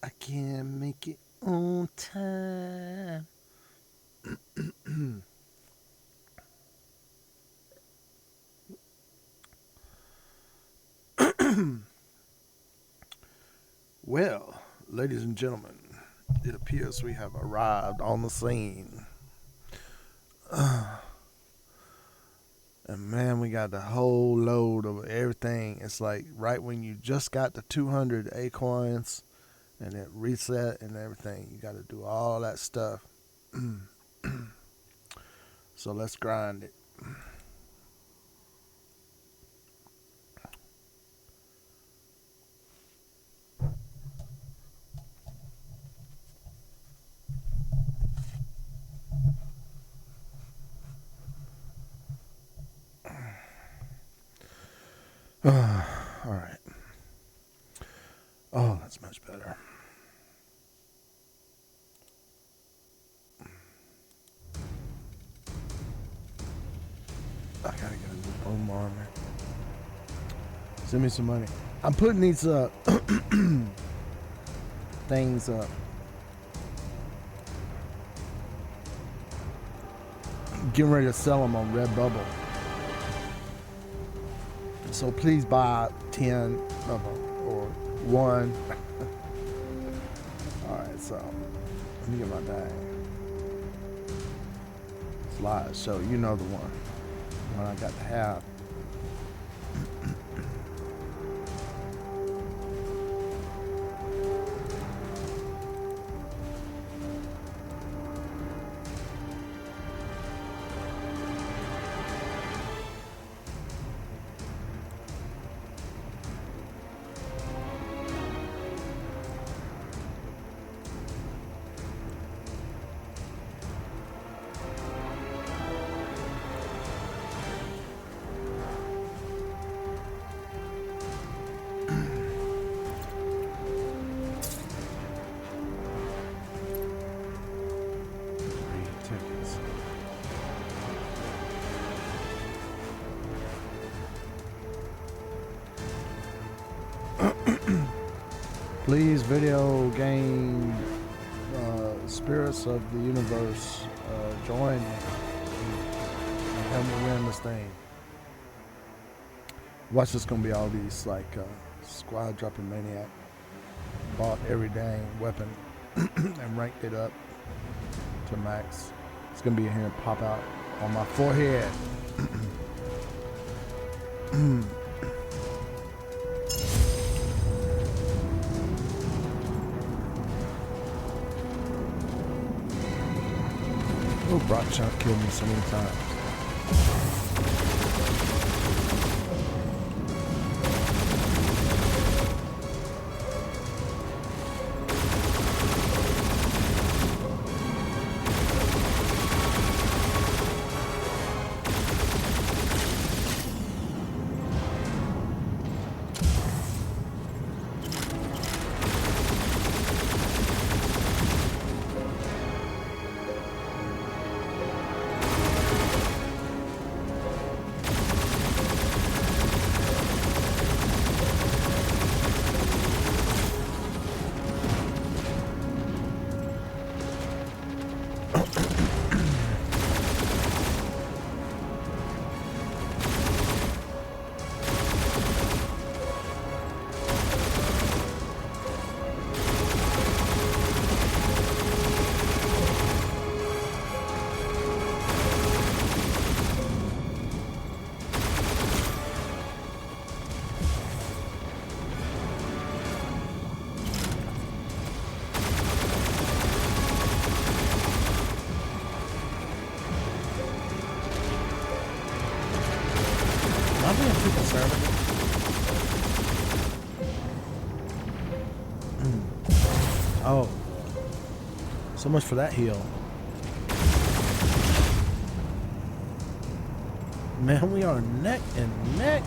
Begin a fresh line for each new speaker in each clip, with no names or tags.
I can't make it on time. Well, ladies and gentlemen, it appears we have arrived on the scene. And man, we got the whole load of everything. It's like right when you just got the 200 acorns and it reset and everything, you got to do all that stuff. So let's grind it. All right. Oh, that's much better. I gotta get a new bone armor. Send me some money. I'm putting these things up. Getting ready to sell them on Redbubble. So please buy 10 of them or one. Alright, so let me get my bag. Slideshow, you know the one. The one I got to have. Tickets. Please, video game spirits of the universe, join me and help me win this thing. Watch, this gonna be all these like squad dropping maniac. Bought every dang weapon and ranked it up to max. It's gonna be here and pop out on my forehead. Oh, Brock Chunk killed me so many times. I'm being too conservative. Oh, so much for that heal. Man, we are neck and neck.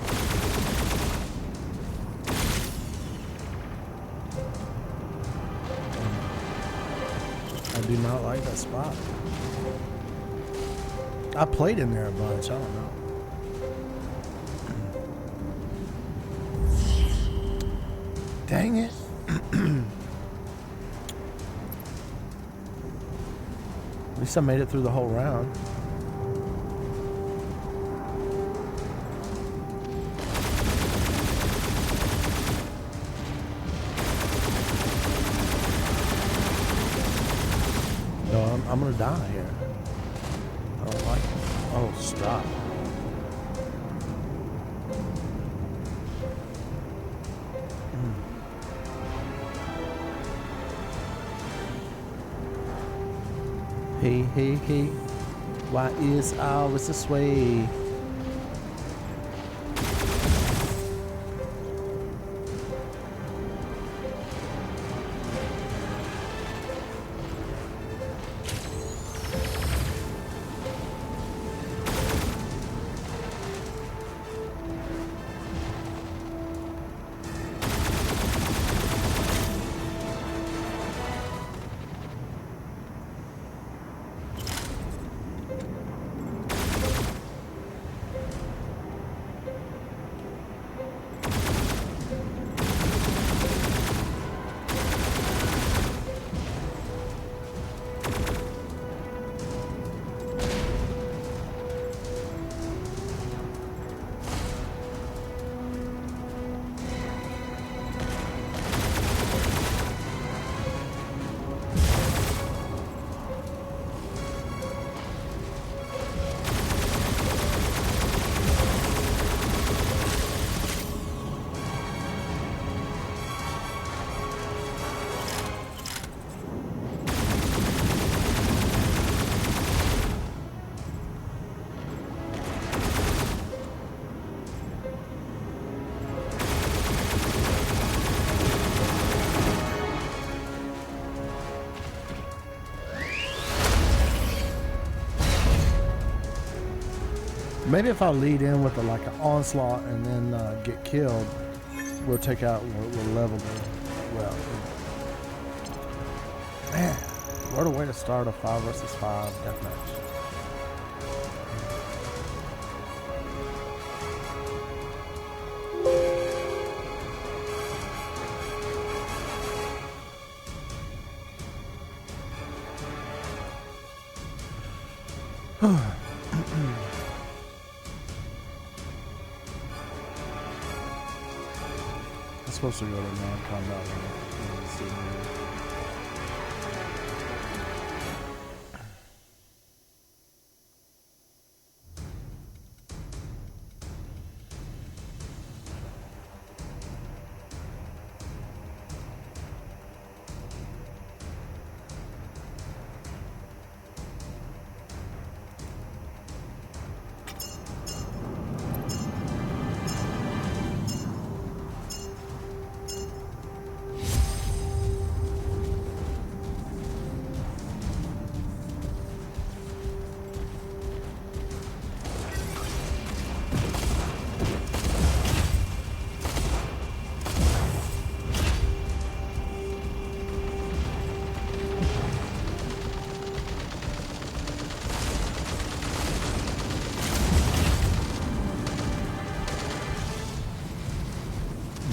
I do not like that spot. I played in there a bunch. I don't know. Dang it. least I made it through the whole round. No, I'm gonna die here. I don't like it. Oh, stop. Hey, hey, hey, why is always this way? Maybe if I lead in with an onslaught and then get killed, we'll take out, we'll level them well. Man, what a way to start a 5 versus 5 deathmatch. I'm supposed to go to non-combat.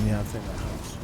Yeah, I think that helps.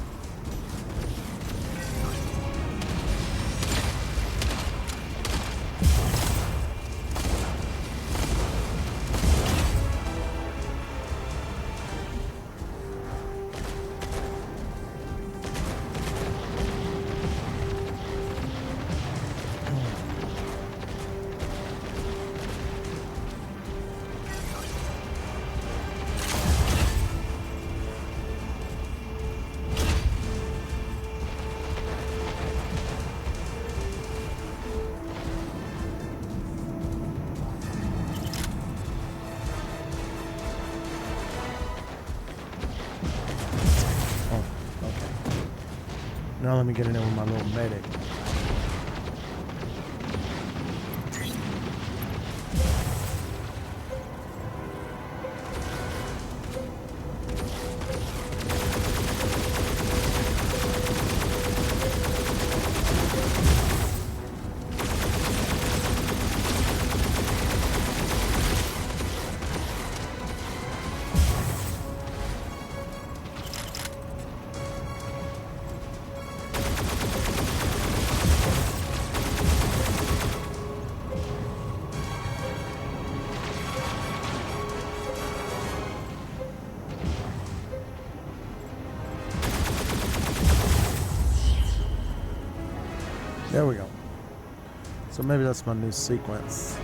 Now let me get in there with my little medic. There we go. So maybe that's my new sequence.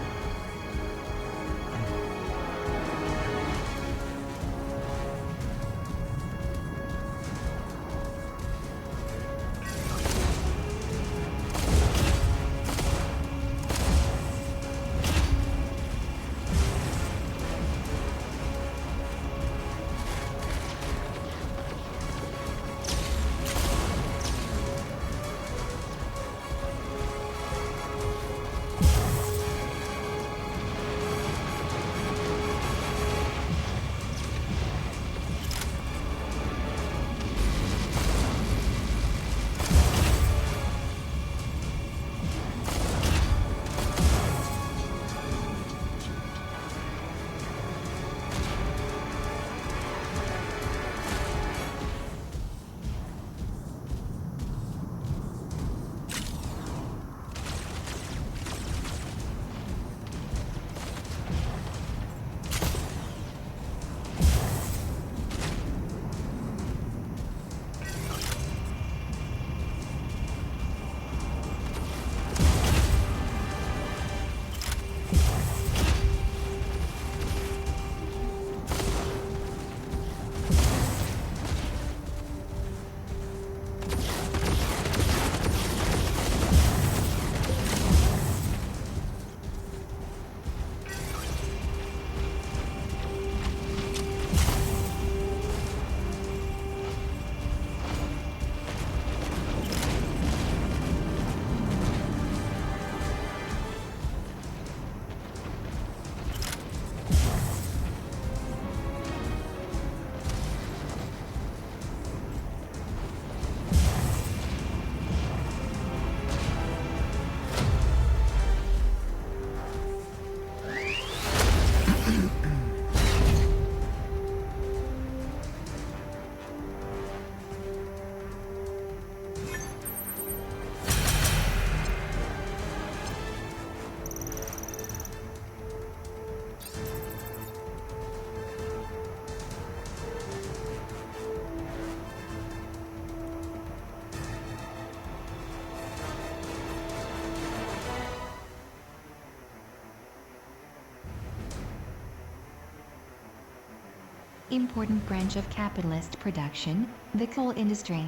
Important branch of capitalist production, the coal industry.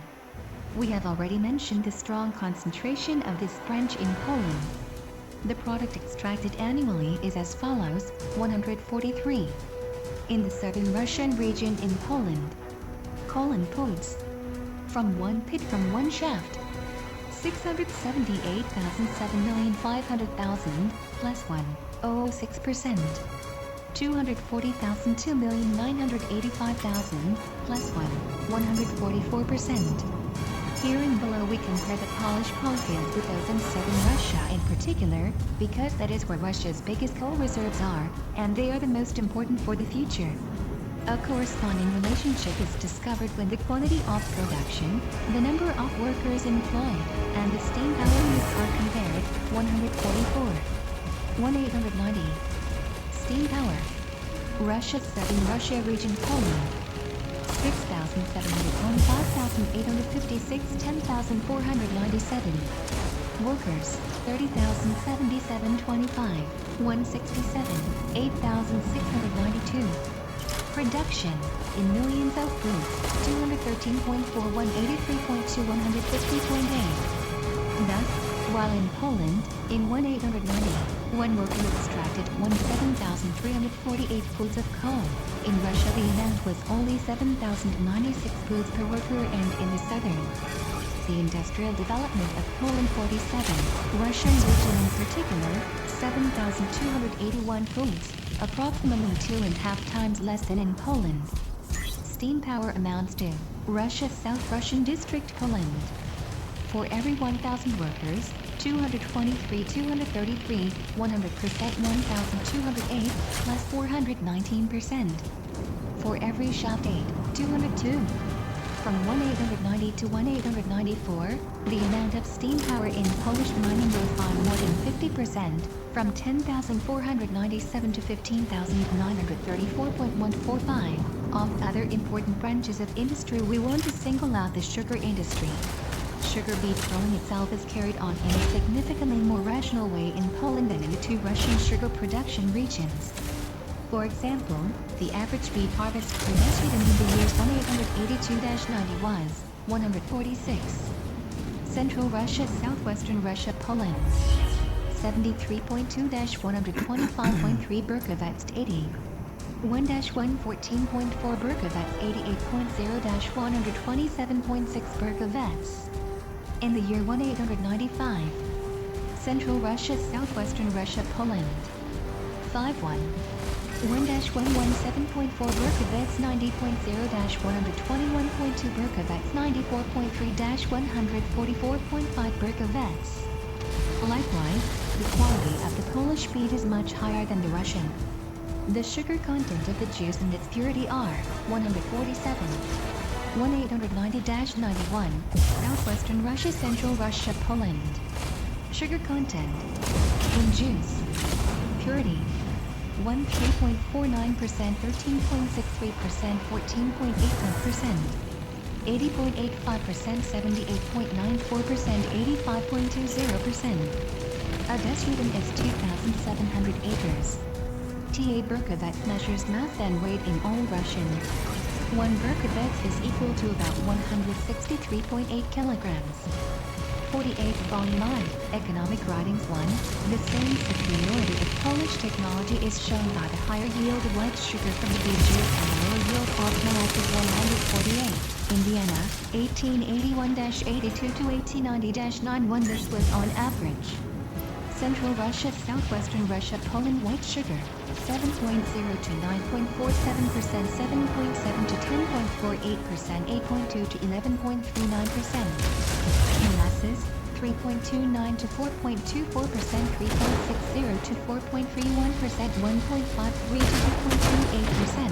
We have already mentioned the strong concentration of this branch in Poland. The product extracted annually is as follows: 143. In the southern Russian region in Poland, coal inputs from one pit from one shaft, 678,007,500,000 plus 1.06%. 240,000 2,985,000 plus 144%. Here and below we compare the Polish coal fields with those in southern Russia in particular, because that is where Russia's biggest coal reserves are, and they are the most important for the future. A corresponding relationship is discovered when the quantity of production, the number of workers employed, and the steam power use are compared. 144. 1,890. Steam power. Russia, southern Russia region, Poland. 6,701, 5,856, 10,497. Workers, 30,077, 25, 167, 8,692. Production, in millions of goods, 213.41, 83.2, 150.8. Thus, while in Poland, in 1,890, one worker extracted 17,348 poods of coal. In Russia the amount was only 7,096 poods per worker, and in the southern, the industrial development of Poland 47, Russian region in particular, 7,281 poods, approximately 2.5 times less than in Poland. Steam power amounts to Russia, South Russian district, Poland. For every 1,000 workers, 223, 233, 100%, 1,208, plus 419%. For every shaft 8, 202. From 1,890 to 1,894, the amount of steam power in Polish mining rose by more than 50%, from 10,497 to 15,934.145. Of other important branches of industry, we want to single out the sugar industry. sugar beet growing itself is carried on in a significantly more rational way in Poland than in the two Russian sugar production regions. For example, the average beet harvest per deciton in the years 1882-90 was 146. Central Russia, Southwestern Russia, Poland 73.2-125.3 Berkovets 80. 1-114.4 Berkovets 88.0-127.6 Berkovets. In the year 1895. Central Russia, Southwestern Russia, Poland 51. 1-117.4 Berkovets 90.0-121.2 Berkovets 94.3-144.5 Berkovets. Likewise, the quality of the Polish beet is much higher than the Russian. The sugar content of the juice and its purity are 147. 1890-91, Southwestern Russia, Central Russia, Poland. Sugar content in juice. Purity 13.49%, 13.63%, 14.81%, 80.85%, 78.94%, 85.20%. A deciton is 2,700 acres. TA Berkovet measures mass and weight in Old Russian. 1 Berkovet is equal to about 163.8 kilograms. 48 Volume I, Economic Writings 1, the same superiority of Polish technology is shown by the higher yield of white sugar from the beet juice and the lower yield of molasses 148. Indiana, 1881-82 to 1890-91. This was on average. Central Russia, Southwestern Russia, Poland white sugar, 7.0 to 9.47%, 7.7 to 10.48%, 8.2 to 11.39%. Molasses, 3.29 to 4.24%, 3.60 to 4.31%, 1.53 to 2.28%.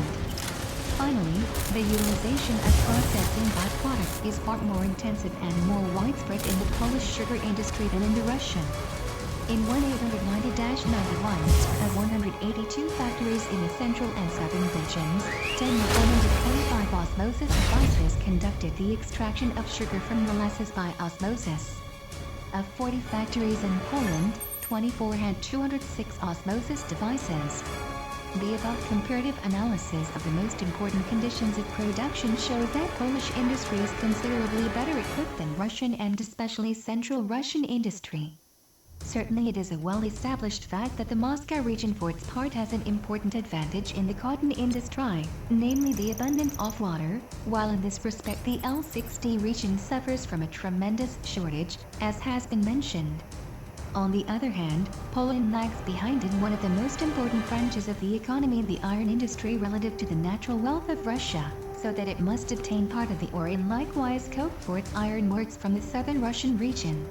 Finally, the utilization of processing byproducts is far more intensive and more widespread in the Polish sugar industry than in the Russian. In 1890-91, of 182 factories in the central and southern regions, 10 of 125 osmosis devices conducted the extraction of sugar from molasses by osmosis. Of 40 factories in Poland, 24 had 206 osmosis devices. The above comparative analysis of the most important conditions of production shows that Polish industry is considerably better equipped than Russian and especially Central Russian industry. Certainly it is a well-established fact that the Moscow region for its part has an important advantage in the cotton industry, namely the abundance of water, while in this respect the L60 region suffers from a tremendous shortage, as has been mentioned. On the other hand, Poland lags behind in one of the most important branches of the economy, the iron industry, relative to the natural wealth of Russia, so that it must obtain part of the ore and likewise coke for its iron works from the southern Russian region.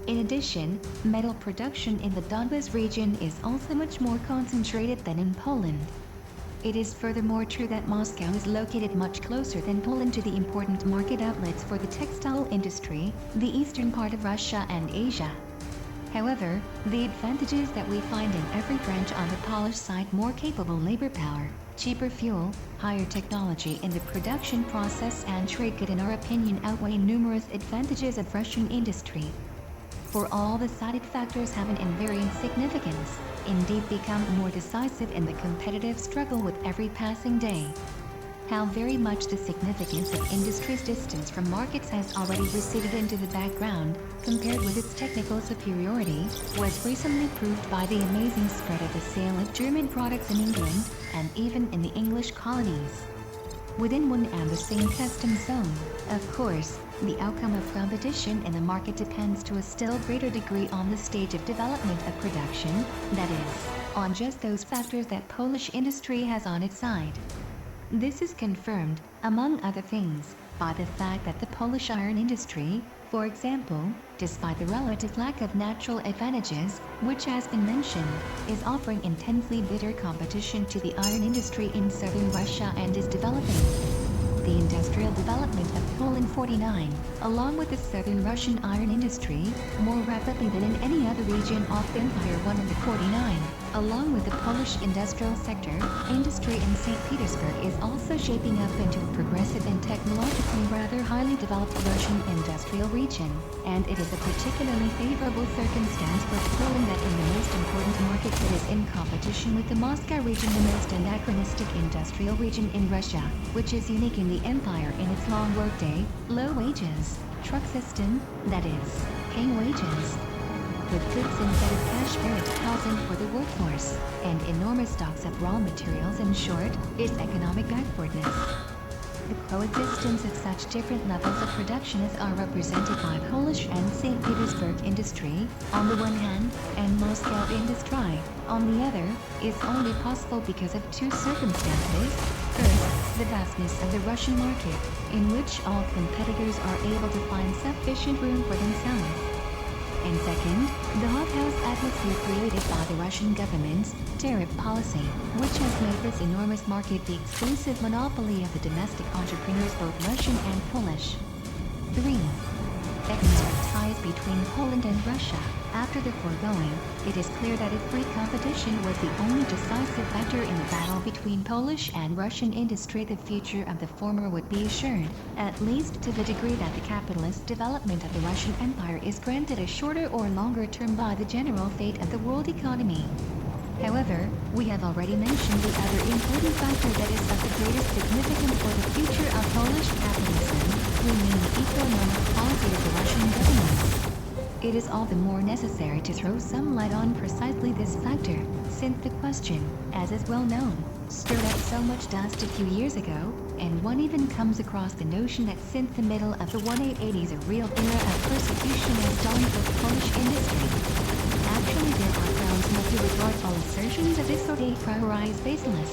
In addition, metal production in the Donbas region is also much more concentrated than in Poland. It is furthermore true that Moscow is located much closer than Poland to the important market outlets for the textile industry, the eastern part of Russia and Asia. However, the advantages that we find in every branch on the Polish side, more capable labor power, cheaper fuel, higher technology in the production process and trade, could in our opinion outweigh numerous advantages of Russian industry. For all the cited factors have an invariant significance, indeed become more decisive in the competitive struggle with every passing day. How very much the significance of industry's distance from markets has already receded into the background, compared with its technical superiority, was recently proved by the amazing spread of the sale of German products in England, and even in the English colonies. Within one and the same customs zone, of course, the outcome of competition in the market depends to a still greater degree on the stage of development of production, that is, on just those factors that Polish industry has on its side. This is confirmed, among other things, by the fact that the Polish iron industry, for example, despite the relative lack of natural advantages, which has been mentioned, is offering intensely bitter competition to the iron industry in southern Russia and is developing. the industrial development of Poland 49, along with the southern Russian iron industry, more rapidly than in any other region of the Empire 149. Along with the Polish industrial sector, industry in St. Petersburg is also shaping up into a progressive and technologically rather highly developed Russian industrial region, and it is a particularly favorable circumstance for Poland that in the most important market it is in competition with the Moscow region, the most anachronistic industrial region in Russia, which is unique in the empire in its long workday, low wages, truck system, that is, paying wages, with goods instead of cash-based housing for the workforce, and enormous stocks of raw materials. In short, its economic backwardness. The coexistence of such different levels of production as are represented by Polish and St. Petersburg industry, on the one hand, and Moscow industry, on the other, is only possible because of two circumstances. First, the vastness of the Russian market, in which all competitors are able to find sufficient room for themselves. And second, the hothouse atmosphere created by the Russian government's tariff policy, which has made this enormous market the exclusive monopoly of the domestic entrepreneurs, both Russian and Polish. 3. Economic ties between Poland and Russia. After the foregoing, it is clear that if free competition was the only decisive factor in the battle between Polish and Russian industry, the future of the former would be assured, at least to the degree that the capitalist development of the Russian Empire is granted a shorter or longer term by the general fate of the world economy. However, we have already mentioned the other important factor that is of the greatest significance for the future of Polish capitalism, namely the economic policy of the Russian government. It is all the more necessary to throw some light on precisely this factor, since the question, as is well known, stirred up so much dust a few years ago, and one even comes across the notion that since the middle of the 1880s a real era of persecution has dawned for Polish industry. Actually, there are grounds enough to regard all assertions of this sort a priori as baseless.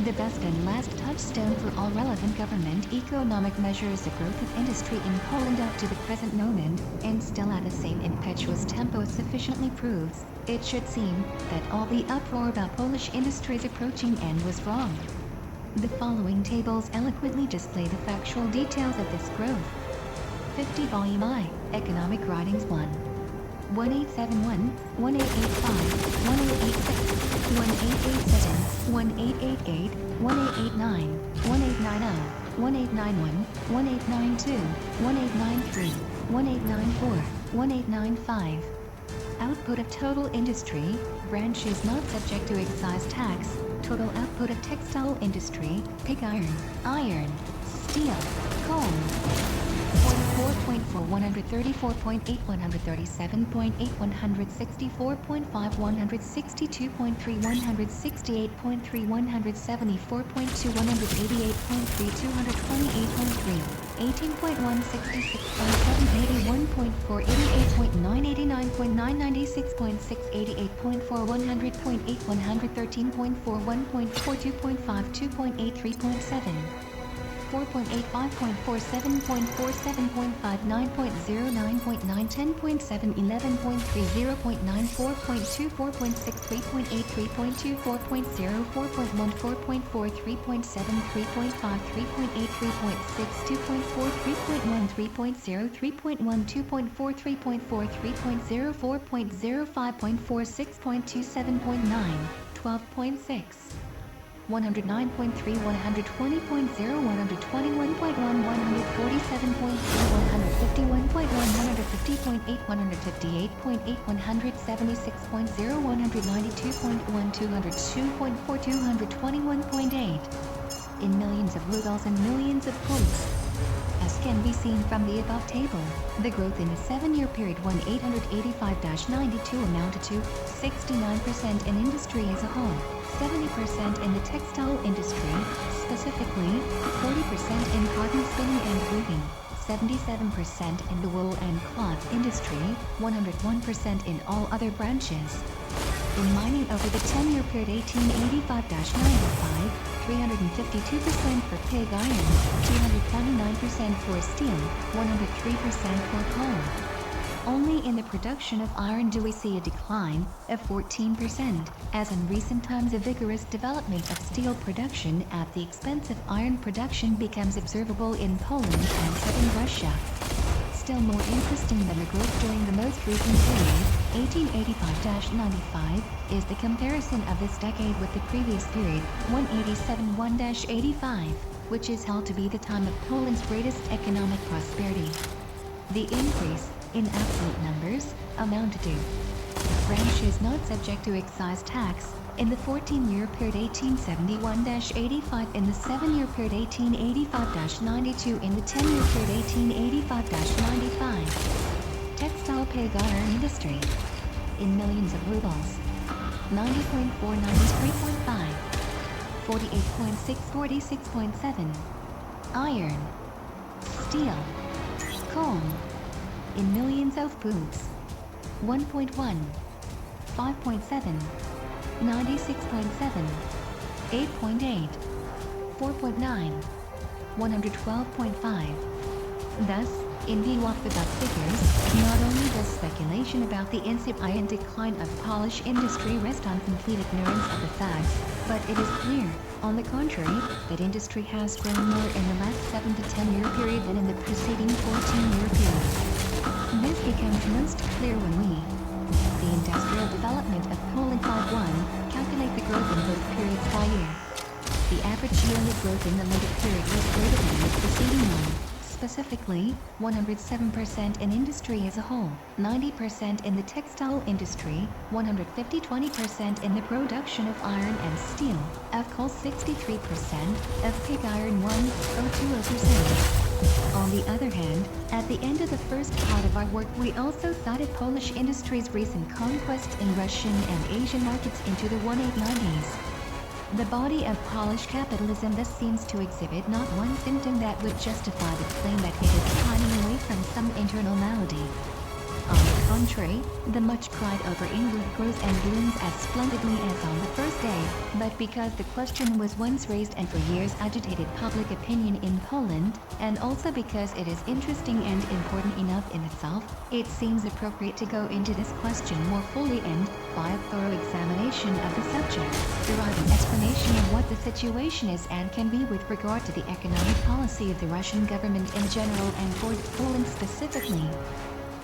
The best and last touchstone for all relevant government economic measures, the growth of industry in Poland up to the present moment, and still at the same impetuous tempo, sufficiently proves, it should seem, that all the uproar about Polish industry's approaching end was wrong. The following tables eloquently display the factual details of this growth. 50 Volume I, Economic Writings 1. 1871, 1885, 1886, 1887, 1888, 1889, 1890, 1891, 1892, 1893, 1894, 1895. Output of total industry, branches not subject to excise tax, total output of textile industry, pig iron, steel, coal. 44.4, 134.8, 137.8, 164.5, 162.3, 168.3, 174.2, 188.3, 228.3, 18.1, 66.7, 81.4, 88.9, 89.9, 96.6, 88.4, 100.8, 113.4, 1.4, 2.5, 2.8, 3.7. 4.8, 5.4, 7.4, 7.5, 9.0, 9.9, 10.7, 11.3, 0.9, 4.2, 4.6, 3.8, 3.2, 4.0, 4.1, 4.4, 3.7, 3.5, 3.8, 3.6, 2.4, 3.1, 3.0, 3.1, 2.4, 3.4, 3.0, 4.0, 5.4, 6.2, 7.9, 12.6. 109.3, 120.0, 121.1, 147.3, 151.1, 150.8, 158.8, 176.0, 192.1, 202.4, 221.8. In millions of rubles and millions of quotes. As can be seen from the above table, the growth in the 7-year period 1885-92 amounted to 69% in industry as a whole, 70% in the textile industry, specifically 40% in cotton spinning and weaving, 77% in the wool and cloth industry, 101% in all other branches. In mining over the 10-year period 1885-95, 352% for pig iron, 229% for steel, 103% for coal. Only in the production of iron do we see a decline of 14%, as in recent times a vigorous development of steel production at the expense of iron production becomes observable in Poland and southern Russia. Still more interesting than the growth during the most recent period, 1885-95, is the comparison of this decade with the previous period, 187-1-85, which is held to be the time of Poland's greatest economic prosperity. The increase, in absolute numbers, amounted to. France is not subject to excise tax in the 14-year period 1871-85, in the 7-year period 1885-92, in the 10-year period 1885-95. Textile pig iron industry. In millions of rubles. 90.4 93.5. 48.6 46.7. Iron. Steel. Coal. In millions of boots. 1.1. 5.7. 96.7. 8.8. 4.9. 112.5. Thus, in view of the above figures, not only does speculation about the incipient decline of Polish industry rest on complete ignorance of the facts, but it is clear, on the contrary, that industry has grown more in the last 7 to 10 year period than in the preceding 14-year period. This becomes most clear when we, the industrial development of Poland 5.1, calculate the growth in both periods by year. The average yearly growth in the later period was greater than the preceding one. Specifically, 107% in industry as a whole, 90% in the textile industry, 120% in the production of iron and steel, of coal 63%, of pig iron 102%. On the other hand, at the end of the first part of our work we also cited Polish industry's recent conquest in Russian and Asian markets into the 1890s. The body of Polish capitalism thus seems to exhibit not one symptom that would justify the claim that it is pining away from some internal malady. On the contrary, the much cried over England grows and blooms as splendidly as on the first day, but because the question was once raised and for years agitated public opinion in Poland, and also because it is interesting and important enough in itself, it seems appropriate to go into this question more fully and, by a thorough examination of the subject, derive an explanation of what the situation is and can be with regard to the economic policy of the Russian government in general and for Poland specifically.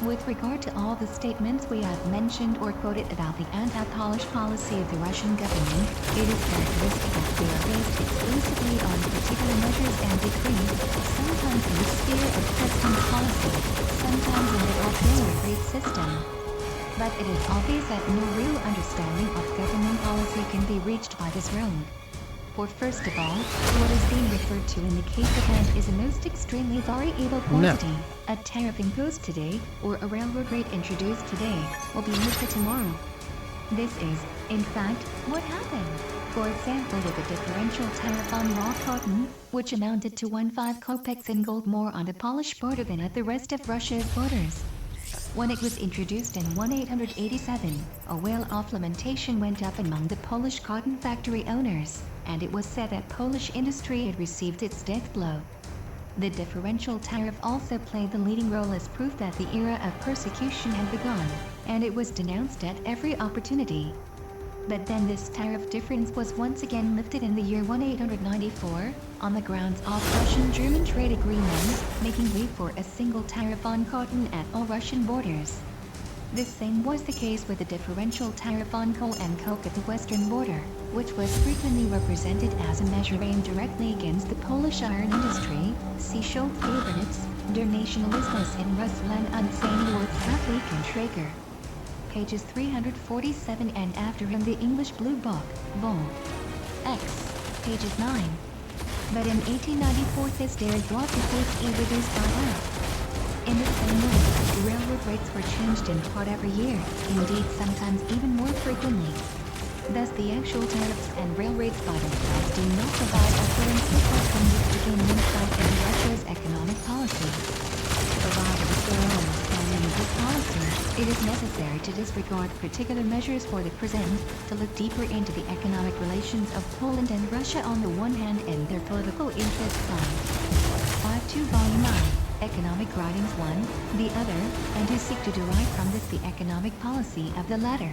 With regard to all the statements we have mentioned or quoted about the anti-Polish policy of the Russian government, it is characteristic that they are based exclusively on particular measures and decrees, sometimes in the sphere of custom policy, sometimes in the auxiliary rate system. But it is obvious that no real understanding of government policy can be reached by this road. For first of all, what is being referred to in the case at hand is a most extremely variable quantity. A tariff imposed today, or a railroad rate introduced today, will be lifted tomorrow. This is, in fact, what happened. For example, with a differential tariff on raw cotton, which amounted to 15 kopecks in gold more on the Polish border than at the rest of Russia's borders. When it was introduced in 1887, a wail-off lamentation went up among the Polish cotton factory owners, and it was said that Polish industry had received its death blow. The differential tariff also played the leading role as proof that the era of persecution had begun, and it was denounced at every opportunity. But then this tariff difference was once again lifted in the year 1894, on the grounds of Russian-German trade agreements, making way for a single tariff on cotton at all Russian borders. The same was the case with the differential tariff on coal and coke at the western border, which was frequently represented as a measure aimed directly against the Polish iron industry. See Schultz-Gabernitz, Der Nationalismus in Russland und seine Wirtschaftlichen Träger. Pages 347 and after him the English Blue Book, Vol. X, pages 9. But in 1894 this dairy brought the fee reduced by half. In the same way, railroad rates were changed in part every year, indeed sometimes even more frequently. Thus the actual tariffs and rail rates by themselves do not provide a firm support from which to gain insight into Russia's economic policy. To provide a thorough understanding of this policy, it is necessary to disregard particular measures for the present, to look deeper into the economic relations of Poland and Russia on the one hand and their political interests on 5.2 Volume 9. economic writings one, the other, and to seek to derive from this the economic policy of the latter.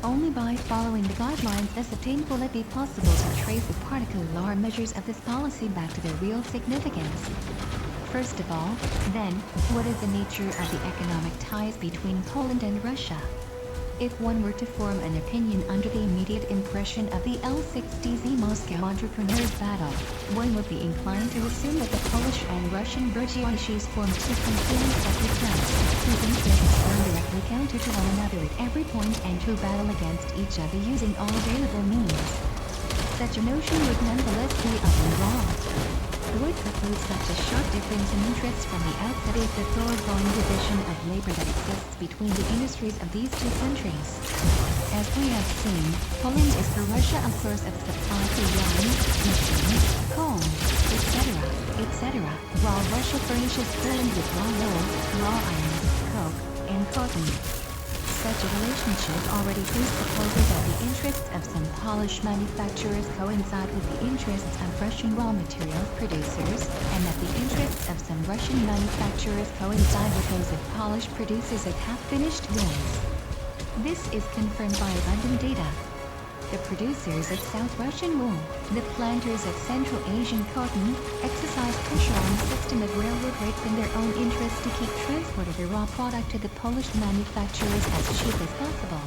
Only by following the guidelines as obtained will it be possible to trace the particular measures of this policy back to their real significance. First of all, then, what is the nature of the economic ties between Poland and Russia? If one were to form an opinion under the immediate impression of the L60Z Moscow entrepreneurs' battle, one would be inclined to assume that the Polish and Russian bourgeoisies form two completely separate fronts, whose interests are directly counter to one another at every point and who battle against each other using all available means. Such a notion would nonetheless be utterly wrong. What precludes such a sharp difference in interests from the outset is the thoroughgoing division of labor that exists between the industries of these two countries. As we have seen, Poland is for Russia a source of supply for yarn, machines, coal, etc., while Russia furnishes Poland with raw wool, raw iron, coke, and cotton. Such a relationship already presupposes that the interests of some Polish manufacturers coincide with the interests of Russian raw materials producers, and that the interests of some Russian manufacturers coincide with those of Polish producers of half-finished goods. This is confirmed by abundant data. The producers of South Russian wool, the planters of Central Asian cotton, exercise pressure on the system of railroad rates in their own interest to keep transport of the raw product to the Polish manufacturers as cheap as possible.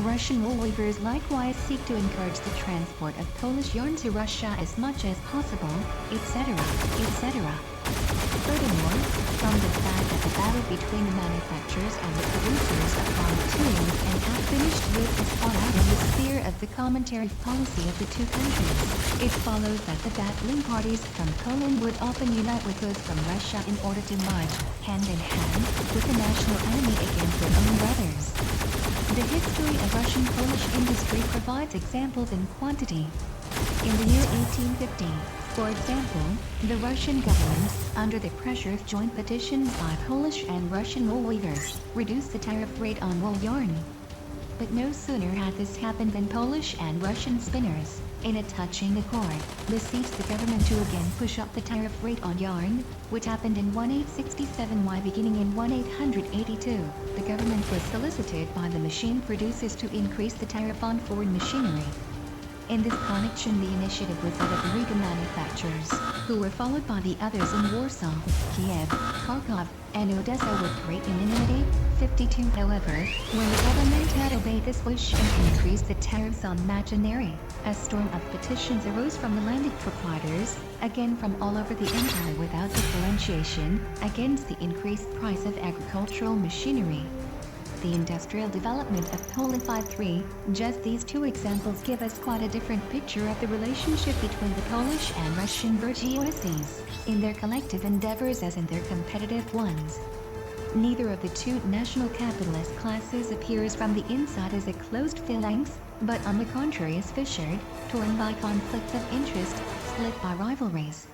Russian wool weavers likewise seek to encourage the transport of Polish yarn to Russia as much as possible, etc., etc. Furthermore, from the fact that the battle between the manufacturers and the producers of raw materials and half-finished goods is fought out in the sphere of the common tariff policy of the two countries, it follows that the battling parties from Poland would often unite with those from Russia in order to march, hand in hand, with the national enemy against their own brothers. The history of Russian-Polish industry provides examples in quantity. In the year 1850, for example, the Russian government, under the pressure of joint petitions by Polish and Russian wool weavers, reduced the tariff rate on wool yarn. But no sooner had this happened than Polish and Russian spinners, in a touching accord, beseeched the government to again push up the tariff rate on yarn, which happened in 1867 while beginning in 1882. The government was solicited by the machine producers to increase the tariff on foreign machinery. In this connection the initiative was that of the Riga manufacturers, who were followed by the others in Warsaw, Kiev, Kharkov, and Odessa with great unanimity. 52. However, when the government had obeyed this wish and increased the tariffs on machinery, a storm of petitions arose from the landed proprietors, again from all over the empire without differentiation, against the increased price of agricultural machinery. The industrial development of Poland 5-3, just these two examples give us quite a different picture of the relationship between the Polish and Russian bourgeoisies, in their collective endeavors as in their competitive ones. Neither of the two national capitalist classes appears from the inside as a closed phalanx, but on the contrary as fissured, torn by conflicts of interest, split by rivalries.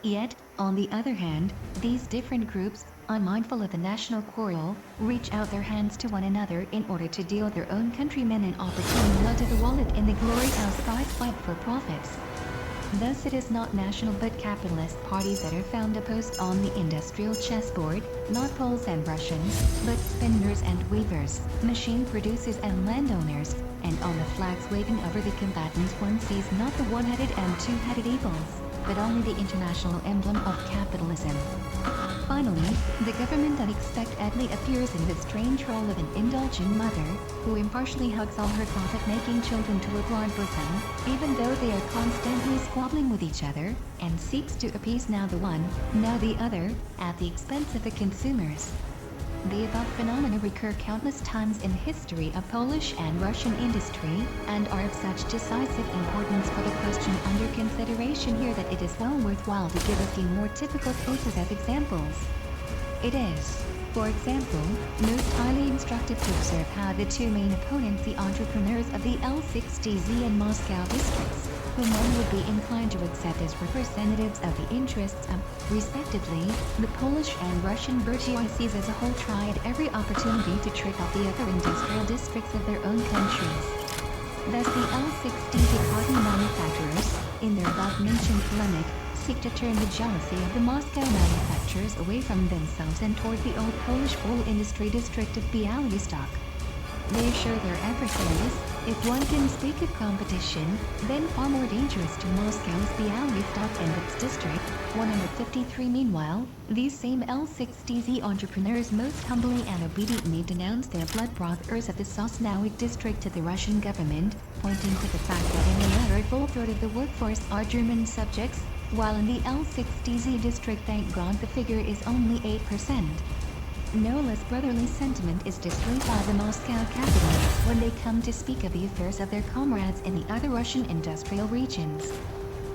Yet, on the other hand, these different groups, unmindful of the national quarrel, reach out their hands to one another in order to deal their own countrymen an opportune blow to the wallet in the glorious prize fight for profits. Thus it is not national but capitalist parties that are found opposed on the industrial chessboard, not Poles and Russians, but spinners and weavers, machine producers and landowners, and on the flags waving over the combatants one sees not the one-headed and two-headed eagles, but only the international emblem of capitalism. Finally, the government unexpectedly appears in the strange role of an indulgent mother, who impartially hugs all her profit-making children to her broad bosom, even though they are constantly squabbling with each other, and seeks to appease now the one, now the other, at the expense of the consumers. The above phenomena recur countless times in history of Polish and Russian industry, and are of such decisive importance for the question under consideration here that it is well worthwhile to give a few more typical cases as examples. It is, for example, most highly instructive to observe how the two main opponents, the entrepreneurs of the L60Z and Moscow districts, whom one would be inclined to accept as representatives of the interests of, respectively, the Polish and Russian bourgeoisies as a whole, try at every opportunity to trick out the other industrial districts of their own countries. Thus the L60Z cotton manufacturers, in their above-mentioned polemic, seek to turn the jealousy of the Moscow manufacturers away from themselves and toward the old Polish wool industry district of Białystok. They assure their adversaries, if one can speak of competition, then far more dangerous to Moscow's Białystok and its district, 153. Meanwhile, these same L6TZ entrepreneurs most humbly and obediently denounce their blood brothers of the Sosnowiec district to the Russian government, pointing to the fact that in the latter full-third of the workforce are German subjects, while in the L6TZ district, thank God, the figure is only 8%. No less brotherly sentiment is displayed by the Moscow capitalists when they come to speak of the affairs of their comrades in the other Russian industrial regions.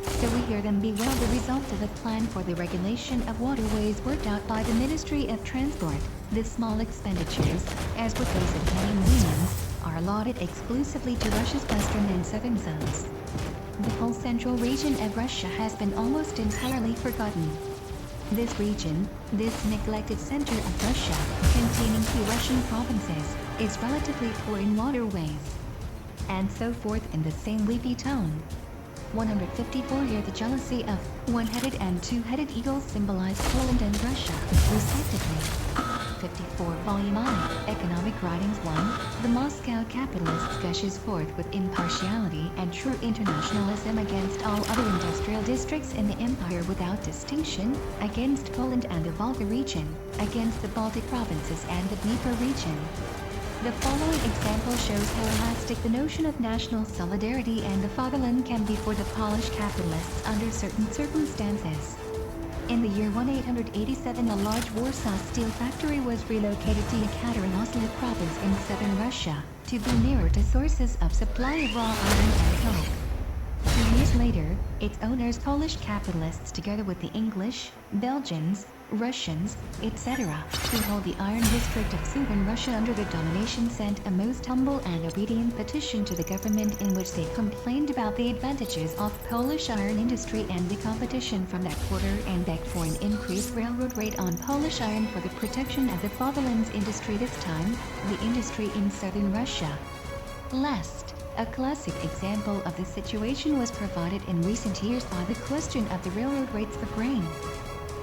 So we hear them bewail the result of a plan for the regulation of waterways worked out by the Ministry of Transport. The small expenditures, as with those of many unions, are allotted exclusively to Russia's western and southern zones. The whole central region of Russia has been almost entirely forgotten. This region, this neglected center of Russia, containing 2 Russian provinces, is relatively poor in waterways. And so forth in the same leafy tone. 154. Here the jealousy of one-headed and two-headed eagles symbolize Poland and Russia, respectively. 54. Volume I, Economic Writings 1, the Moscow capitalist gushes forth with impartiality and true internationalism against all other industrial districts in the empire without distinction, against Poland and the Volga region, against the Baltic provinces and the Dnieper region. The following example shows how elastic the notion of national solidarity and the fatherland can be for the Polish capitalists under certain circumstances. In the year 1887, a large Warsaw steel factory was relocated to Yekaterinoslav province in southern Russia, to be nearer to sources of supply of raw iron and coke. 2 years later, its owners, Polish capitalists together with the English, Belgians, Russians, etc., who hold the iron district of southern Russia under their domination, sent a most humble and obedient petition to the government in which they complained about the advantages of Polish iron industry and the competition from that quarter and begged for an increased railroad rate on Polish iron for the protection of the fatherland's industry, this time, the industry in southern Russia. Last, a classic example of the situation was provided in recent years by the question of the railroad rates for grain.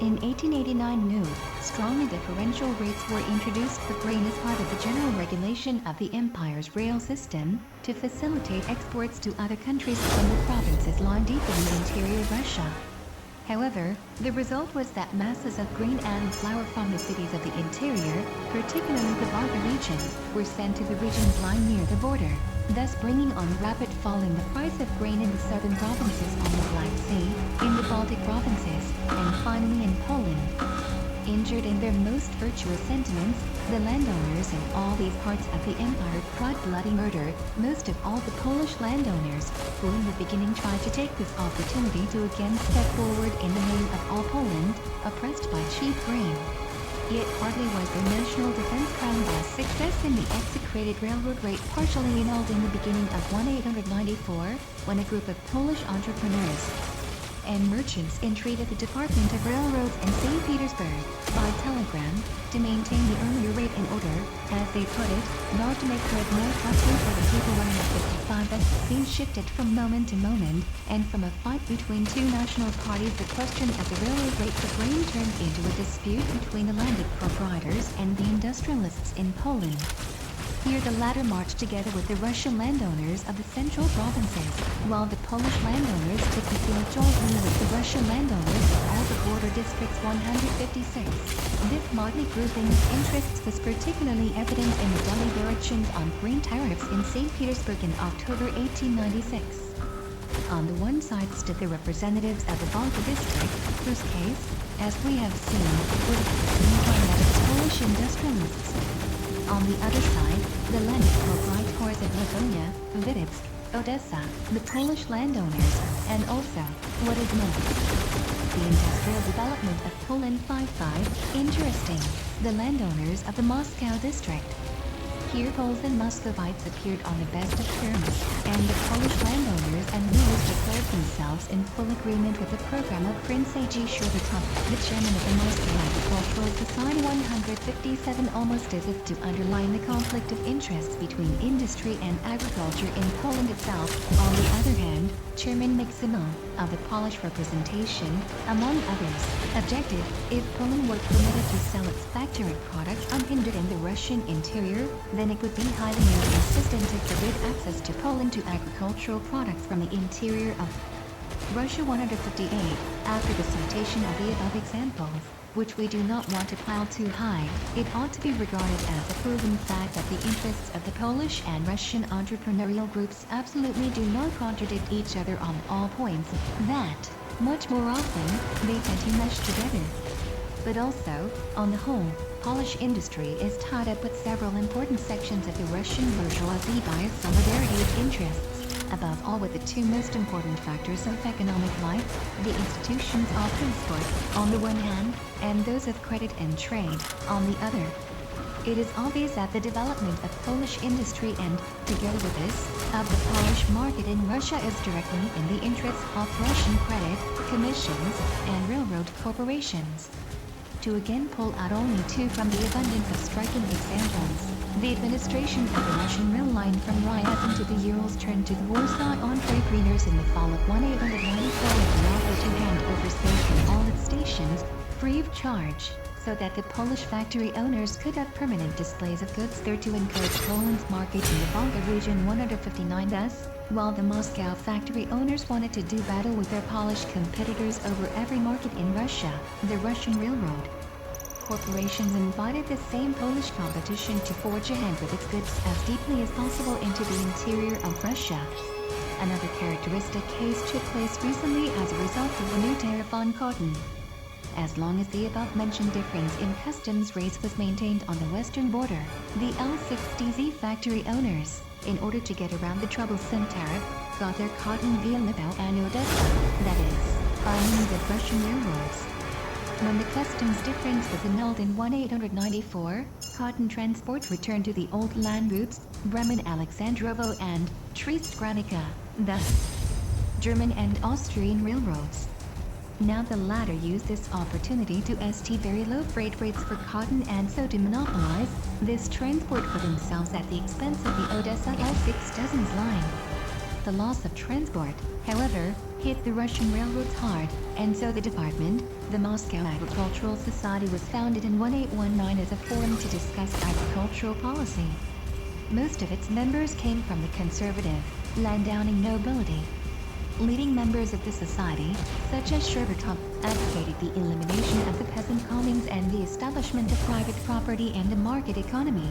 In 1889, new, strongly differential rates were introduced for grain as part of the general regulation of the empire's rail system, to facilitate exports to other countries from the provinces lying deep in the interior Russia. However, the result was that masses of grain and flour from the cities of the interior, particularly the Volga region, were sent to the regions lying near the border, thus bringing on rapid fall in the price of grain in the southern provinces on the Black Sea, in the Baltic provinces, and finally in Poland. Injured in their most virtuous sentiments, the landowners in all these parts of the empire cried bloody murder, most of all the Polish landowners, who in the beginning tried to take this opportunity to again step forward in the name of all Poland, oppressed by cheap grain. Yet hardly was their national defense crowned by success in the execrated railroad rate partially annulled in the beginning of 1894, when a group of Polish entrepreneurs and merchants entreated the Department of Railroads in St. Petersburg, by telegram, to maintain the earlier rate in order, as they put it, not to make bread more costly for the people running at 55. That scene shifted from moment to moment, and from a fight between 2 national parties, the question of the railroad rate for grain turned into a dispute between the landed proprietors and the industrialists in Poland. Here the latter marched together with the Russian landowners of the central provinces, while the Polish landowners took the field jointly with the Russian landowners of all the border districts 156. This motley grouping of interests was particularly evident in the deliberations on grain tariffs in St. Petersburg in October 1896. On the one side stood the representatives of the Volga district, whose case, as we have seen, was that of Polish industrialists. On the other side, the landed proprietors of Livonia, Vitebsk, Odessa, the Polish landowners, and also, what is more, the industrial development of Poland. 55, interesting, the landowners of the Moscow district. Here Poles and Muscovites appeared on the best of terms, and the Polish landowners and rulers declared themselves in full agreement with the program of Prince A.G. Sherbetov, the chairman of the Moscow Agricultural Society 157, almost as if to underline the conflict of interests between industry and agriculture in Poland itself. On the other hand, Chairman Maximil, of the Polish representation, among others, objected, if Poland were permitted to sell its factory products unhindered in the Russian interior, then it would be highly inconsistent to forbid access to Poland to agricultural products from the interior of Russia. 158. After the citation of the above examples, which we do not want to pile too high, it ought to be regarded as a proven fact that the interests of the Polish and Russian entrepreneurial groups absolutely do not contradict each other on all points, that, much more often, they tend to mesh together. But also, on the whole, Polish industry is tied up with several important sections of the Russian bourgeoisie by a solidarity of interests, above all with the two most important factors of economic life, the institutions of transport, on the one hand, and those of credit and trade, on the other. It is obvious that the development of Polish industry and, together with this, of the Polish market in Russia is directly in the interests of Russian credit, commissions, and railroad corporations. To again pull out only two from the abundance of striking examples, the administration of the Russian rail line from Ryazan to the Urals turned to the Warsaw on freight greeners in the fall of 1894 with an offer to hand over space in all its stations, free of charge, so that the Polish factory owners could have permanent displays of goods there to encourage Poland's market in the Volga region. 159. Thus, while the Moscow factory owners wanted to do battle with their Polish competitors over every market in Russia, the Russian railroad corporations invited the same Polish competition to forge ahead with its goods as deeply as possible into the interior of Russia. Another characteristic case took place recently as a result of the new tariff on cotton. As long as the above-mentioned difference in customs rates was maintained on the western border, the L6DZ factory owners, in order to get around the troublesome tariff, got their cotton via Lipau and Odessa, that is, by means of Russian railroads. When the customs difference was annulled in 1894, cotton transport returned to the old land routes, Bremen, Alexandrovo, and Trieste-Granica, thus German and Austrian railroads. Now the latter used this opportunity to st very low freight rates for cotton and so to monopolize this transport for themselves at the expense of the Odessa L6 dozens line. The loss of transport, however, hit the Russian railroads hard, and so the department, the Moscow Agricultural Society, was founded in 1819 as a forum to discuss agricultural policy. Most of its members came from the conservative, landowning nobility. Leading members of the society, such as Sherbetov, advocated the elimination of the peasant communes and the establishment of private property and a market economy.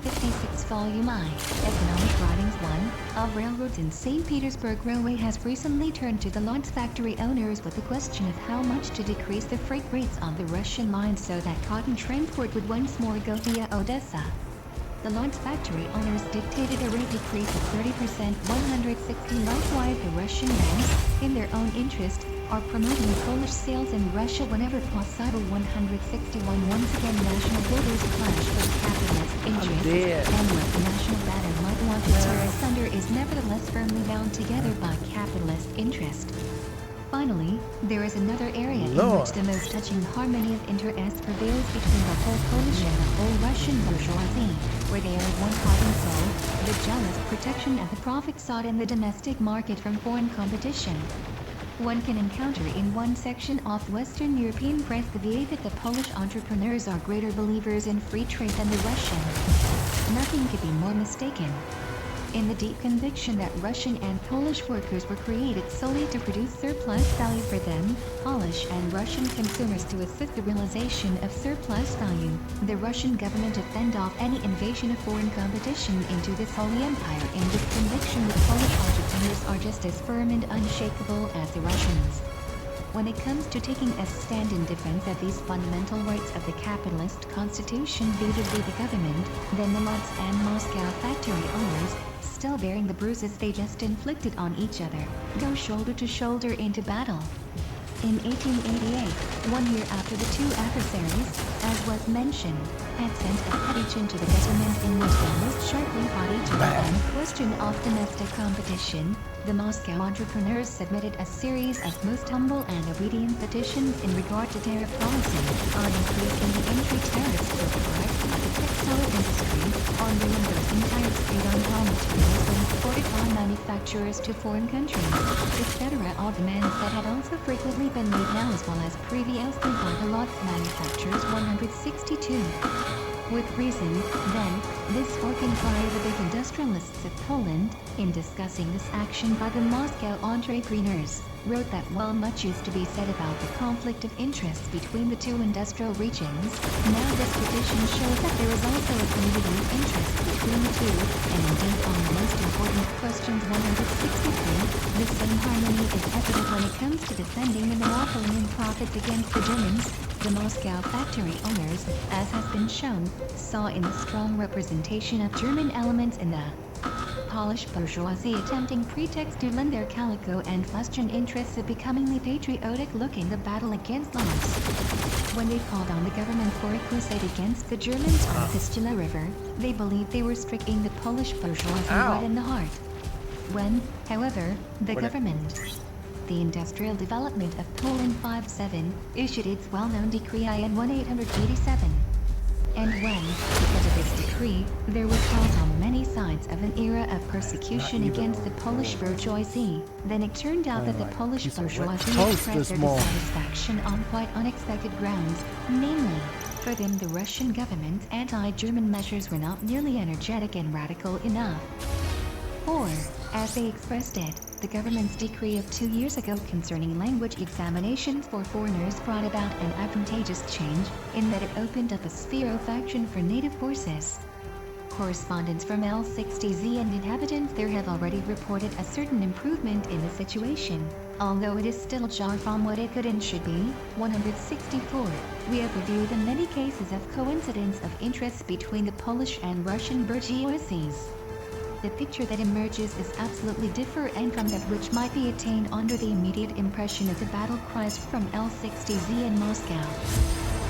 56 Volume I, Economic Writings 1, of Railroads in St. Petersburg Railway has recently turned to the Lodz factory owners with the question of how much to decrease the freight rates on the Russian lines so that cotton transport would once more go via Odessa. The Lodz factory owners dictated a rate decrease of 30%. 160 Likewise, the Russian banks, in their own interest, are promoting Polish sales in Russia whenever possible. 161 Once again, national builders clash with capitalist interests, and what the national battle might want to tear asunder is nevertheless firmly bound together by capitalist interest. Finally, there is another area in which the most touching harmony of interest prevails between the whole Polish and the whole Russian bourgeoisie, where they are of one heart and soul, the jealous protection of the profit sought in the domestic market from foreign competition. One can encounter in one section of Western European press the view that the Polish entrepreneurs are greater believers in free trade than the Russian. Nothing could be more mistaken. In the deep conviction that Russian and Polish workers were created solely to produce surplus value for them, Polish and Russian consumers to assist the realization of surplus value, the Russian government to fend off any invasion of foreign competition into this holy empire. In this conviction, the Polish entrepreneurs are just as firm and unshakable as the Russians. When it comes to taking a stand in defense of these fundamental rights of the capitalist constitution vis-a-vis the government, then the Lodz and Moscow factory owners, still bearing the bruises they just inflicted on each other, go shoulder to shoulder into battle. In 1888, 1 year after the two adversaries, as was mentioned, accent of petition to the government in which they most sharply body to defend question of domestic competition. The Moscow entrepreneurs submitted a series of most humble and obedient petitions in regard to tariff policy, on increasing the entry tariffs for products of the textile industry, on reimbursing tariffs paid on raw materials when exported by manufacturers to foreign countries, etc. All demands that had also frequently been made now as well as previously by the Lotz manufacturers 162. With reason, then, this organ cry of the big industrialists of Poland, in discussing this action by the Moscow entrepreneurs, wrote that while much used to be said about the conflict of interest between the two industrial regions, now this petition shows that there is also a community of interest between the two, and indeed on the most important questions 163, the same harmony is evident when it comes to defending the monopoly and profits against the Germans. The Moscow factory owners, as has been shown, saw in the strong representation of German elements in the Polish bourgeoisie attempting pretext to lend their calico and fustian interests of becomingly patriotic look in the battle against Lotz. When they called on the government for a crusade against the Germans on the Vistula River, they believed they were striking the Polish bourgeoisie right in the heart. When, however, the the Industrial Development of Poland 5-7 issued its well-known decree IN 1887. And when, because of this decree, there was cause on many sides of an era of persecution against the Polish bourgeoisie, then it turned out that the Polish bourgeoisie expressed their dissatisfaction on quite unexpected grounds, namely, for them the Russian government's anti-German measures were not nearly energetic and radical enough. Or, as they expressed it, the government's decree of 2 years ago concerning language examinations for foreigners brought about an advantageous change, in that it opened up a sphere of action for native forces. Correspondents from L60Z and inhabitants there have already reported a certain improvement in the situation, although it is still far from what it could and should be. 164. We have reviewed the many cases of coincidence of interests between the Polish and Russian bourgeoisies. The picture that emerges is absolutely different from that which might be attained under the immediate impression of the battle cries from L60Z in Moscow.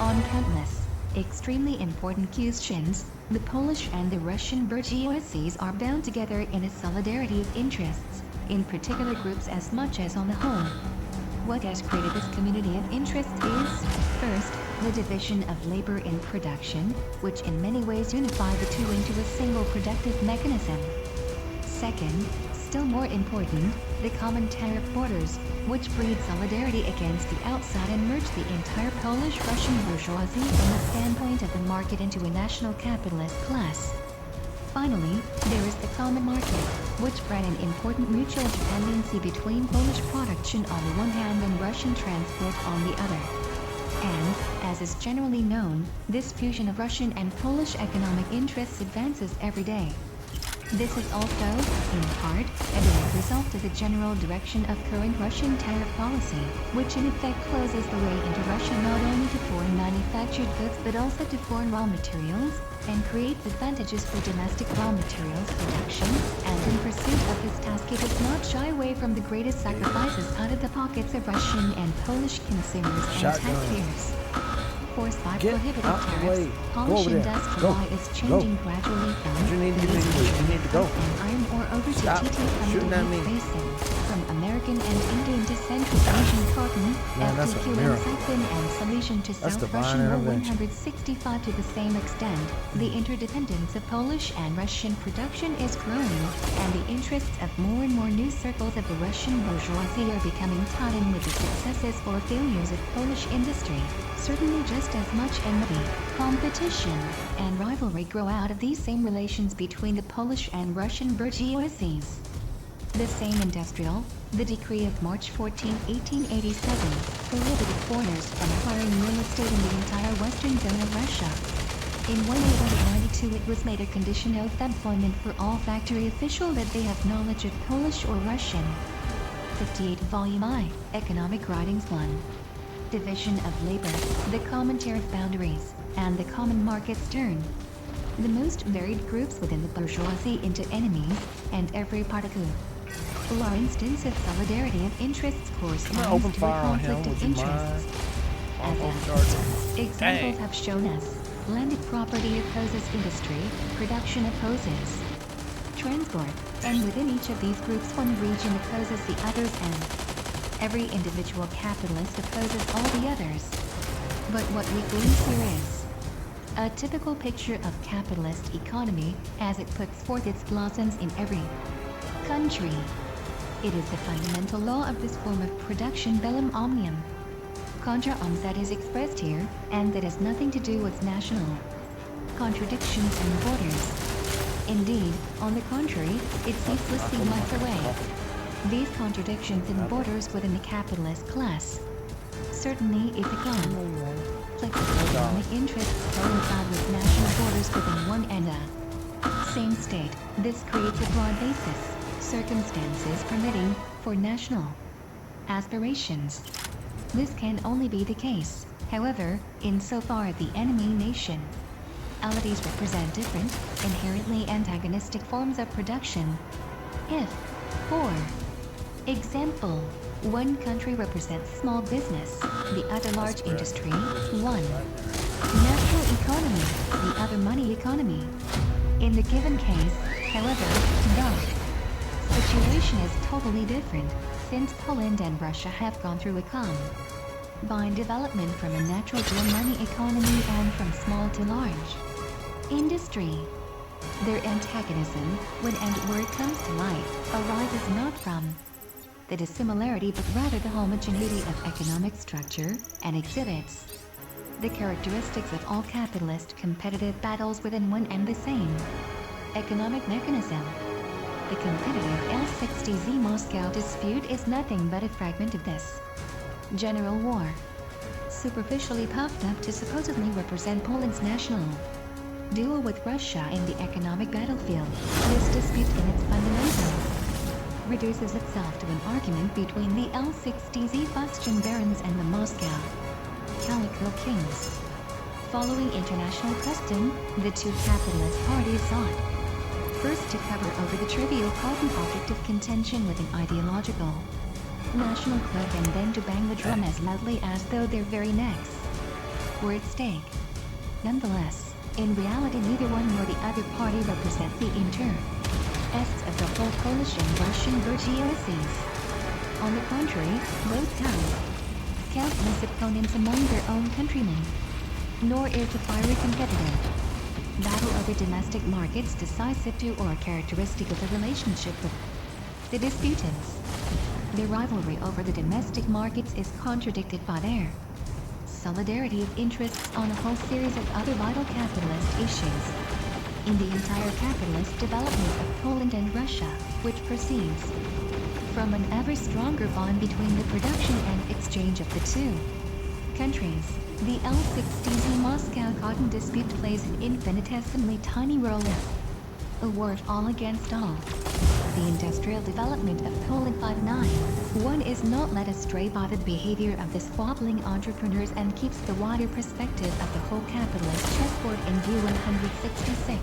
On countless, extremely important questions, the Polish and the Russian bourgeoisies are bound together in a solidarity of interests, in particular groups as much as on the whole. What has created this community of interests is, first, the division of labor in production, which in many ways unify the two into a single productive mechanism. Second, still more important, the common tariff borders, which breed solidarity against the outside and merge the entire Polish-Russian bourgeoisie from the standpoint of the market into a national capitalist class. Finally, there is the common market, which bred an important mutual dependency between Polish production on the one hand and Russian transport on the other. And, as is generally known, this fusion of Russian and Polish economic interests advances every day. This is also, in part, a direct result of the general direction of current Russian tariff policy, which in effect closes the way into Russia not only to foreign manufactured goods but also to foreign raw materials, and creates advantages for domestic raw materials production, and in pursuit of this task it does not shy away from the greatest sacrifices out of the pockets of Russian and Polish consumers and taxpayers. Forced by prohibitive tariffs, Polish industry is changing gradually from and iron ore over to TT from the Wheat Basin, from American and Indian to Central Asian cotton, FDQ and siphon and Silesian to South Russian wool 165 to the same extent. The interdependence of Polish and Russian production is growing, and the interests of more and more new circles of the Russian bourgeoisie are becoming tied in with the successes or failures of Polish industry. Certainly just as much enmity, competition, and rivalry grow out of these same relations between the Polish and Russian bourgeoisies. The same industrial, the decree of March 14, 1887, prohibited foreigners from acquiring real estate in the entire western zone of Russia. In 1892 it was made a condition of employment for all factory officials that they have knowledge of Polish or Russian. 58 Volume I, Economic Writings 1. Division of labor, the common tariff boundaries, and the common markets turn the most varied groups within the bourgeoisie into enemies, and every particle are instances of solidarity of interests corresponds to a conflict of interests. As examples have shown us, landed property opposes industry, production opposes transport, and within each of these groups one region opposes the others and every individual capitalist opposes all the others. But what we glimpse here is a typical picture of capitalist economy as it puts forth its blossoms in every country. It is the fundamental law of this form of production bellum omnium contra arms that is expressed here, and that has nothing to do with national contradictions and borders. Indeed, on the contrary, it ceaselessly wipes away these contradictions and borders within the capitalist class. Certainly, if flexible economic interests coincide with national borders within one and a same state, this creates a broad basis, circumstances permitting, for national aspirations. This can only be the case, however, insofar as the enemy nation alities represent different, inherently antagonistic forms of production. If, for example, one country represents small business, the other large industry, one natural economy, the other money economy. In the given case, however, the situation is totally different, since Poland and Russia have gone through a combined development from a natural to a money economy and from small to large industry. Their antagonism, when and where it comes to light, arises not from the dissimilarity but rather the homogeneity of economic structure, and exhibits the characteristics of all capitalist competitive battles within one and the same economic mechanism. The competitive L60Z Moscow dispute is nothing but a fragment of this general war, superficially puffed up to supposedly represent Poland's national duel with Russia in the economic battlefield. This dispute in its fundamentals reduces itself to an argument between the L60Z fustian barons and the Moscow Calico kings. Following international custom, the two capitalist parties sought first to cover over the trivial cotton object of contention with an ideological national club, and then to bang the drum as loudly as though their very necks were at stake. Nonetheless, in reality neither one nor the other party represent the interests of the whole coalition Russian bourgeoisies. On the contrary, both have countless opponents among their own countrymen. Nor is the fiery competitive battle over domestic markets decisive to or characteristic of the relationship of the disputants. Their rivalry over the domestic markets is contradicted by their solidarity of interests on a whole series of other vital capitalist issues. In the entire capitalist development of Poland and Russia, which proceeds from an ever stronger bond between the production and exchange of the two countries, the L60Z Moscow cotton dispute plays an infinitesimally tiny role in a war of all against all. The industrial development of Poland 5-9. One is not led astray by the behavior of the squabbling entrepreneurs and keeps the wider perspective of the whole capitalist chessboard in view. 166.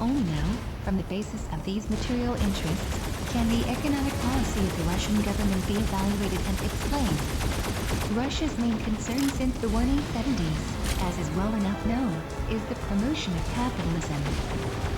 Only now, from the basis of these material interests, can the economic policy of the Russian government be evaluated and explained. Russia's main concern since the 1870s, as is well enough known, is the promotion of capitalism.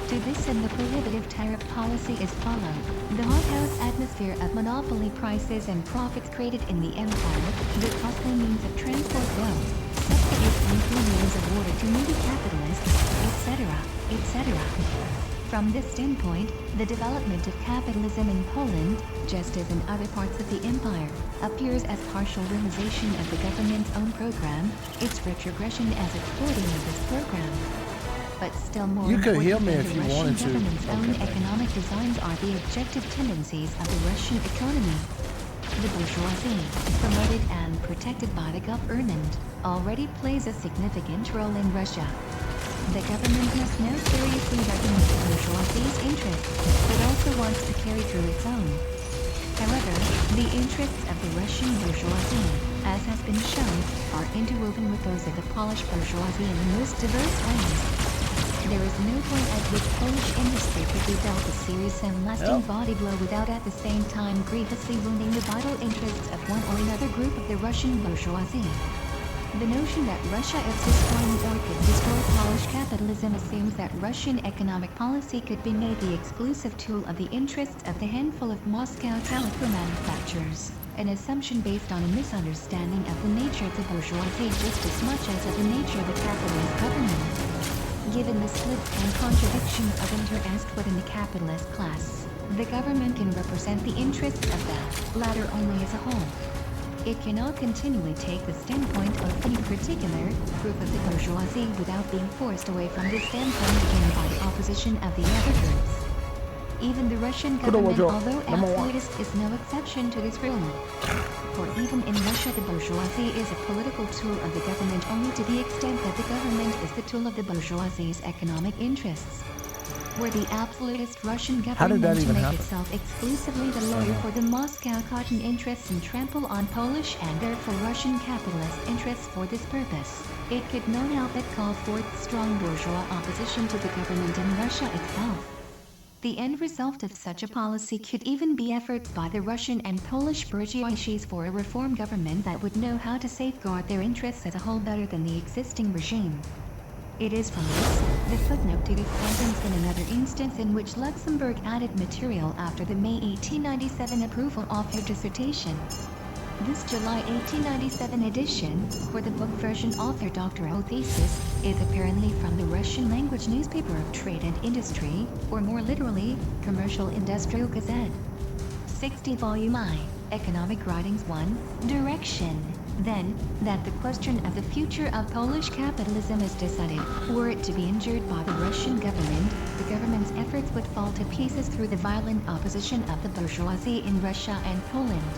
To this end the prohibitive tariff policy is followed. The hothouse atmosphere of monopoly prices and profits created in the empire, the costly means of transport wealth, subsidies and free means of water to needy capitalists, etc., etc. From this standpoint, the development of capitalism in Poland, just as in other parts of the empire, appears as partial realization of the government's own program, its retrogression as a thwarting of this program. But still more
You could
important
heal me
than
if
the
you
Russian
wanted to.
government's own
Okay.
economic designs are the objective tendencies of the Russian economy. The bourgeoisie, promoted and protected by the government, already plays a significant role in Russia. The government must now seriously reckon with the bourgeoisie's interests, but also wants to carry through its own. However, the interests of the Russian bourgeoisie, as has been shown, are interwoven with those of the Polish bourgeoisie in the most diverse ways. There is no point at which Polish industry could be dealt a serious and lasting body blow without at the same time grievously wounding the vital interests of one or another group of the Russian bourgeoisie. The notion that Russia is destroying or could destroy Polish capitalism assumes that Russian economic policy could be made the exclusive tool of the interests of the handful of Moscow calico manufacturers, an assumption based on a misunderstanding of the nature of the bourgeoisie just as much as of the nature of the capitalist government. Given the splits and contradictions of interest within the capitalist class, the government can represent the interests of the latter only as a whole. It cannot continually take the standpoint of any particular group of the bourgeoisie without being forced away from this standpoint again by the opposition of the other groups. Even the Russian government, although absolutist, is no exception to this rule. For even in Russia, the bourgeoisie is a political tool of the government only to the extent that the government is the tool of the bourgeoisie's economic interests. Were the absolutist Russian government to make itself exclusively the lawyer for the Moscow cotton interests and trample on Polish and therefore Russian capitalist interests for this purpose, it could not help but call forth strong bourgeois opposition to the government in Russia itself. The end result of such a policy could even be efforts by the Russian and Polish bourgeoisies for a reform government that would know how to safeguard their interests as a whole better than the existing regime. It is from this, the footnote to this sentence in another instance in which Luxemburg added material after the May 1897 approval of her dissertation. This July 1897 edition, for the book version author doctoral thesis, is apparently from the Russian language newspaper of Trade and Industry, or more literally, Commercial Industrial Gazette. 60 volume I, Economic Writings 1, Direction. Then, that the question of the future of Polish capitalism is decided. Were it to be injured by the Russian government, the government's efforts would fall to pieces through the violent opposition of the bourgeoisie in Russia and Poland.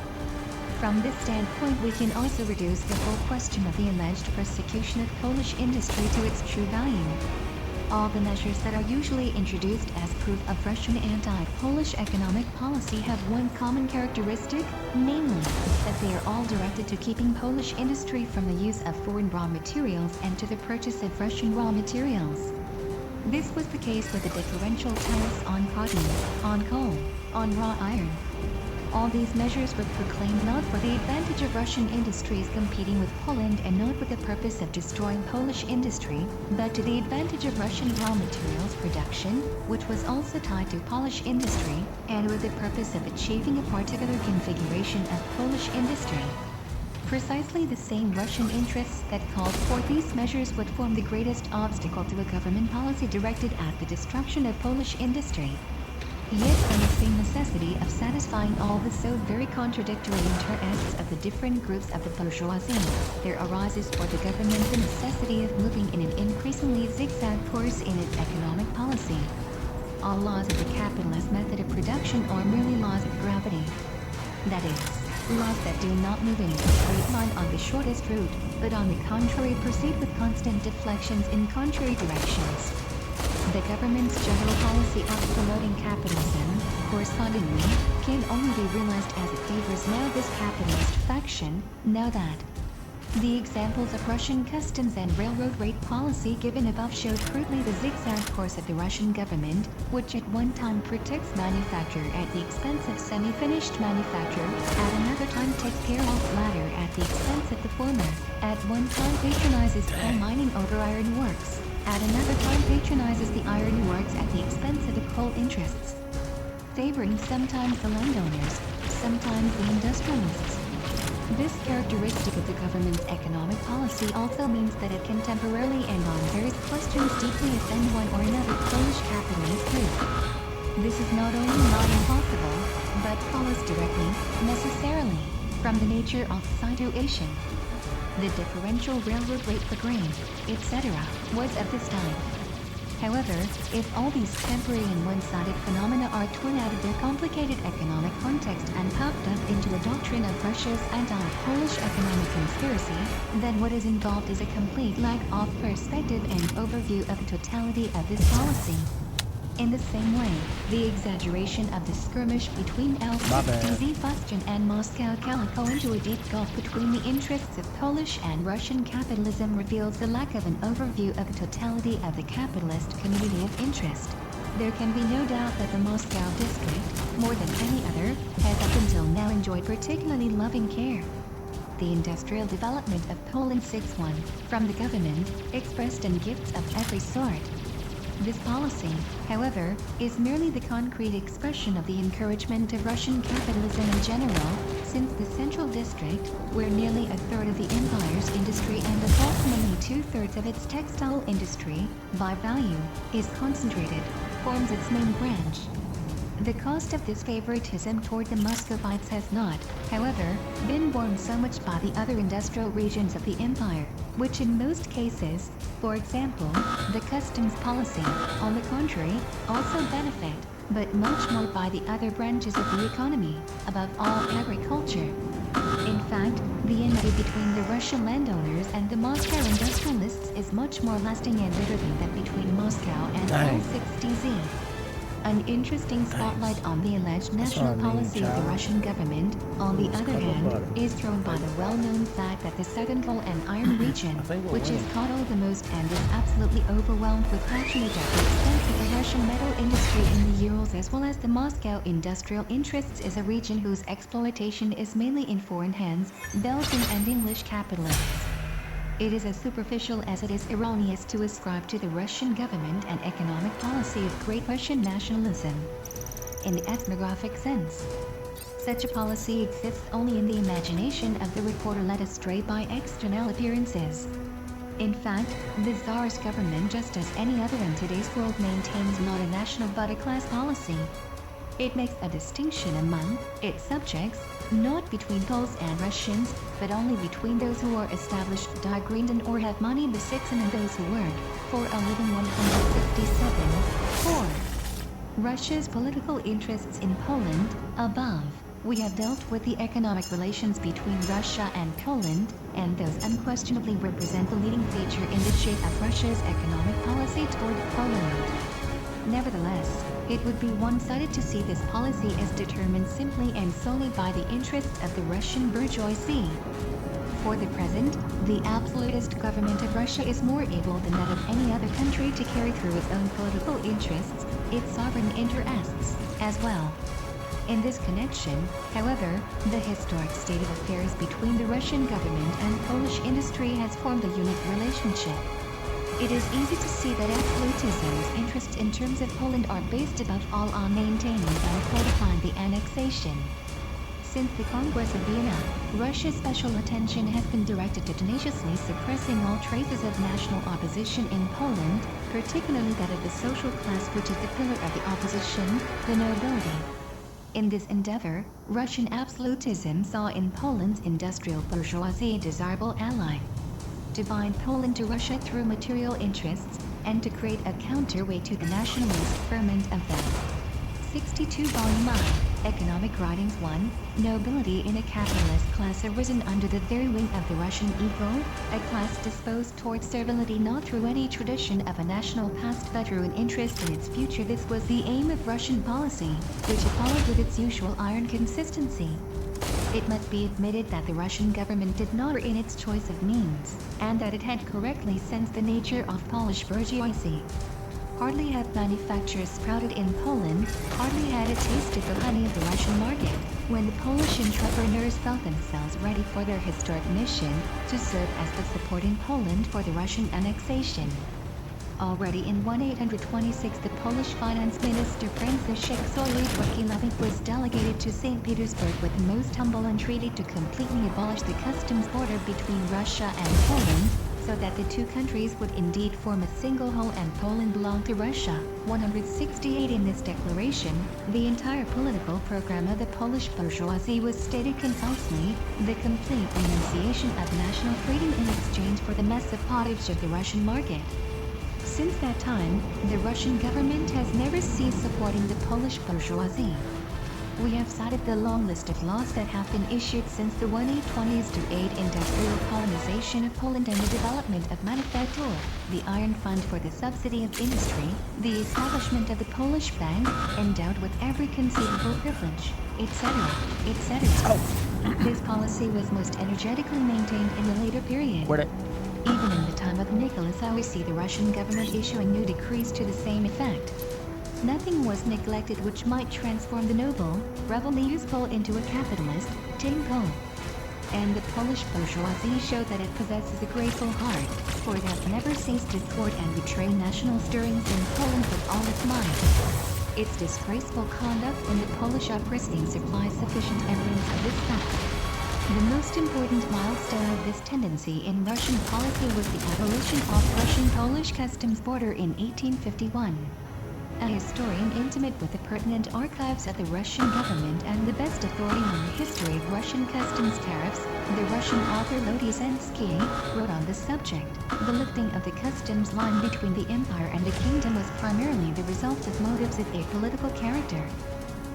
From this standpoint, we can also reduce the whole question of the alleged persecution of Polish industry to its true value. All the measures that are usually introduced as proof of Russian anti-Polish economic policy have one common characteristic, namely, that they are all directed to keeping Polish industry from the use of foreign raw materials and to the purchase of Russian raw materials. This was the case with the differential tariffs on cotton, on coal, on raw iron. All these measures were proclaimed not for the advantage of Russian industries competing with Poland and not with the purpose of destroying Polish industry, but to the advantage of Russian raw materials production, which was also tied to Polish industry, and with the purpose of achieving a particular configuration of Polish industry. Precisely the same Russian interests that called for these measures would form the greatest obstacle to a government policy directed at the destruction of Polish industry. Yet from the same necessity of satisfying all the so very contradictory interests of the different groups of the bourgeoisie, there arises for the government the necessity of moving in an increasingly zigzag course in its economic policy. All laws of the capitalist method of production are merely laws of gravity. That is, laws that do not move in a straight line on the shortest route, but on the contrary proceed with constant deflections in contrary directions. The government's general policy of promoting capitalism, correspondingly, can only be realized as it favors now this capitalist faction, now that. The examples of Russian customs and railroad rate policy given above showed crudely the zigzag course of the Russian government, which at one time protects manufacture at the expense of semi-finished manufacture, at another time takes care of latter at the expense of the former, at one time patronizes coal mining over iron works, at another time patronizes the iron works at the expense of the coal interests, favoring sometimes the landowners, sometimes the industrialists. This characteristic of the government's economic policy also means that it can temporarily and on various questions deeply offend one or another Polish capitalist group. This is not only not impossible, but follows directly, necessarily, from the nature of the situation. The differential railroad rate for grain, etc., was of this time. However, if all these temporary and one-sided phenomena are torn out of their complicated economic context and puffed up into a doctrine of Russia's anti-Polish economic conspiracy, then what is involved is a complete lack of perspective and overview of the totality of this policy. In the same way, the exaggeration of the skirmish between LCZ Fustin and Moscow Calico into a deep gulf between the interests of Polish and Russian capitalism reveals the lack of an overview of the totality of the capitalist community of interest. There can be no doubt that the Moscow district, more than any other, has up until now enjoyed particularly loving care. the industrial development of Poland 6-1 from the government, expressed in gifts of every sort. This policy, however, is merely the concrete expression of the encouragement of Russian capitalism in general, since the Central District, where nearly a third of the empire's industry and approximately two-thirds of its textile industry, by value, is concentrated, forms its main branch. The cost of this favoritism toward the Muscovites has not, however, been borne so much by the other industrial regions of the empire, which in most cases, for example, the customs policy, on the contrary, also benefit, but much more by the other branches of the economy, above all agriculture. In fact, the enmity between the Russian landowners and the Moscow industrialists is much more lasting and bitter than that between Moscow and all 60Z. An interesting spotlight on the alleged national policy of the Russian government, on the other hand, is thrown by the well-known fact that the southern coal and iron region, which is coddled the most and is absolutely overwhelmed with patronage at the expense of the Russian metal industry in the Urals as well as the Moscow industrial interests, is a region whose exploitation is mainly in foreign hands, Belgian and English capitalists. It is as superficial as it is erroneous to ascribe to the Russian government an economic policy of Great Russian nationalism. In the ethnographic sense, such a policy exists only in the imagination of the reporter led astray by external appearances. In fact, the Tsarist government, just as any other in today's world, maintains not a national but a class policy. It makes a distinction among its subjects, not between Poles and Russians, but only between those who are established die Gründen or have money besitzen and those who work for a living. 167. 4. Russia's political interests in Poland. Above, we have dealt with the economic relations between Russia and Poland, and those unquestionably represent the leading feature in the shape of Russia's economic policy toward Poland. Nevertheless, it would be one-sided to see this policy as determined simply and solely by the interests of the Russian bourgeoisie. For the present, the absolutist government of Russia is more able than that of any other country to carry through its own political interests, its sovereign interests, as well. In this connection, however, the historic state of affairs between the Russian government and Polish industry has formed a unique relationship. It is easy to see that absolutism's interests in terms of Poland are based above all on maintaining and codifying the annexation. Since the Congress of Vienna, Russia's special attention has been directed to tenaciously suppressing all traces of national opposition in Poland, particularly that of the social class which is the pillar of the opposition, the nobility. In this endeavor, Russian absolutism saw in Poland's industrial bourgeoisie a desirable ally. To bind Poland to Russia through material interests, and to create a counterweight to the nationalist ferment of the 62 Volume I, Economic Writings 1, Nobility in a capitalist class arisen under the very wing of the Russian ego, a class disposed toward servility not through any tradition of a national past but through an interest in its future. This was the aim of Russian policy, which it followed with its usual iron consistency. It must be admitted that the Russian government did not err in its choice of means, and that it had correctly sensed the nature of Polish bourgeoisie. Hardly had manufactures sprouted in Poland, hardly had it tasted the honey of the Russian market, when the Polish entrepreneurs felt themselves ready for their historic mission to serve as the support in Poland for the Russian annexation. Already in 1826, the Polish finance minister Franciszek Solidowski was delegated to St. Petersburg with the most humble entreaty to completely abolish the customs border between Russia and Poland, so that the two countries would indeed form a single whole and Poland belong to Russia. 168. In this declaration, the entire political program of the Polish bourgeoisie was stated concisely, the complete renunciation of national freedom in exchange for the mess of pottage of the Russian market. Since that time, the Russian government has never ceased supporting the Polish bourgeoisie. We have cited the long list of laws that have been issued since the 1820s to aid industrial colonization of Poland and the development of manufacture, the Iron Fund for the subsidy of industry, the establishment of the Polish Bank, endowed with every conceivable privilege, etc., etc. This policy was most energetically maintained in the later period. Even in the time of Nicholas I, we see the Russian government issuing new decrees to the same effect. Nothing was neglected which might transform the noble, rebel News Pole into a capitalist, tame Pole. and the Polish bourgeoisie show that it possesses a grateful heart, for it has never ceased to thwart and betray national stirrings in Poland with all its might. Its disgraceful conduct in the Polish uprising supplies sufficient evidence of this fact. The most important milestone of this tendency in Russian policy was the abolition of Russian-Polish customs border in 1851. A historian intimate with the pertinent archives of the Russian government and the best authority on the history of Russian customs tariffs, the Russian author Lodizensky, wrote on the subject. The lifting of the customs line between the empire and the kingdom was primarily the result of motives of a political character.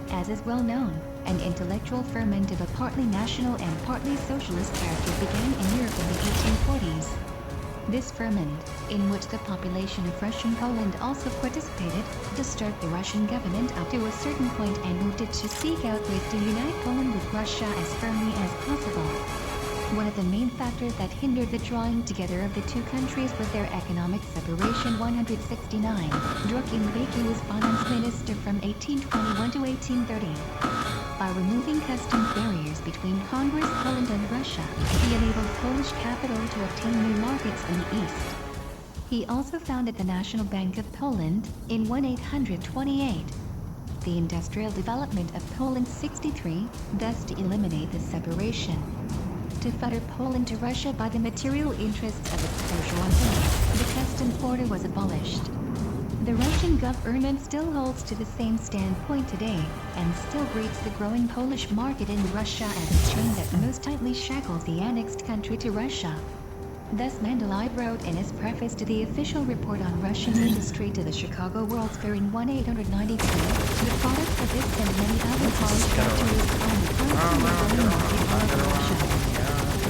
As is well known, an intellectual ferment of a partly national and partly socialist character began in Europe in the 1840s. This ferment, in which the population of Russian Poland also participated, disturbed the Russian government up to a certain point and moved it to seek out ways to unite Poland with Russia as firmly as possible. One of the main factors that hindered the drawing together of the two countries was their economic separation. 169. Drukin Beki was finance minister from 1821 to 1830. By removing customs barriers between Congress, Poland and Russia, he enabled Polish capital to obtain new markets in the east. He also founded the National Bank of Poland in 1828. The industrial development of Poland 63, thus to eliminate the separation. To fetter Poland to Russia by the material interests of its bourgeoisie, the customs border was abolished. The Russian government still holds to the same standpoint today, and still greets the growing Polish market in Russia as a chain that most tightly shackles the annexed country to Russia. Thus Mendeleev wrote in his preface to the official report on Russian industry to the Chicago World's Fair in 1893, the products of this and many other Polish factories find the growing market of Russia.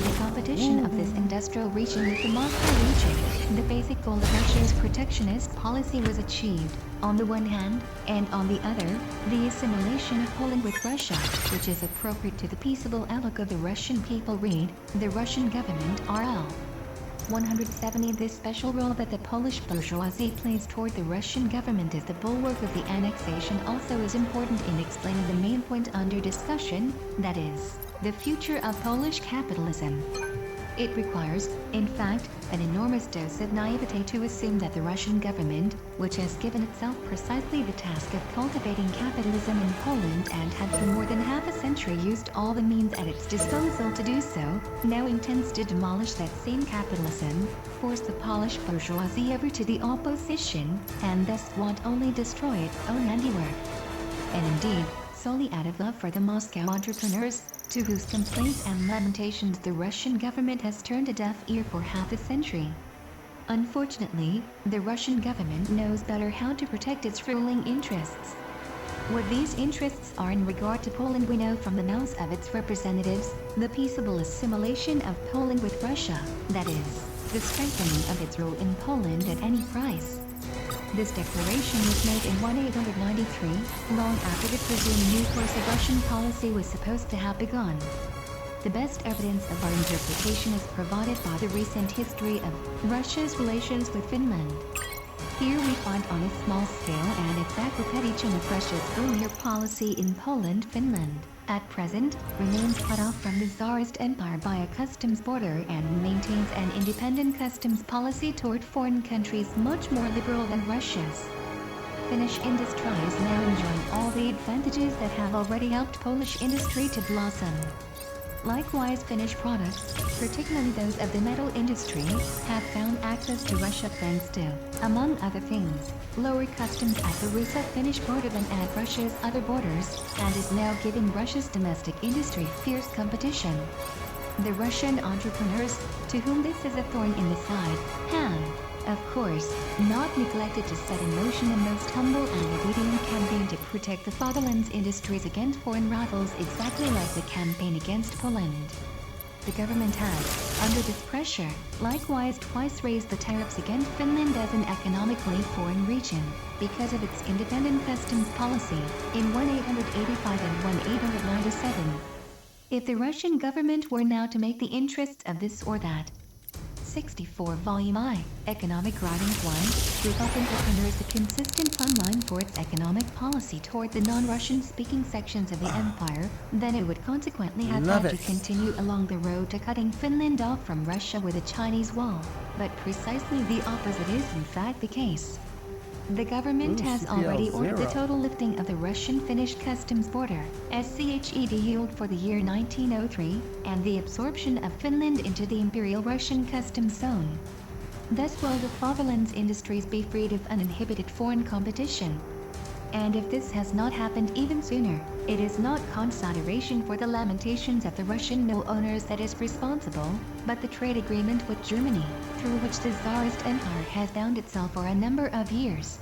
The competition of this industrial region with the Moscow region, the basic goal of Russia's protectionist policy was achieved, on the one hand, and on the other, the assimilation of Poland with Russia, which is appropriate to the peaceable outlook of the Russian people. Read, the Russian government RL. 170. This special role that the Polish bourgeoisie plays toward the Russian government as the bulwark of the annexation also is important in explaining the main point under discussion, that is, the future of Polish capitalism. It requires, in fact, an enormous dose of naivete to assume that the Russian government, which has given itself precisely the task of cultivating capitalism in Poland and had for more than half a century used all the means at its disposal to do so, now intends to demolish that same capitalism, force the Polish bourgeoisie ever to the opposition, and thus want only destroy its own handiwork. And indeed, solely out of love for the Moscow entrepreneurs, to whose complaints and lamentations the Russian government has turned a deaf ear for half a century. Unfortunately, the Russian government knows better how to protect its ruling interests. What these interests are in regard to Poland we know from the mouths of its representatives, the peaceable assimilation of Poland with Russia, that is, the strengthening of its role in Poland at any price. This declaration was made in 1893, long after the presumed new course of Russian policy was supposed to have begun. The best evidence of our interpretation is provided by the recent history of Russia's relations with Finland. Here we find on a small scale an exact repetition of Russia's earlier policy in Poland. Finland, at present, remains cut off from the Tsarist Empire by a customs border and maintains an independent customs policy toward foreign countries much more liberal than Russia's. Finnish industry is now enjoying all the advantages that have already helped Polish industry to blossom. Likewise, Finnish products, particularly those of the metal industry, have found access to Russia thanks to, among other things, lower customs at the Russo-Finnish border than at Russia's other borders, and is now giving Russia's domestic industry fierce competition. The Russian entrepreneurs, to whom this is a thorn in the side, have, of course, not neglected to set in motion a most humble and obedient campaign to protect the fatherland's industries against foreign rivals, exactly like the campaign against Poland. The government has, under this pressure, likewise twice raised the tariffs against Finland as an economically foreign region, because of its independent customs policy, in 1885 and 1897. If the Russian government were now to make the interests of this or that 64 Volume I, Economic Writings 1, give up entrepreneurs a consistent plumb line for its economic policy toward the non-Russian speaking sections of the empire, then it would consequently have
Love
had
it.
to continue along the road to cutting Finland off from Russia with a Chinese wall. But precisely the opposite is in fact the case. The government
Ooh,
has
CPL
already ordered the
0.
total lifting of the Russian-Finnish customs border, SCHED yield for the year 1903, and the absorption of Finland into the Imperial Russian customs zone. Thus will the fatherland's industries be freed of uninhibited foreign competition. And if this has not happened even sooner, it is not consideration for the lamentations of the Russian mill owners that is responsible, but the trade agreement with Germany, through which the Tsarist Empire has bound itself for a number of years.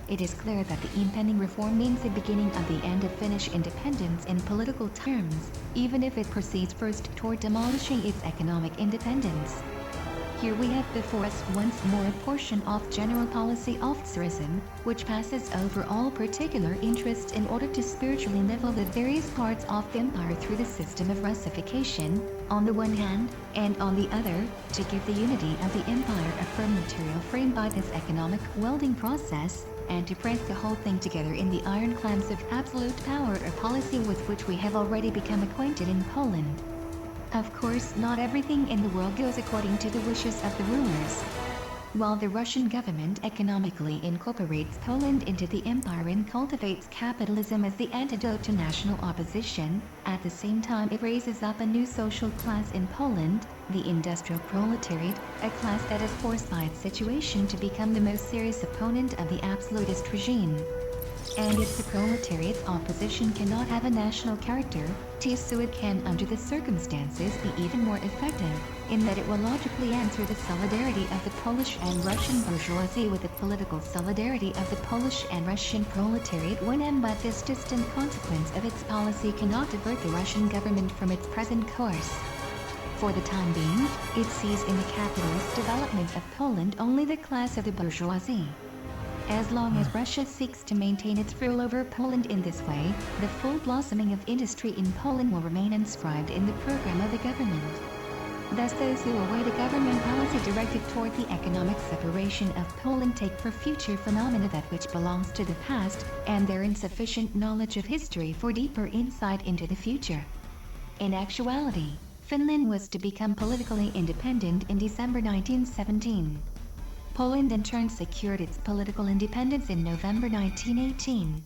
It is clear that the impending reform means the beginning of the end of Finnish independence in political terms, even if it proceeds first toward demolishing its economic independence. Here we have before us once more a portion of general policy officerism, which passes over all particular interests in order to spiritually level the various parts of the empire through the system of Russification, on the one hand, and on the other, to give the unity of the empire a firm material frame by this economic welding process, and to press the whole thing together in the iron clamps of absolute power, a policy with which we have already become acquainted in Poland. Of course, not everything in the world goes according to the wishes of the rulers. While the Russian government economically incorporates Poland into the empire and cultivates capitalism as the antidote to national opposition, at the same time it raises up a new social class in Poland, the industrial proletariat, a class that is forced by its situation to become the most serious opponent of the absolutist regime. And if the proletariat's opposition cannot have a national character, so it can under the circumstances be even more effective, in that it will logically answer the solidarity of the Polish and Russian bourgeoisie with the political solidarity of the Polish and Russian proletariat when but this distant consequence of its policy cannot divert the Russian government from its present course. For the time being, it sees in the capitalist development of Poland only the class of the bourgeoisie. As long as Russia seeks to maintain its rule over Poland in this way, the full blossoming of industry in Poland will remain inscribed in the program of the government. Thus those who await a government policy directed toward the economic separation of Poland take for future phenomena that which belongs to the past, and their insufficient knowledge of history for deeper insight into the future. In actuality, Finland was to become politically independent in December 1917. Poland in turn secured its political independence in November 1918.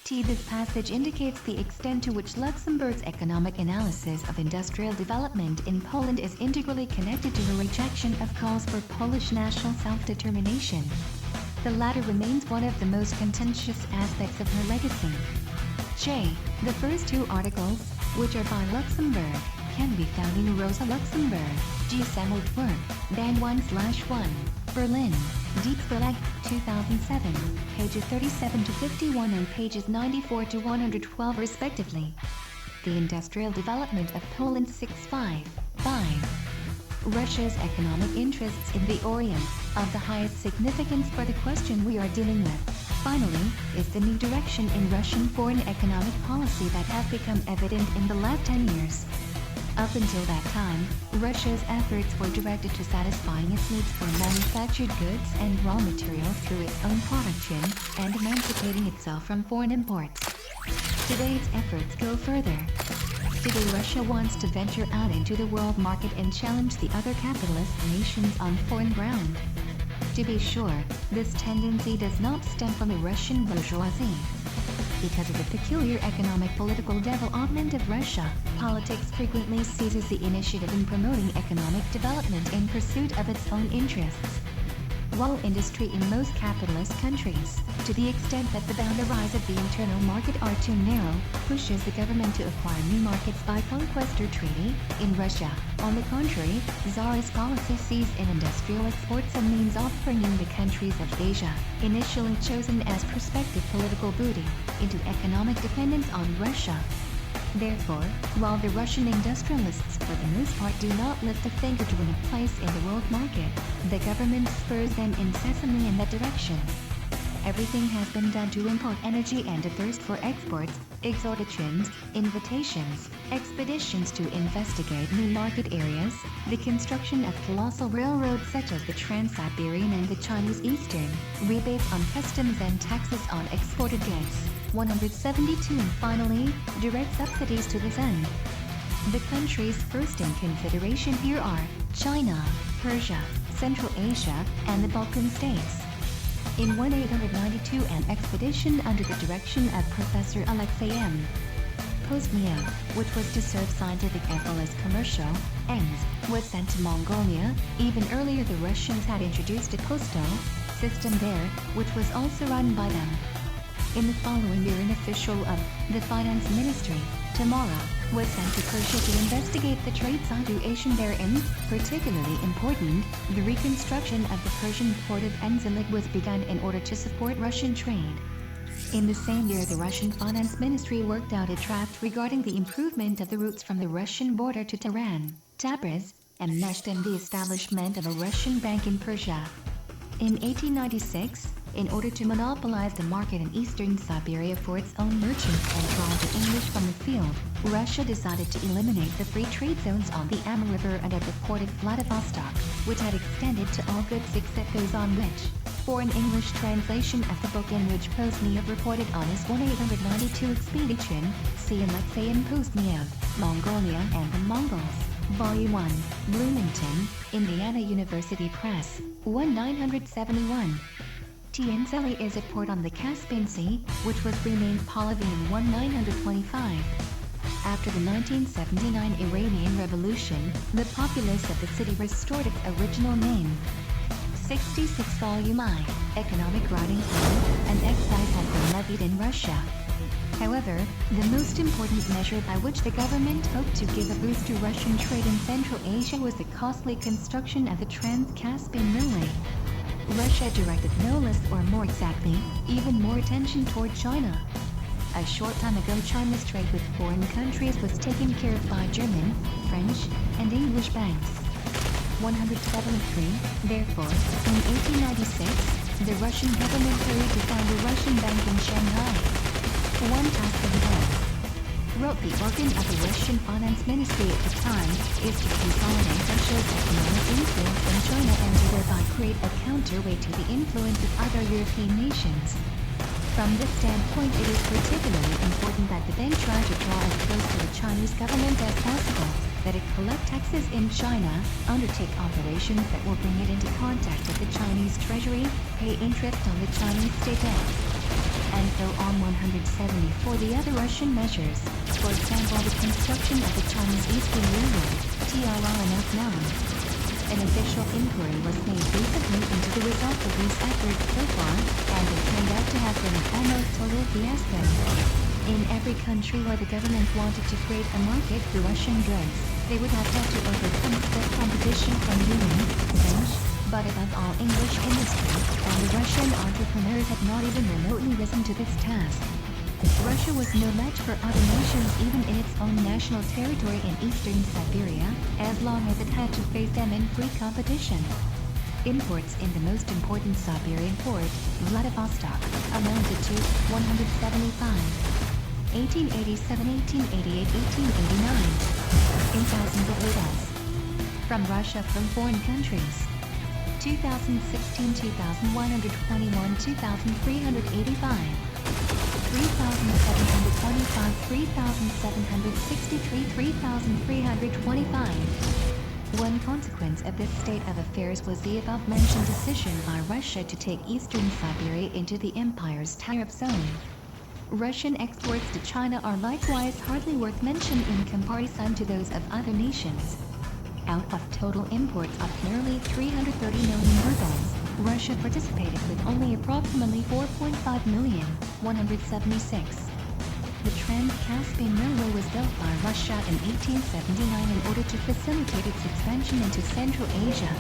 This passage indicates the extent to which Luxemburg's economic analysis of industrial development in Poland is integrally connected to her rejection of calls for Polish national self-determination. The latter remains one of the most contentious aspects of her legacy. The first two articles, which are by Luxemburg, can be found in Rosa Luxemburg, G. Sammeled work, Band 1/1. Berlin, Dietz Verlag, 2007, pages 37 to 51 and pages 94 to 112 respectively. The Industrial Development of Poland 6.5. Russia's economic interests in the Orient, of the highest significance for the question we are dealing with, finally, is the new direction in Russian foreign economic policy that has become evident in the last 10 years. Up until that time, Russia's efforts were directed to satisfying its needs for manufactured goods and raw materials through its own production, and emancipating itself from foreign imports. Today its efforts go further. Today Russia wants to venture out into the world market and challenge the other capitalist nations on foreign ground. To be sure, this tendency does not stem from the Russian bourgeoisie. Because of the peculiar economic political development of Russia, politics frequently seizes the initiative in promoting economic development in pursuit of its own interests. While industry in most capitalist countries, to the extent that the boundaries of the internal market are too narrow, pushes the government to acquire new markets by conquest or treaty, in Russia, on the contrary, Tsarist policy sees in industrial exports a means of bringing the countries of Asia, initially chosen as prospective political booty, into economic dependence on Russia. Therefore, while the Russian industrialists for the most part do not lift a finger to win a place in the world market, the government spurs them incessantly in that direction. everything has been done to import energy and a thirst for exports, exhortations, invitations, expeditions to investigate new market areas, the construction of colossal railroads such as the Trans-Siberian and the Chinese Eastern, rebates on customs and taxes on exported goods, 172, and finally, direct subsidies to this end. The countries first in consideration here are China, Persia, Central Asia, and the Balkan states. In 1892, an expedition under the direction of Professor Alexei M. Pozdniev, which was to serve scientific as well as commercial ends, was sent to Mongolia. Even earlier, the Russians had introduced a postal system there, which was also run by them. In the following year, an official of the Finance Ministry, Tamara, was sent to Persia to investigate the trade situation therein. Particularly important, the reconstruction of the Persian port of Enzalik was begun in order to support Russian trade. In the same year, the Russian Finance Ministry worked out a draft regarding the improvement of the routes from the Russian border to Tehran, Tabriz, and Meshed, and the establishment of a Russian bank in Persia. In 1896, in order to monopolize the market in eastern Siberia for its own merchants and drive the English from the field, Russia decided to eliminate the free trade zones on the Amur River and at the port of Vladivostok, which had extended to all goods except those on which. For an English translation of the book in which Pozdniev reported on his 1892 expedition, see Alexei M. Pozdniev, Mongolia and the Mongols, Volume 1, Bloomington, Indiana University Press, 1971. Tianzili is a port on the Caspian Sea, which was renamed Pahlavi in 1925. After the 1979 Iranian Revolution, the populace of the city restored its original name. 66 Volume I, Economic Writing Plan, and excise has been levied in Russia. However, the most important measure by which the government hoped to give a boost to Russian trade in Central Asia was the costly construction of the Trans-Caspian Railway. Russia directed no less, or more exactly, even more attention toward China. A short time ago, China's trade with foreign countries was taken care of by German, French, and English banks. 173, therefore, in 1896, the Russian government hurried to found a Russian bank in Shanghai. One task of the head, wrote the organ of the Russian Finance Ministry at the time, is to consolidate Russia's economic influence in China and to thereby create a counterweight to the influence of other European nations. From this standpoint, it is particularly important that the bank try to draw as close to the Chinese government as possible, that it collect taxes in China, undertake operations that will bring it into contact with the Chinese treasury, pay interest on the Chinese state debt, and so on. 174 the other Russian measures, for example the construction of the Chinese Eastern Railroad, TRNF-9. An official inquiry was made recently into the results of these efforts so far, and they turned out to have been an almost total fiasco. In every country where the government wanted to create a market for Russian goods, they would have had to overcome stiff competition from German, French, but above all English industry, and the Russian entrepreneurs had not even remotely risen to this task. Russia was no match for other nations even in its own national territory in eastern Siberia, as long as it had to face them in free competition. Imports in the most important Siberian port, Vladivostok, amounted to 175. 1887, 1888, 1889. In thousands of rubles. From Russia from foreign countries. 2016, 2121, 2385. 3,725, 3,763, 3,325. One consequence of this state of affairs was the above-mentioned decision by Russia to take eastern Siberia into the empire's tariff zone. Russian exports to China are likewise hardly worth mention in comparison to those of other nations. Out of total imports of nearly 330 million rubles, Russia participated with only approximately 4.5 million, 176. The Trans-Caspian Railway was built by Russia in 1879 in order to facilitate its expansion into Central Asia.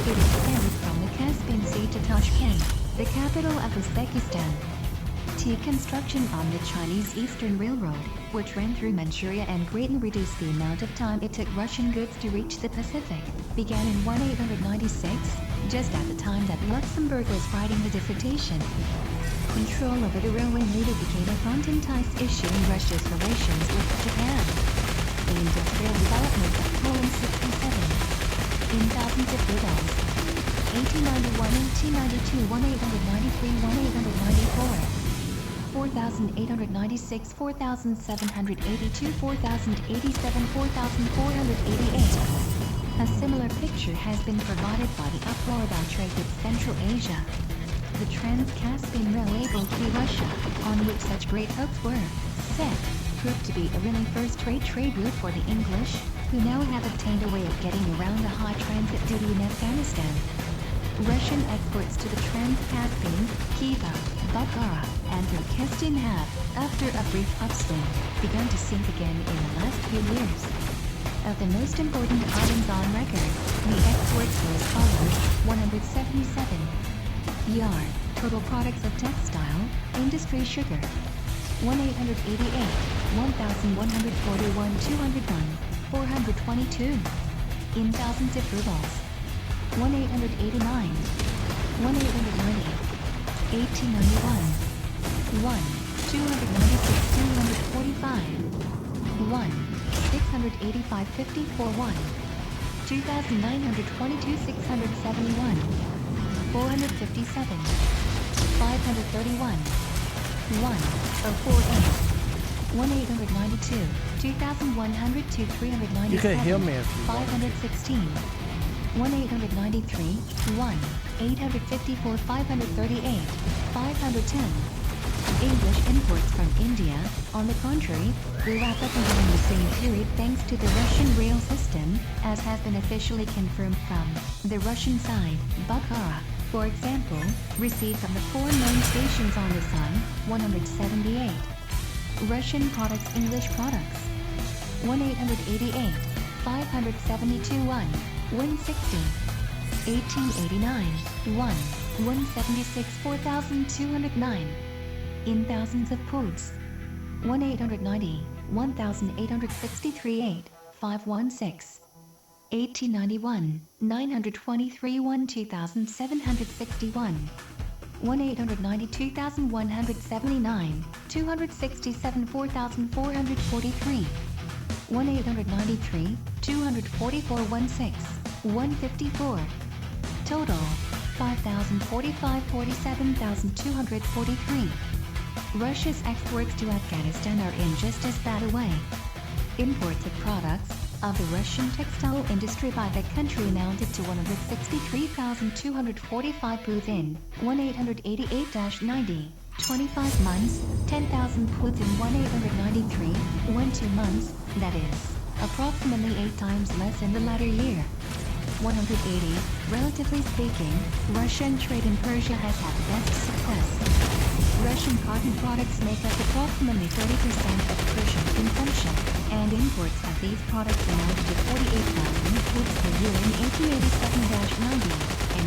It extended from the Caspian Sea to Tashkent, the capital of Uzbekistan. Construction on the Chinese Eastern Railroad, which ran through Manchuria and greatly reduced the amount of time it took Russian goods to reach the Pacific, began in 1896. just at the time that Luxembourg was writing the dissertation. Control over the railway later became a frontispiece issue in Russia's relations with Japan. The industrial development of Poland 67. In thousands of rubles. 1891, 1892, 1893, 1894. 4,896, 4,782, 4,087, 4,488. A similar picture has been provided by the uproar about trade with Central Asia. The Trans-Caspian Railway through Russia, on which such great hopes were set, proved to be a really first-rate trade route for the English, who now have obtained a way of getting around the high transit duty in Afghanistan. Russian exports to the Trans-Caspian, Khiva, Bukhara, and Turkestan have, after a brief upswing, begun to sink again in the last few years. Of the most important items on record, the exports were as follows: 177 yard, total products of textile, industry sugar. 1,888, 1,141, 201, 422. In thousands of rubles. 1,889, 1,890, 1,891, 1, 296, 245, 1, 685, 54, 1, 2,922, 671. 457, 531, 1048, 1892, 2102, 397,
You can hear me if you want.
516, 1893, 1, 854, 538, 510. English imports from India, on the contrary, grew rapidly during the same period thanks to the Russian rail system, as has been officially confirmed from the Russian side. Bukhara, for example, received from the 4 main stations on the Sun, 178. Russian products, English products. 1,888, 572, 1, 160. 1889, 1, 176, 4,209. In thousands of poods. 1,890, 1,863, 8, 516. 1891, 923, 1, 2,761. 1,890, 2,179, 267, 4,443. 1,893, 244, 16, 154. Total, 5,045, 47,243. Russia's exports to Afghanistan are in just as bad a way. Imports of products of the Russian textile industry by the country amounted to 163,245 poods in 1,888-90, 25 months, 10,000 poods in 1,893, 2 months, that is, approximately 8 times less in the latter year. 180, relatively speaking, Russian trade in Persia has had the best success. Russian cotton products make up approximately 30% of Persian consumption, and imports of these products amounted to 48,000 poods per year in 1887-90, and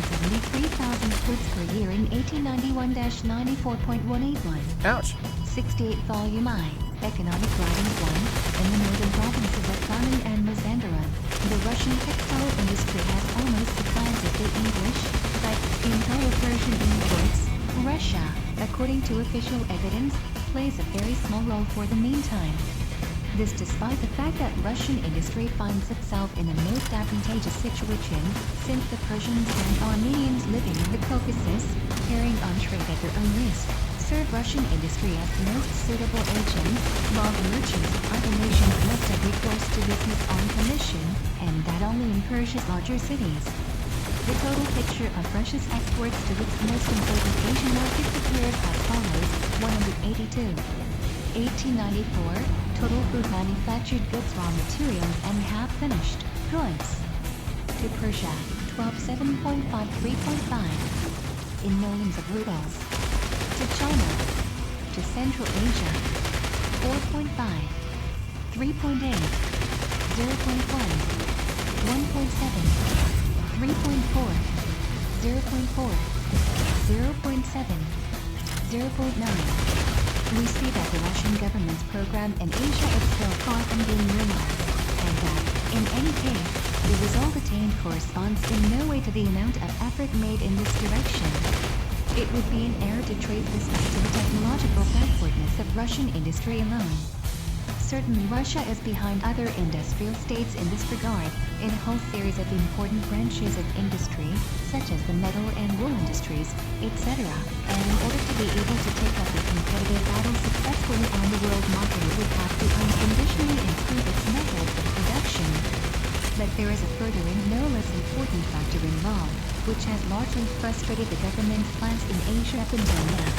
73,000 poods per year in 1891-94.181.
Ouch.
68 Volume I, Economic Writings 1, in the northern provinces of Khaman and Mazandaran, the Russian textile industry has almost supplanted the English, but in total Persian imports, Russia, according to official evidence, plays a very small role for the meantime. This despite the fact that Russian industry finds itself in a most advantageous situation, since the Persians and Armenians living in the Caucasus, carrying on trade at their own risk, serve Russian industry as the most suitable agents, while the merchants of other nations must have recourse to business on commission, and that only in Persia's larger cities. The total picture of Russia's exports to its most important Asian markets appears as follows: 182. 1894, total food manufactured goods, raw materials and half-finished goods. To Persia, 12.7.5, 3.5 in millions of rubles. To China. To Central Asia, 4.5, 3.8, 0.1, 1.7. 3.4, 0.4, 0.7, 0.9. We see that the Russian government's program in Asia is still far from being realized, and that, in any case, the result attained corresponds in no way to the amount of effort made in this direction. It would be an error to trace this back to the technological backwardness of Russian industry alone. Certainly Russia is behind other industrial states in this regard, in a whole series of important branches of industry, such as the metal and wool industries, etc., and in order to be able to take up a competitive battle successfully on the world market it would have to unconditionally improve its methods of production. But there is a further and no less important factor involved, which has largely frustrated the government's plans in Asia up until now.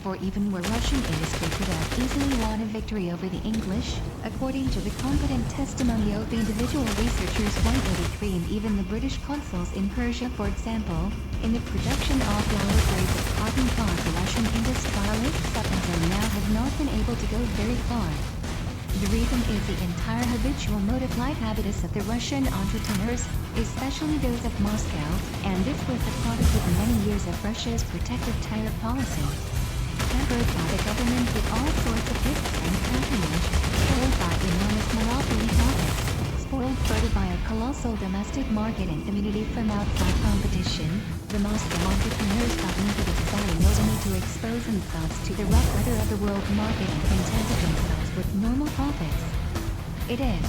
For even where Russian industry could have easily won a victory over the English, according to the competent testimony of the individual researchers 183 and even the British consuls in Persia for example, in the production of lower grades of cotton cloth the Russian industrialists up until now have not been able to go very far. The reason is the entire habitual mode of life habitus of the Russian entrepreneurs, especially those of Moscow, and this was the product of many years of Russia's protective tariff policy. Peppered by the government with all sorts of gifts and patronage, spoiled by enormous monopoly profits, spoiled further by a colossal domestic market and immunity from outside competition, the Moscow entrepreneurs got into the desire not only to expose themselves to the rough weather of the world market and contented themselves with normal profits. It is,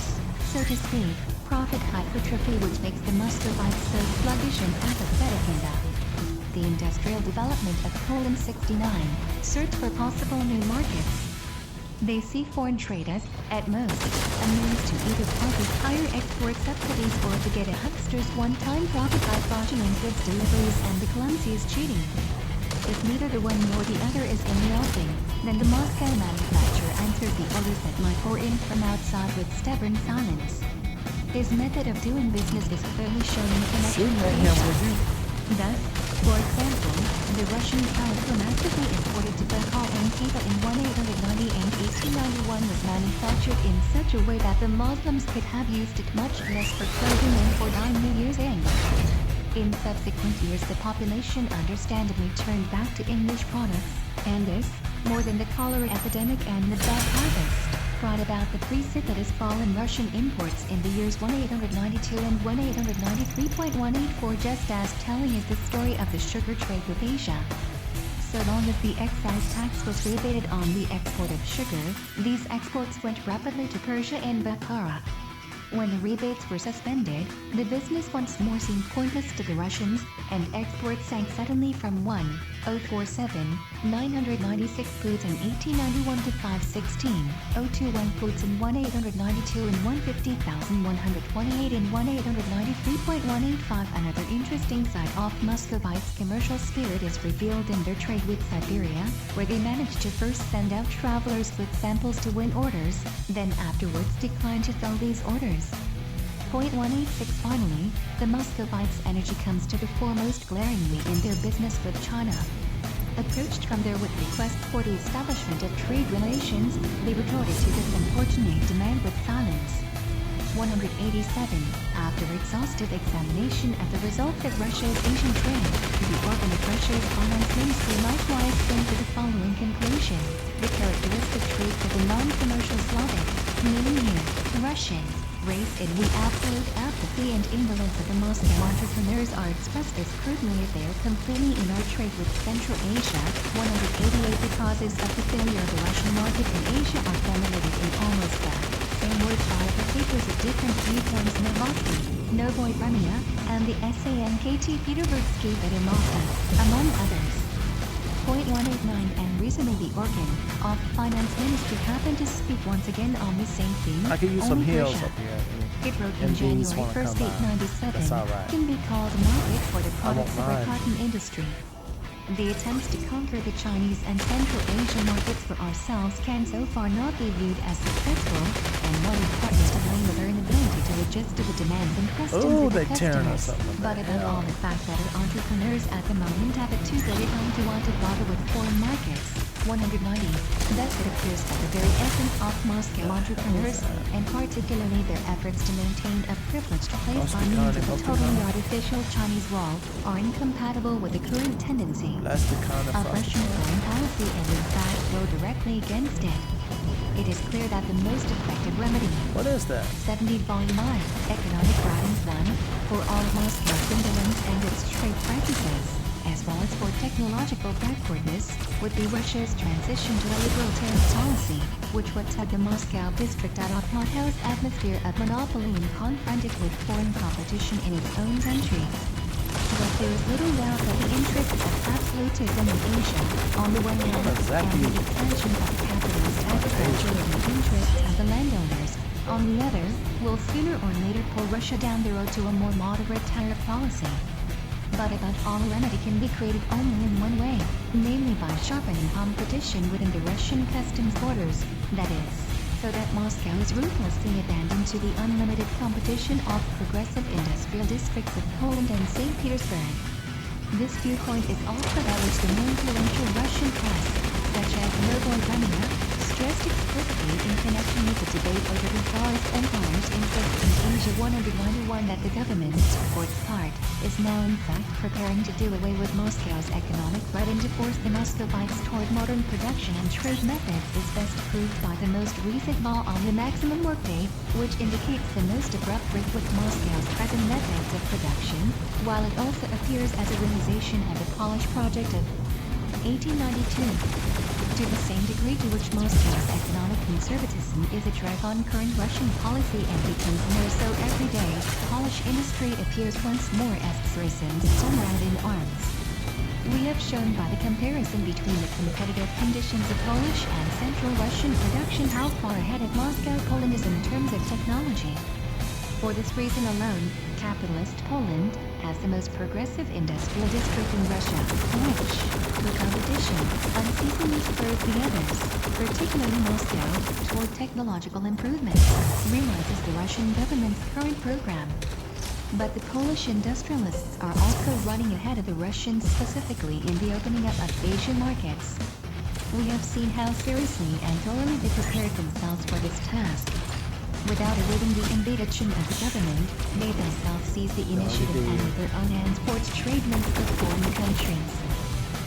so to speak, profit hypertrophy which makes the Muscovites so sluggish and apathetic in the industrial development of Poland 69, search for possible new markets. They see foreign trade as, at most, a means to either pocket higher export subsidies or to get a huckster's one-time profit by fraudulent goods deliveries and the clumsiest cheating. If neither the one nor the other is in the offing, then the Moscow manufacturer answers the orders that might pour in from outside with stubborn silence. His method of doing business is clearly shown in connection with Asia. Thus, for example, the Russian calico massively imported to Baikal and Khiva in 1890 and 1891 was manufactured in such a way that the Muslims could have used it much less for clothing than for dyeing using. In subsequent years the population understandably turned back to English products, and this, more than the cholera epidemic and the bad harvest, brought about the precipitous fall in Russian imports in the years 1892 and 1893.184 just as telling is the story of the sugar trade with Asia. So long as the excise tax was rebated on the export of sugar, these exports went rapidly to Persia and Bukhara. When the rebates were suspended, the business once more seemed pointless to the Russians, and exports sank suddenly from 1,047,996 poods in 1891 to 516,021 poods in 1892 and 150,128 in 1893.185. Another interesting side of Muscovites' commercial spirit is revealed in their trade with Siberia, where they managed to first send out travelers with samples to win orders, then afterwards decline to fill these orders. Point 186. Finally, the Muscovites' energy comes to the fore most glaringly in their business with China. Approached from there with request for the establishment of trade relations, they retorted to this importunate demand with silence. 187. After exhaustive examination of the results of Russia's Asian trade, the organ of Russia's finance ministry likewise came to the following conclusion: the characteristic traits of the non-commercial Slavic, meaning here, Russian, race in the absolute apathy and indolence of the Moscow entrepreneurs are expressed as crudely as they are completely in our trade with Central Asia. 188. The causes of the failure of the Russian market in Asia are formulated in almost the same words by partakers of different viewpoints: Novosti, Novoy Vremya, and the SANKT Petersburgsky Vedomosti, among others. Point 189. And recently the organ of finance ministry happened to speak once again on the same theme.
I could use some
only
heels
Persia.
up here.
It wrote in
And these
January
wanna
1st,
come out.
897,
That's all right.
can be called a market for the products of our
mind.
cotton industry. The attempts to conquer the Chinese and Central Asian markets for ourselves can so far not be viewed as successful, and one in part is to blame with our inability to adjust to the demands and customs
Oh,
of the
they tearing us
customers,
up with
but
that,
above
yeah.
all the fact that our entrepreneurs at the moment have a too great time to want to bother with foreign markets. 190. Thus it appears that the very essence of Moscow entrepreneurs, and particularly their efforts to maintain a privileged place by means of a totally artificial Chinese wall, are incompatible with the current tendency of Russian foreign policy and in fact go directly against it. It is clear that the most effective remedy.
What is that?
70 Volume I, Economic Writings 1, for all Moscow's indolence and its trade practices, as well as for technological backwardness, would be Russia's transition to a liberal tariff policy, which would set the Moscow district out of a hothouse atmosphere of monopoly and confront it with foreign competition in its own country. But there is little doubt that the interests of absolutism in Asia, on the one hand, and the expansion of capitalist agriculture and the interests of the landowners, on the other, will sooner or later pull Russia down the road to a more moderate tariff policy. But above all, a remedy can be created only in one way, namely by sharpening competition within the Russian customs borders, that is, so that Moscow is ruthlessly abandoned to the unlimited competition of progressive industrial districts of Poland and St. Petersburg. This viewpoint is also that which the more influential Russian press, such as Novaya, stressed explicitly in connection with the debate over the Tsarist Empire's interest in Asia 191 that the government, for its part, is now in fact preparing to do away with Moscow's economic right and to force the Muscovites toward modern production and trade methods is best proved by the most recent law on the maximum workday, which indicates the most abrupt break with Moscow's present methods of production, while it also appears as a realization of the Polish project of 1892. To the same degree to which Moscow's economic conservatism is a drag on current Russian policy and becomes more so every day, Polish industry appears once more as citizens comrade in arms. We have shown by the comparison between the competitive conditions of Polish and Central Russian production how far ahead of Moscow Poland is in terms of technology. For this reason alone, capitalist Poland has the most progressive industrial district in Russia, which, through competition, unceasingly spurs the others, particularly Moscow, toward technological improvements, realizes the Russian government's current program. But the Polish industrialists are also running ahead of the Russians specifically in the opening up of Asian markets. We have seen how seriously and thoroughly they prepared themselves for this task. Without awaiting the invitation of the government, they themselves seize the initiative and with their own hands forge trade links with foreign countries.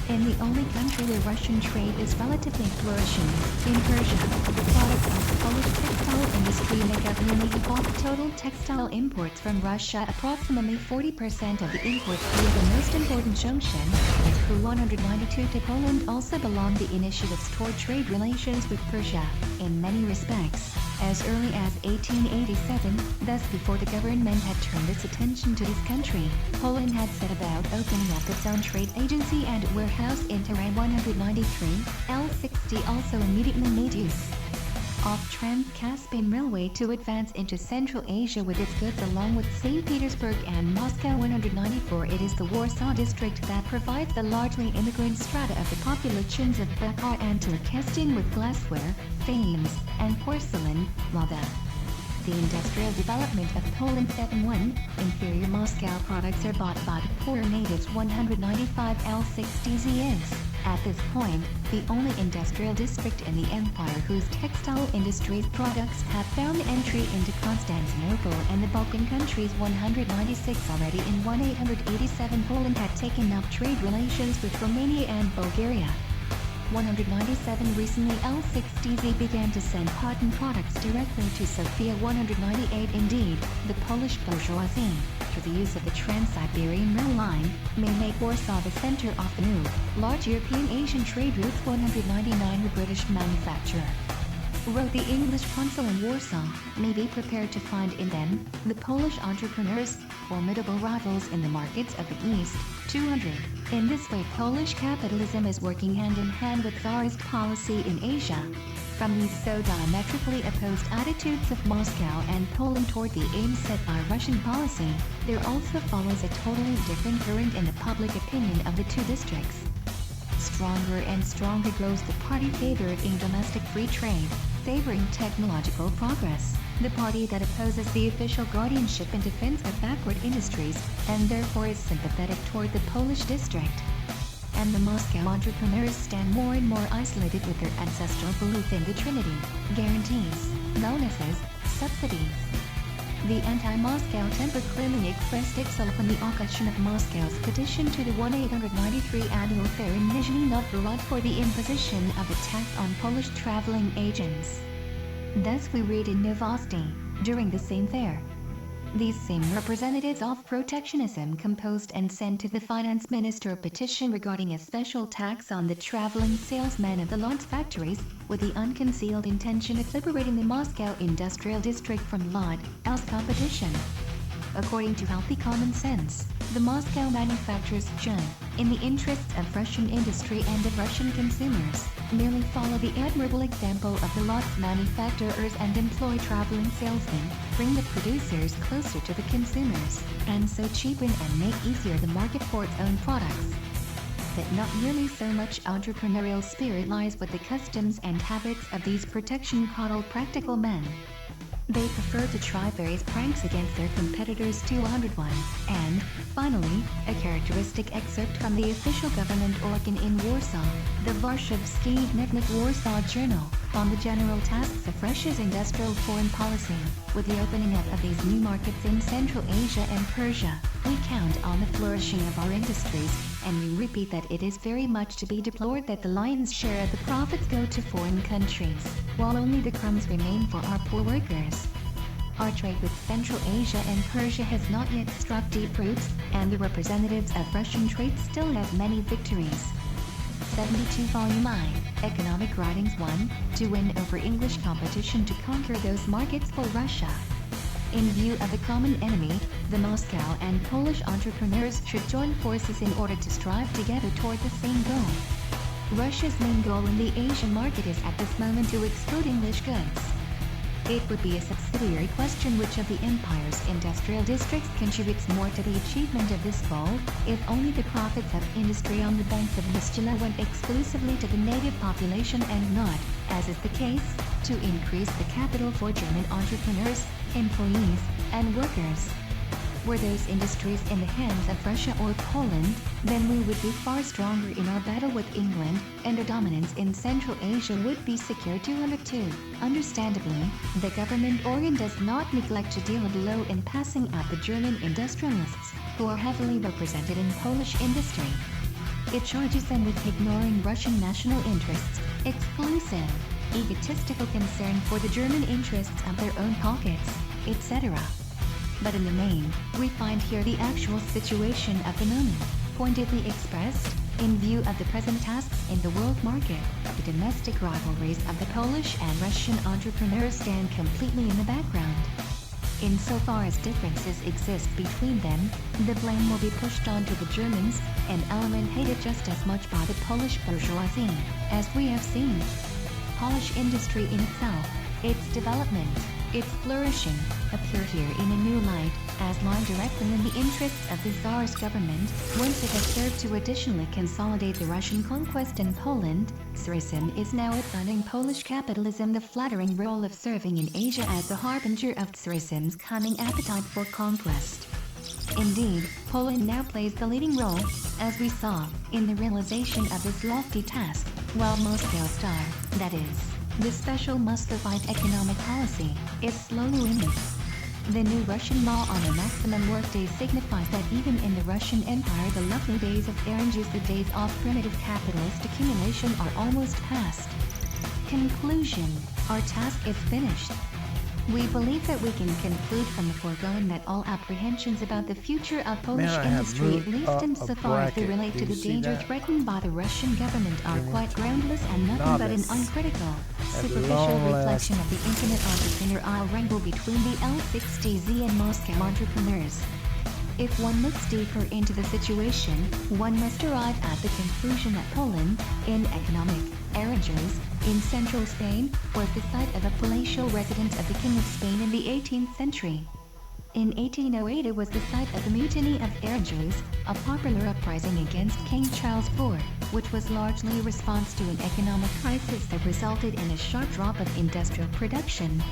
In the only country where Russian trade is relatively flourishing, in Persia, the products of the Polish textile industry make up nearly half total textile imports from Russia. Approximately 40% of the imports through the most important junction, and through 192 to Poland also belong the initiatives toward trade relations with Persia, in many respects. As early as 1887, thus before the government had turned its attention to this country, Poland had set about opening up its own trade agency and warehouse in Terrain 193, L60 also immediately made use of Trans-Caspian Railway to advance into Central Asia with its goods along with St. Petersburg and Moscow 194. It is the Warsaw district that provides the largely immigrant strata of the populations of Bukha and Turkestan with glassware, fames, and porcelain, while the industrial development of Poland 71, inferior Moscow products are bought by the poorer natives. 195 L60Z is, at this point, the only industrial district in the empire whose textile industry's products have found entry into Constantinople and the Balkan countries. 196 already in 1887 Poland had taken up trade relations with Romania and Bulgaria. 197 recently L60Z began to send cotton products directly to Sofia. 198 indeed, the Polish bourgeoisie, through the use of the Trans-Siberian Rail Line, may make Warsaw the center of the new, large European-Asian trade routes. 199 the British manufacturer, wrote the English consul in Warsaw, may be prepared to find in them, the Polish entrepreneurs, formidable rivals in the markets of the East. 200. In this way Polish capitalism is working hand in hand with Tsarist policy in Asia. From these so diametrically opposed attitudes of Moscow and Poland toward the aims set by Russian policy, there also follows a totally different current in the public opinion of the two districts. Stronger and stronger grows the party favoring domestic free trade, favoring technological progress, the party that opposes the official guardianship and defense of backward industries, and therefore is sympathetic toward the Polish district. and the Moscow entrepreneurs stand more and more isolated with their ancestral belief in the Trinity, guarantees, bonuses, subsidies. The anti-Moscow temper clearly expressed itself on the occasion of Moscow's petition to the 1-893 annual fair in Nizhny Novgorod for the imposition of a tax on Polish traveling agents. Thus we read in Novosti, during the same fair. These same representatives of protectionism composed and sent to the finance minister a petition regarding a special tax on the traveling salesmen of the Lodz factories, with the unconcealed intention of liberating the Moscow industrial district from Lodz competition. According to healthy common sense, the Moscow manufacturers should, in the interests of Russian industry and of Russian consumers, merely follow the admirable example of the Lodz manufacturers and employ traveling salesmen, bring the producers closer to the consumers, and so cheapen and make easier the market for its own products. But not nearly so much entrepreneurial spirit lies with the customs and habits of these protection-coddled practical men. They prefer to try various pranks against their competitors 201, and, finally, a characteristic excerpt from the official government organ in Warsaw, the Warszawski Dnevnik Warsaw Journal, on the general tasks of Russia's industrial foreign policy. With the opening up of these new markets in Central Asia and Persia, we count on the flourishing of our industries, and we repeat that it is very much to be deplored that the lion's share of the profits go to foreign countries, while only the crumbs remain for our poor workers. Our trade with Central Asia and Persia has not yet struck deep roots, and the representatives of Russian trade still have many victories. 72 Volume I, Economic Writings 1, to win over English competition to conquer those markets for Russia. In view of the common enemy, the Moscow and Polish entrepreneurs should join forces in order to strive together toward the same goal. Russia's main goal in the Asian market is at this moment to export English goods. It would be a subsidiary question which of the empire's industrial districts contributes more to the achievement of this goal, if only the profits of industry on the banks of Vistula went exclusively to the native population and not, as is the case, to increase the capital for German entrepreneurs, employees, and workers. Were those industries in the hands of Russia or Poland, then we would be far stronger in our battle with England, and our dominance in Central Asia would be secure 202. Understandably, the government organ does not neglect to deal a blow in passing out the German industrialists, who are heavily represented in Polish industry. It charges them with ignoring Russian national interests, exclusive, egotistical concern for the German interests of their own pockets, etc. But in the main, we find here the actual situation of the moment, pointedly expressed, in view of the present tasks in the world market. The domestic rivalries of the Polish and Russian entrepreneurs stand completely in the background. Insofar as differences exist between them, the blame will be pushed onto the Germans, an element hated just as much by the Polish bourgeoisie, as we have seen. Polish industry in itself, its development, its flourishing, appear here in a new light, as lying directly in the interests of the Tsar's government, whence it has served to additionally consolidate the Russian conquest in Poland. Tsarism is now assigning Polish capitalism the flattering role of serving in Asia as the harbinger of Tsarism's cunning appetite for conquest. Indeed, Poland now plays the leading role, as we saw, in the realization of this lofty task, while Moscow's star, that is, the special Muscovite economic policy, is slowly winning. The new Russian law on a maximum workday signifies that even in the Russian Empire the lovely days of oranges, the days of primitive capitalist accumulation, are almost past. Conclusion: our task is finished. We believe that we can conclude from the foregoing that all apprehensions about the future of Polish industry, at least insofar as they relate to the danger threatened by the Russian government, are quite groundless and nothing but an uncritical, superficial reflection of the infinite entrepreneurial wrangle between the L60Z and Moscow entrepreneurs. If one looks deeper into the situation, one must arrive at the conclusion that Poland, in economic arrangements, in central Spain, was the site of a palatial residence of the King of Spain in the 18th century. In 1808 it was the site of the Mutiny of Aranjuez, a popular uprising against King Charles IV, which was largely a response to an economic crisis that resulted in a sharp drop of industrial production.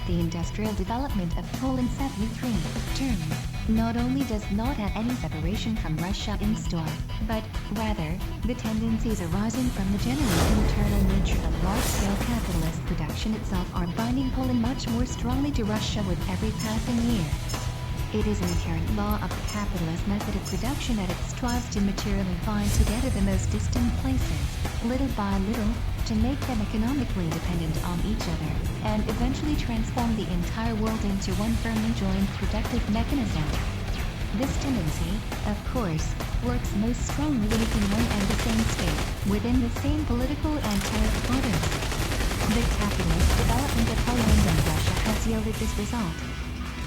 The industrial development of Poland 73 terms not only does not have any separation from Russia in store, but, rather, the tendencies arising from the general internal nature of large-scale capitalist production itself are binding Poland much more strongly to Russia with every passing year. It is an inherent law of the capitalist method of production that it strives to materially bind together the most distant places, little by little, to make them economically dependent on each other, and eventually transform the entire world into one firmly joined productive mechanism. This tendency, of course, works most strongly when it's in one and the same state, within the same political and tariff borders. The capitalist development of Poland and Russia has yielded this result.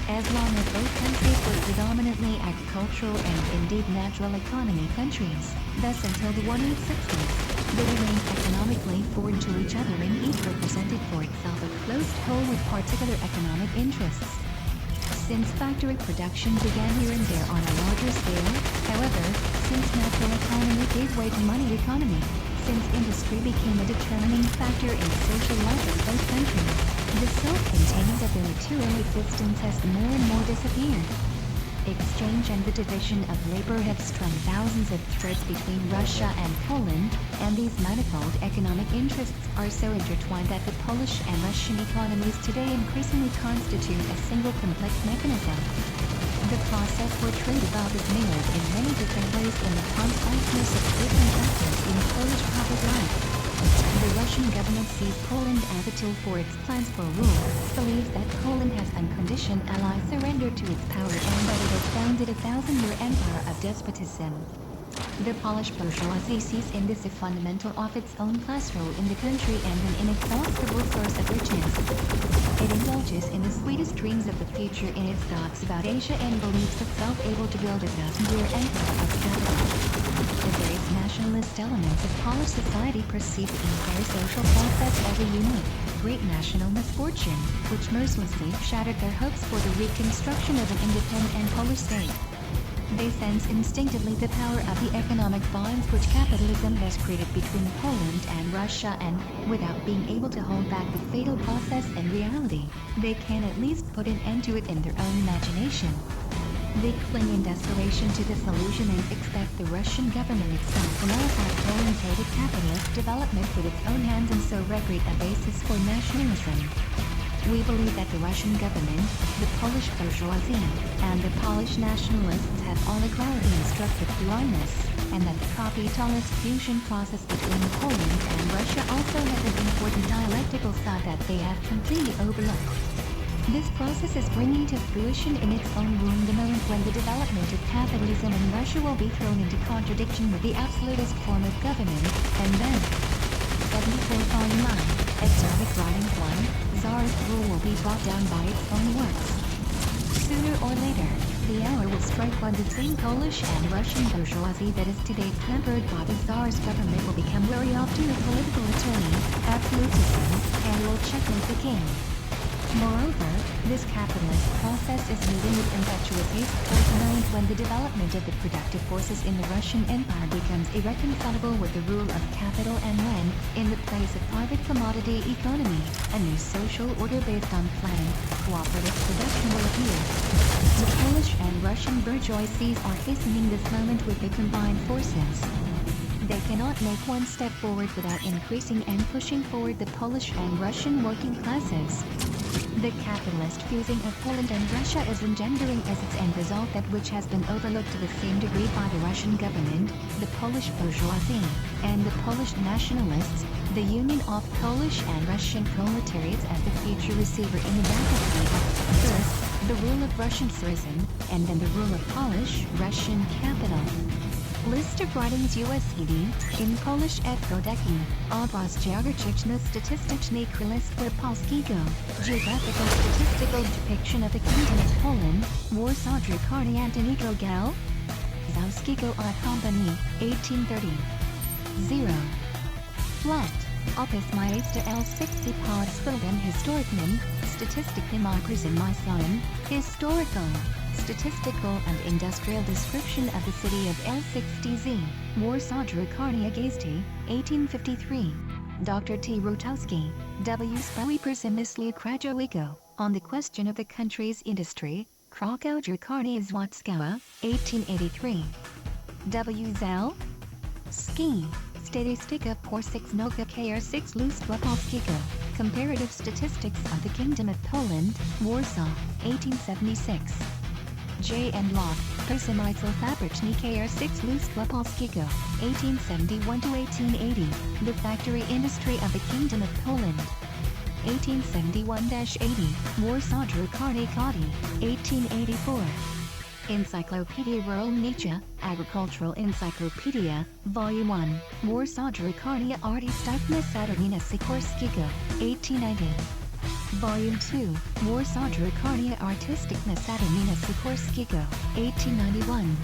As long as both countries were predominantly agricultural and indeed natural economy countries, thus until the 1860s, they remained economically foreign to each other and each represented for itself a closed whole with particular economic interests. Since factory production began here and there on a larger scale, however, since natural economy gave way to money economy, since industry became a determining factor in the social life of both countries, the self-contained ability existence has more and more disappeared. Exchange and the division of labor have strung thousands of threads between Russia and Poland, and these manifold economic interests are so intertwined that the Polish and Russian economies today increasingly constitute a single complex mechanism. The process for trade about is mirrored in many different ways in the conciseness of certain factors in Polish public life. The Russian government sees Poland as a tool for its plans for rule, believes that Poland has unconditioned ally surrender to its power and that it has founded a thousand-year empire of despotism. The Polish bourgeoisie sees in this a fundamental of its own class role in the country and an inexhaustible source of riches. It indulges in the sweetest dreams of the future in its thoughts about Asia and believes itself able to build a thousand-year empire of capital. The various nationalist elements of Polish society perceive the entire social process as a unique, great national misfortune, which mercilessly shattered their hopes for the reconstruction of an independent Polish state. They sense instinctively the power of the economic bonds which capitalism has created between Poland and Russia and, without being able to hold back the fatal process in reality, they can at least put an end to it in their own imagination. They cling in desperation to this illusion and expect the Russian government itself to nullify Poland's hated capitalist development with its own hands and so recreate a basis for nationalism. We believe that the Russian government, the Polish bourgeoisie, and the Polish nationalists have all equality in structural blindness, and that the capitalist fusion process between Poland and Russia also has an important dialectical side that they have completely overlooked. This process is bringing to fruition in its own womb the moment when the development of capitalism in Russia will be thrown into contradiction with the absolutist form of government, and then 74 Atomic Writing 1, Tsarist rule will be brought down by its own works. Sooner or later, the hour will strike when the same Polish and Russian bourgeoisie that is today pampered by the Tsar's government will become wary of to the political attorney, absolutism, and will checkmate the king. Moreover, this capitalist process is moving with impetuous haste towards the moment when the development of the productive forces in the Russian Empire becomes irreconcilable with the rule of capital and when, in the place of private commodity economy, a new social order based on planning, cooperative production will appear. The Polish and Russian bourgeoisies are hastening this moment with their combined forces. They cannot make one step forward without increasing and pushing forward the Polish and Russian working classes. The capitalist fusing of Poland and Russia is engendering as its end result that which has been overlooked to the same degree by the Russian government, the Polish bourgeoisie, and the Polish nationalists, the union of Polish and Russian proletariats as the future receiver in the bankruptcy of, first, the rule of Russian Tsarism, and then the rule of Polish, Russian capital. List of writings USED, in Polish Etrodeki, Obraz geograficzno-statystyczny Królestwo Polskiego, Geographical Statistical Depiction of the Kingdom of Poland, Warsaw Drukarni Antoniego Gal, Zauskiego I Company, 1830. 0. Flat. Opis Majesta L60 pod Spilden Historiknym, Statystycznym Okresem Mysłowym, Historical, Statistical and Industrial Description of the City of L60Z, Warsaw Drukarnia Gazety, 1853. Dr. T. Rotowski, W. Sprawy Przemysłu Krajowego, on the question of the country's industry, Krakow Drukarnia Złotskowa, 1883. W. Zel. Ski. Statistika Porsixnoga KR6 Lustwa Polskiego. Comparative Statistics of the Kingdom of Poland, Warsaw, 1876. J. and Locke, Przemysł Fabryczny KR6 Lustwa Polskiego, 1871-1880, The Factory Industry of the Kingdom of Poland. 1871-80, Warsaw Drukarnia Kody, 1884. Encyclopedia Rolnicza, Agricultural Encyclopedia, Volume 1, Warsaw Drukarnia Artystyczna Saturnina Sikorskiego, 1890. Volume 2, Warsaw Drukarnia Artystyczna Saturnina Sikorskiego, 1891.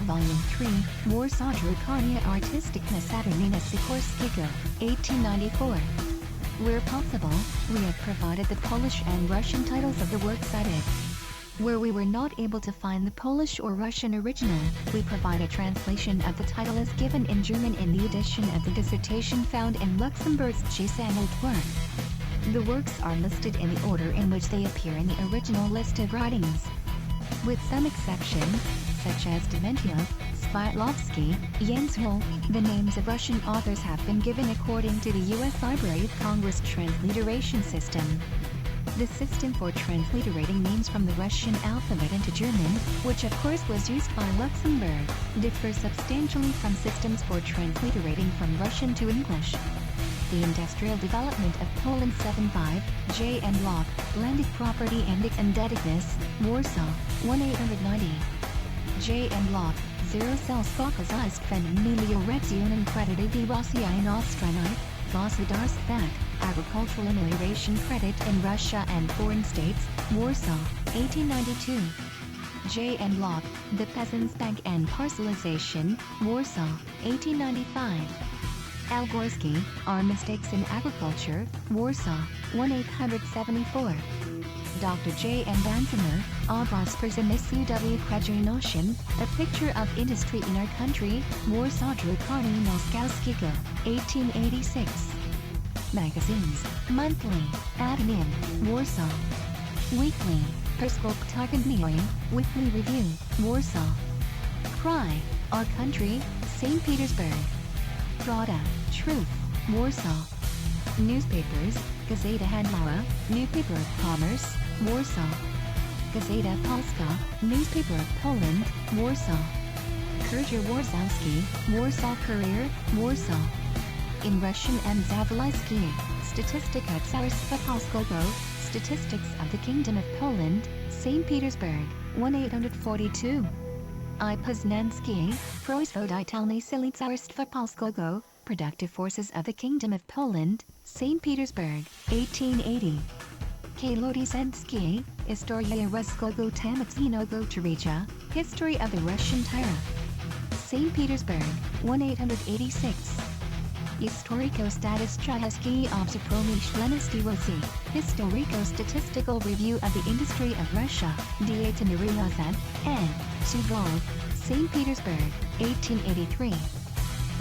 Volume 3, Warsaw Drukarnia Artystyczna Saturnina Sikorskiego, 1894. Where possible, we have provided the Polish and Russian titles of the works cited. Where we were not able to find the Polish or Russian original, we provide a translation of the title as given in German in the edition of the dissertation found in Luxembourg's gesammelte work. The works are listed in the order in which they appear in the original list of writings. With some exceptions, such as Dementiev, Svyatlovsky, Jens Hull, the names of Russian authors have been given according to the U.S. Library of Congress transliteration system. The system for transliterating names from the Russian alphabet into German, which of course was used by Luxembourg, differs substantially from systems for transliterating from Russian to English. The Industrial Development of Poland 75, J. and Locke, Landed Property and Indebtedness, Warsaw, 1890. J. and Locke, Zero Selskokozaistven Meliorationen Kredyty Rossia in Australite, Gospodarstwach, Agricultural Amelioration Credit in Russia and Foreign States, Warsaw, 1892. J. and Locke, The Peasants' Bank and Parcelization, Warsaw, 1895. Algorski, Our Mistakes in Agriculture, Warsaw, 1874. Dr. J. M. Bansimer, Obraz Przemysłu W. Krajnoshin, A Picture of Industry in Our Country, Warsaw Drukarnia Noskowskiego, 1886. Magazines, Monthly, Anonim, Warsaw. Weekly, Perskoptarkandnioi, Weekly Review, Warsaw. Cry, Our Country, St. Petersburg. Prawda, Truth, Warsaw. Newspapers, Gazeta Handlowa, Newspaper of Commerce, Warsaw. Gazeta Polska, Newspaper of Poland, Warsaw. Kurzer Warsawski, Warsaw Courier, Warsaw. In Russian M. Zawolsky, Statystyka Tsarstwa Polskiego, Statistics of the Kingdom of Poland, St. Petersburg, 1842. I. Poznański, Proizwodytalne Sily Tsarstwa Polskiego, Productive Forces of the Kingdom of Poland, St. Petersburg, 1880. K. Lodysensky, Historia Ruskiego Tamacinogo Taricha, History of the Russian Tyra. St. Petersburg, 1886. Historiko-Statistические Observatory Rossi, Historico-Statistical Review of the Industry of Russia, Dietinaryazan, N. Suvol, St. Petersburg, 1883.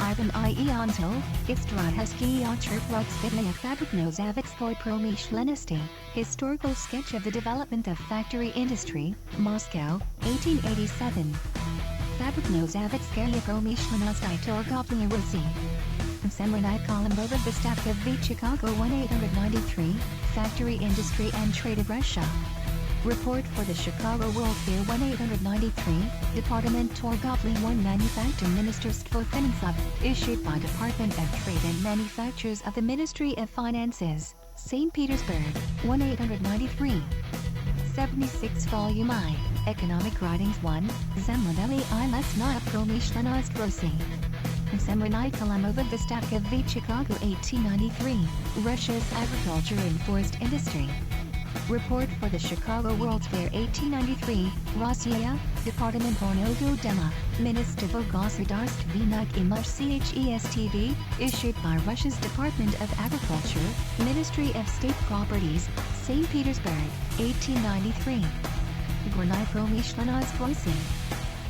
Ivan I. Ionto, Istratevsky Ocherprotsvidlia Fabriknozavitskoy Promyshlenosti, Historical Sketch of the Development of Factory Industry, Moscow, 1887. Fabriknozavitskaya Promyshlenosti Torgovlia Rossi. Semrenai Kolombova Vystavka v Chicago 1893, Factory Industry and Trade of Russia. Report for the Chicago World Fair 1893, Department Torgovli 1 Manufacture Ministerstvo Finansov, issued by Department of Trade and Manufactures of the Ministry of Finances, St. Petersburg, 1893. 76 Volume I, Economic Writings 1, Zemlodeli I Lesnaya Promyshlenost Rossi. Semrenai Kalamova Vystavka v Chicago 1893, Russia's Agriculture and Forest Industry. Report for the Chicago World's Fair 1893, Rossiya, Department Ornogo Dela, Ministerstvo Gospodarstvenak Imash CHESTV, issued by Russia's Department of Agriculture, Ministry of State Properties, St. Petersburg, 1893. Gornai Promyshlenost Rossi.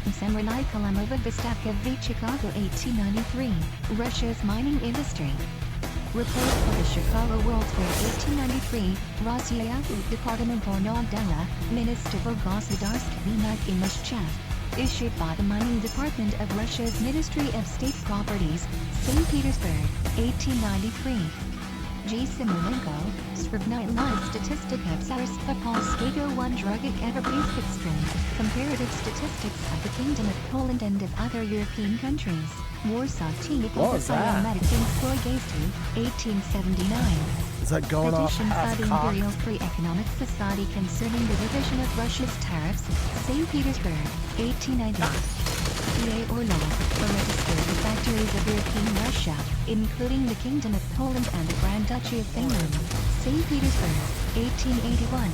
Semrenai Kalamova Vystavka v Chicago 1893, Russia's Mining Industry. Report for the Chicago World's Fair 1893, Россия, Departamental della Ministerstvo Gospodarství Imущества. Issued by the Mining Department of Russia's Ministry of State Properties, St. Petersburg, 1893. G. Simolenko, Scribnite Live Statistic of Tsarstva Polskiego 1 Drugic Everbasic String, Comparative Statistics of the Kingdom of Poland and of other European countries, Warsaw T. Medicine Skorgaistu, 1879.
Is that going off
Edition
half
of the
cocked?
Imperial Free Economic Society concerning the revision of Russia's tariffs, St. Petersburg, 1890. P.A. Orlov, a register of the factories of European Russia, including the Kingdom of Poland and the Grand Duchy of Finland, St. Petersburg, 1881.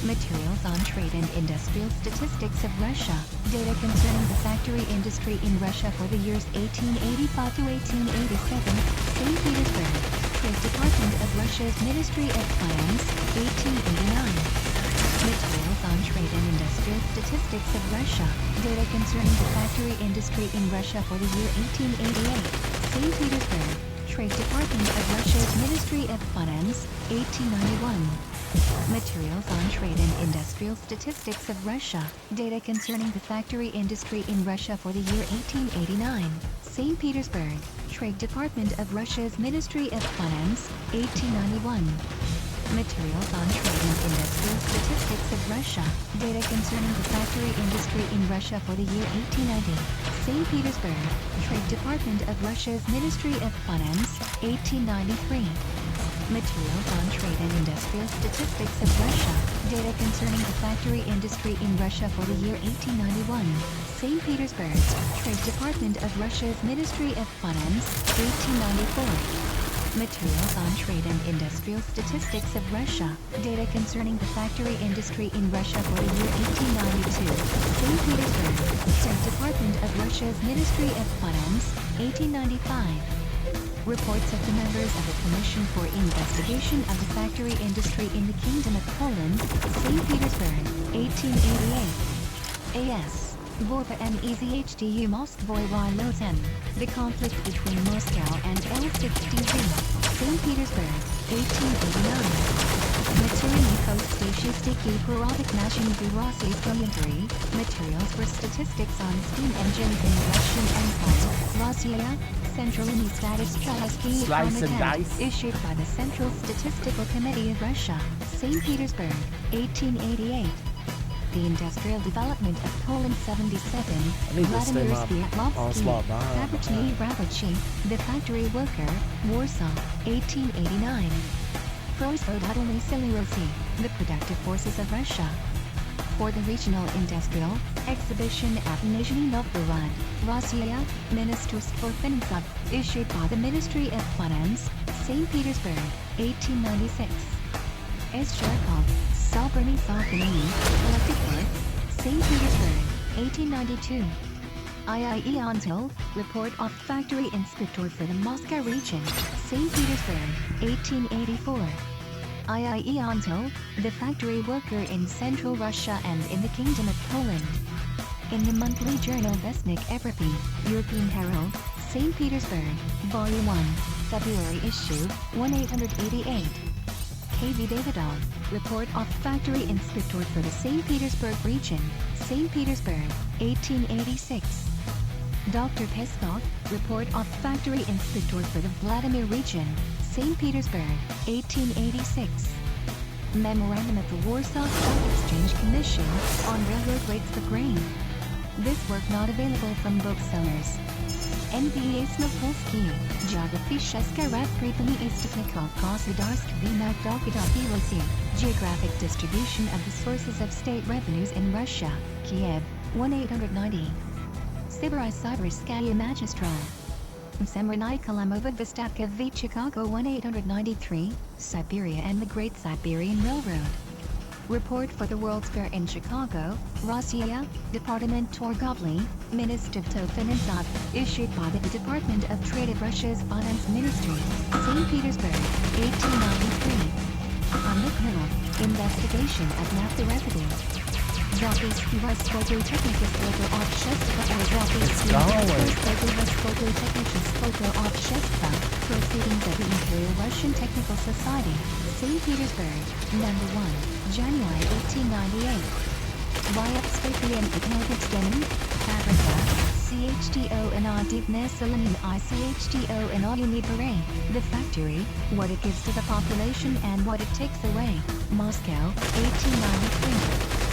Materials on Trade and Industrial Statistics of Russia, data concerning the factory industry in Russia for the years 1885 to 1887, St. Petersburg, Trade Department of Russia's Ministry of Finance, 1889. Materials on Trade and Industrial Statistics of Russia, data concerning the factory industry in Russia for the year 1888, St. Petersburg, Trade Department of Russia's Ministry of Finance, 1891. Materials on Trade and Industrial Statistics of Russia, data concerning the factory industry in Russia for the year 1889, St. Petersburg, Trade Department of Russia's Ministry of Finance, 1891. Materials on Trade and Industrial Statistics of Russia, data concerning the factory industry in Russia for the year 1890, St. Petersburg, Trade Department of Russia's Ministry of Finance, 1893. Materials on Trade and Industrial Statistics of Russia, data concerning the factory industry in Russia for the year 1891, St. Petersburg, Trade Department of Russia's Ministry of Finance, 1894. Materials on Trade and Industrial Statistics of Russia, data concerning the factory industry in Russia for the year 1892, St. Petersburg, State Department of Russia's Ministry of Finance, 1895. Reports of the members of the Commission for Investigation of the Factory Industry in the Kingdom of Poland, St. Petersburg, 1888. A.S. Vorpa MEZHDU Moskvoy Loten. The conflict between Moscow and L6DZ. St. Petersburg, 1889. Материальный Statistiky Porodek Nashinki Rossiyskoye. Materials for statistics on steam engines in Russian Empire, Russia, Central and Statistical
Slice and dice.
Issued by the Central Statistical Committee of Russia, St. Petersburg, 1888. The Industrial Development of Poland 77, Vladimir Sviatlovsky, Fabrichny Rabachi, The Factory Worker, Warsaw, 1889. Prosvodatelny Silirosi, The Productive Forces of Russia. For the Regional Industrial Exhibition at Nizhny Novgorod, Russia, Ministerstvo Finansov, issued by the Ministry of Finance, St. Petersburg, 1896. S. Sharkov, Sobrany Sofini, Electric Work, St. Petersburg, 1892. IIE Antil, Report of Factory Inspector for the Moscow region, St. Petersburg, 1884. IIE Antil, the factory worker in Central Russia and in the Kingdom of Poland. In the monthly journal Vestnik Evropy, European Herald, St. Petersburg, Volume 1, February issue, 1888. K.V. Davidov, Report of Factory Inspector for the St. Petersburg region, St. Petersburg, 1886. Dr. Peskov, Report of Factory Inspector for the Vladimir region, St. Petersburg, 1886. Memorandum of the Warsaw Stock Exchange Commission on railroad rates for grain. This work not available from booksellers. NBA Snopolski, Geography Sheska Raspritany Istopnikov Gospodarství Naftogadapilosi, Geographic Distribution of the Sources of State Revenues in Russia, Kiev, 1890. Siberai Siberskaya Magistral. Semrenai Kalamova Vistavka v Chicago 1893, Siberia and the Great Siberian Railroad. Report for the World's Fair in Chicago, Russia, Department Torgovly, Ministerstvo Finansov, issued by the Department of Trade of Russia's Finance Ministry, St. Petersburg, 1893. Amikhanov, Investigation of Naphtha Residue. Technical Proceedings of the Imperial Russian Technical Society, St. Petersburg, number 1, January 1898. Wyopspekian Ignovitzdenim, Fabrica, CHDO and Adigneselenum ICHDO and Aunibare, the factory, what it gives to the population and what it takes away, Moscow, 1893.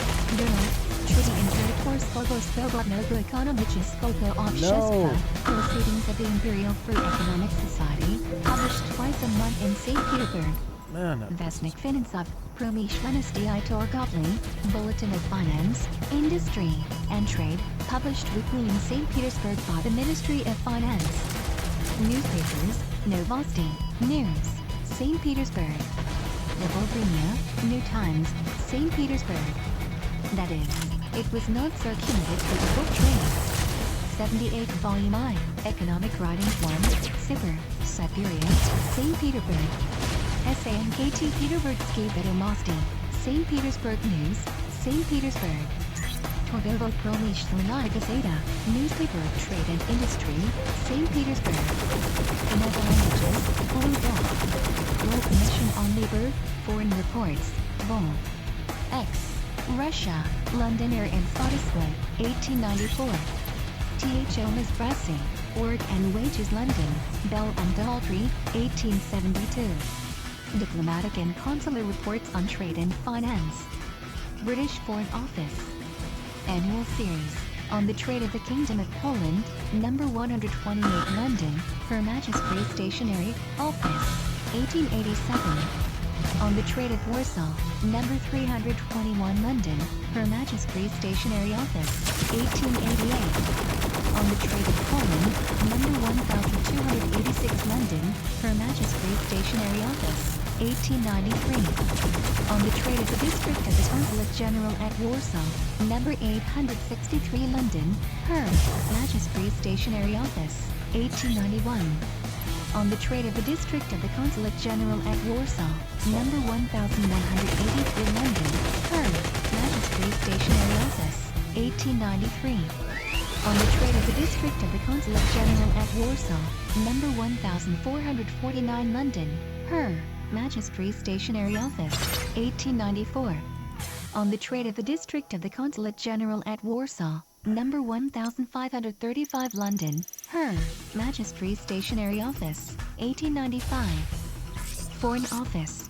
Treaty Imperatorskogo Skobotnogo Ekonomicheskogo Obsheska, Proceedings of the Imperial Free Economic Society, published twice a month in St. Petersburg. Vestnik Finansov, Promishlenosti Torgovli, Bulletin of Finance, Industry, and Trade, published weekly in St. Petersburg by the Ministry of Finance. Newspapers, Novosti, News, St. Petersburg. Novovremya, New Times, St. Petersburg. That is, it was not circulated for the book trade. 78 Volume I, Economic Writings 1, Sibir, Siberia, St. Petersburg. SANKT Peterburgsky Vedomosti, St. Petersburg News, St. Petersburg. Torgovo Promishlenaya Gazeta, Newspaper of Trade and Industry, St. Petersburg. In other languages, Polubol. World Commission on Labor, Foreign Reports, Vol. X. Russia, London Air and Fodisway, 1894. THO Misbrasi, Work and Wages London, Bell and Daltrey, 1872. Diplomatic and Consular Reports on Trade and Finance. British Foreign Office. Annual Series, on the Trade of the Kingdom of Poland, number 128 London, Her Majesty's Stationery, Office, 1887. On the Trade of Warsaw, number 321 London, Her Majesty's Stationery Office, 1888. On the Trade of Poland, number 1286 London, Her Majesty's Stationery Office, 1893. On the Trade of the District of the Consulate General at Warsaw, number 863 London, Her Majesty's Stationery Office, 1891. On the Trade of the District of the Consulate General at Warsaw, number 1183 London, Her Majesty's Stationery Office, 1893. On the Trade of the District of the Consulate General at Warsaw, number 1449 London, Her Majesty's Stationery Office, 1894. On the Trade of the District of the Consulate General at Warsaw, number 1535 London, Her Majesty's Stationery Office, 1895. Foreign Office.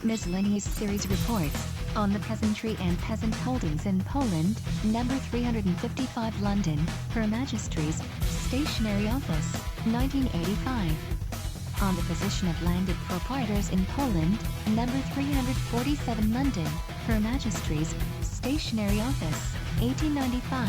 Miscellaneous Series Reports, on the Peasantry and Peasant Holdings in Poland, number 355 London, Her Majesty's Stationery Office, 1985. On the Position of Landed Proprietors in Poland, number 347 London, Her Majesty's Stationery Office, 1895.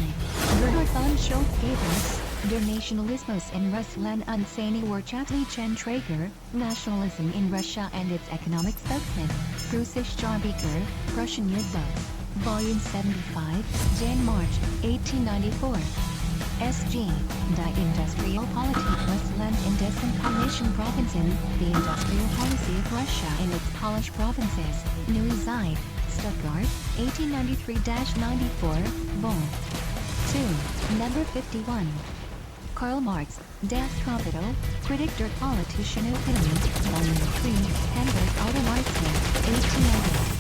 Bernhard von Schultz gave us Der Nationalismus in Russland und seine Wirtschaftlichen Träger, Nationalism in Russia and its Economic Spokesman, Prussisch Jahrbucher, Prussian Yearbook, Volume 75, Jan March, 1894. SG, Die Industriopolitik Russland in dessen Polnischen Provinzen, the Industrial Policy of Russia in its Polish provinces, Neue Zeit, Stuttgart, 1893-94, Vol. 2, number 51. Karl Marx, Das Kapital, Kritik der politischen Ökonomie, Volume 3, Hamburg Automarxia, 1890.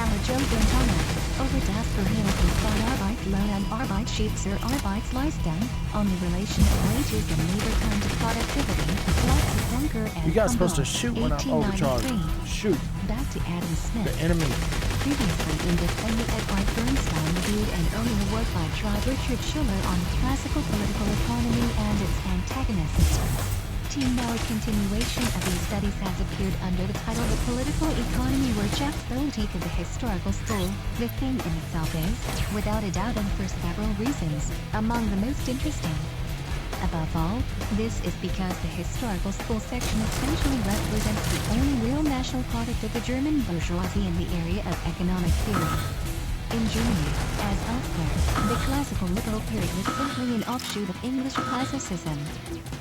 Alajo Brentano, over das Verhältnis von Arbeitslohn und Arbeitsschutzer Arbeitsleistung, on the relation of wages and labor time to productivity, Lotze Bunker and
You guys supposed to shoot when I'm overcharged.
1893.
Shoot.
Back to Adam Smith.
The enemy.
Previously independent Edward Bernstein reviewed and earlier work by Richard Schiller on classical political economy and its antagonists. Now a continuation of these studies has appeared under the title The Political Economy Wirtschaftspolitik of the Historical School. The theme in itself is, without a doubt and for several reasons, among the most interesting. Above all, this is because the historical school section essentially represents the only real national product of the German bourgeoisie in the area of economic theory. In Germany, as elsewhere, the classical liberal period was simply an offshoot of English classicism.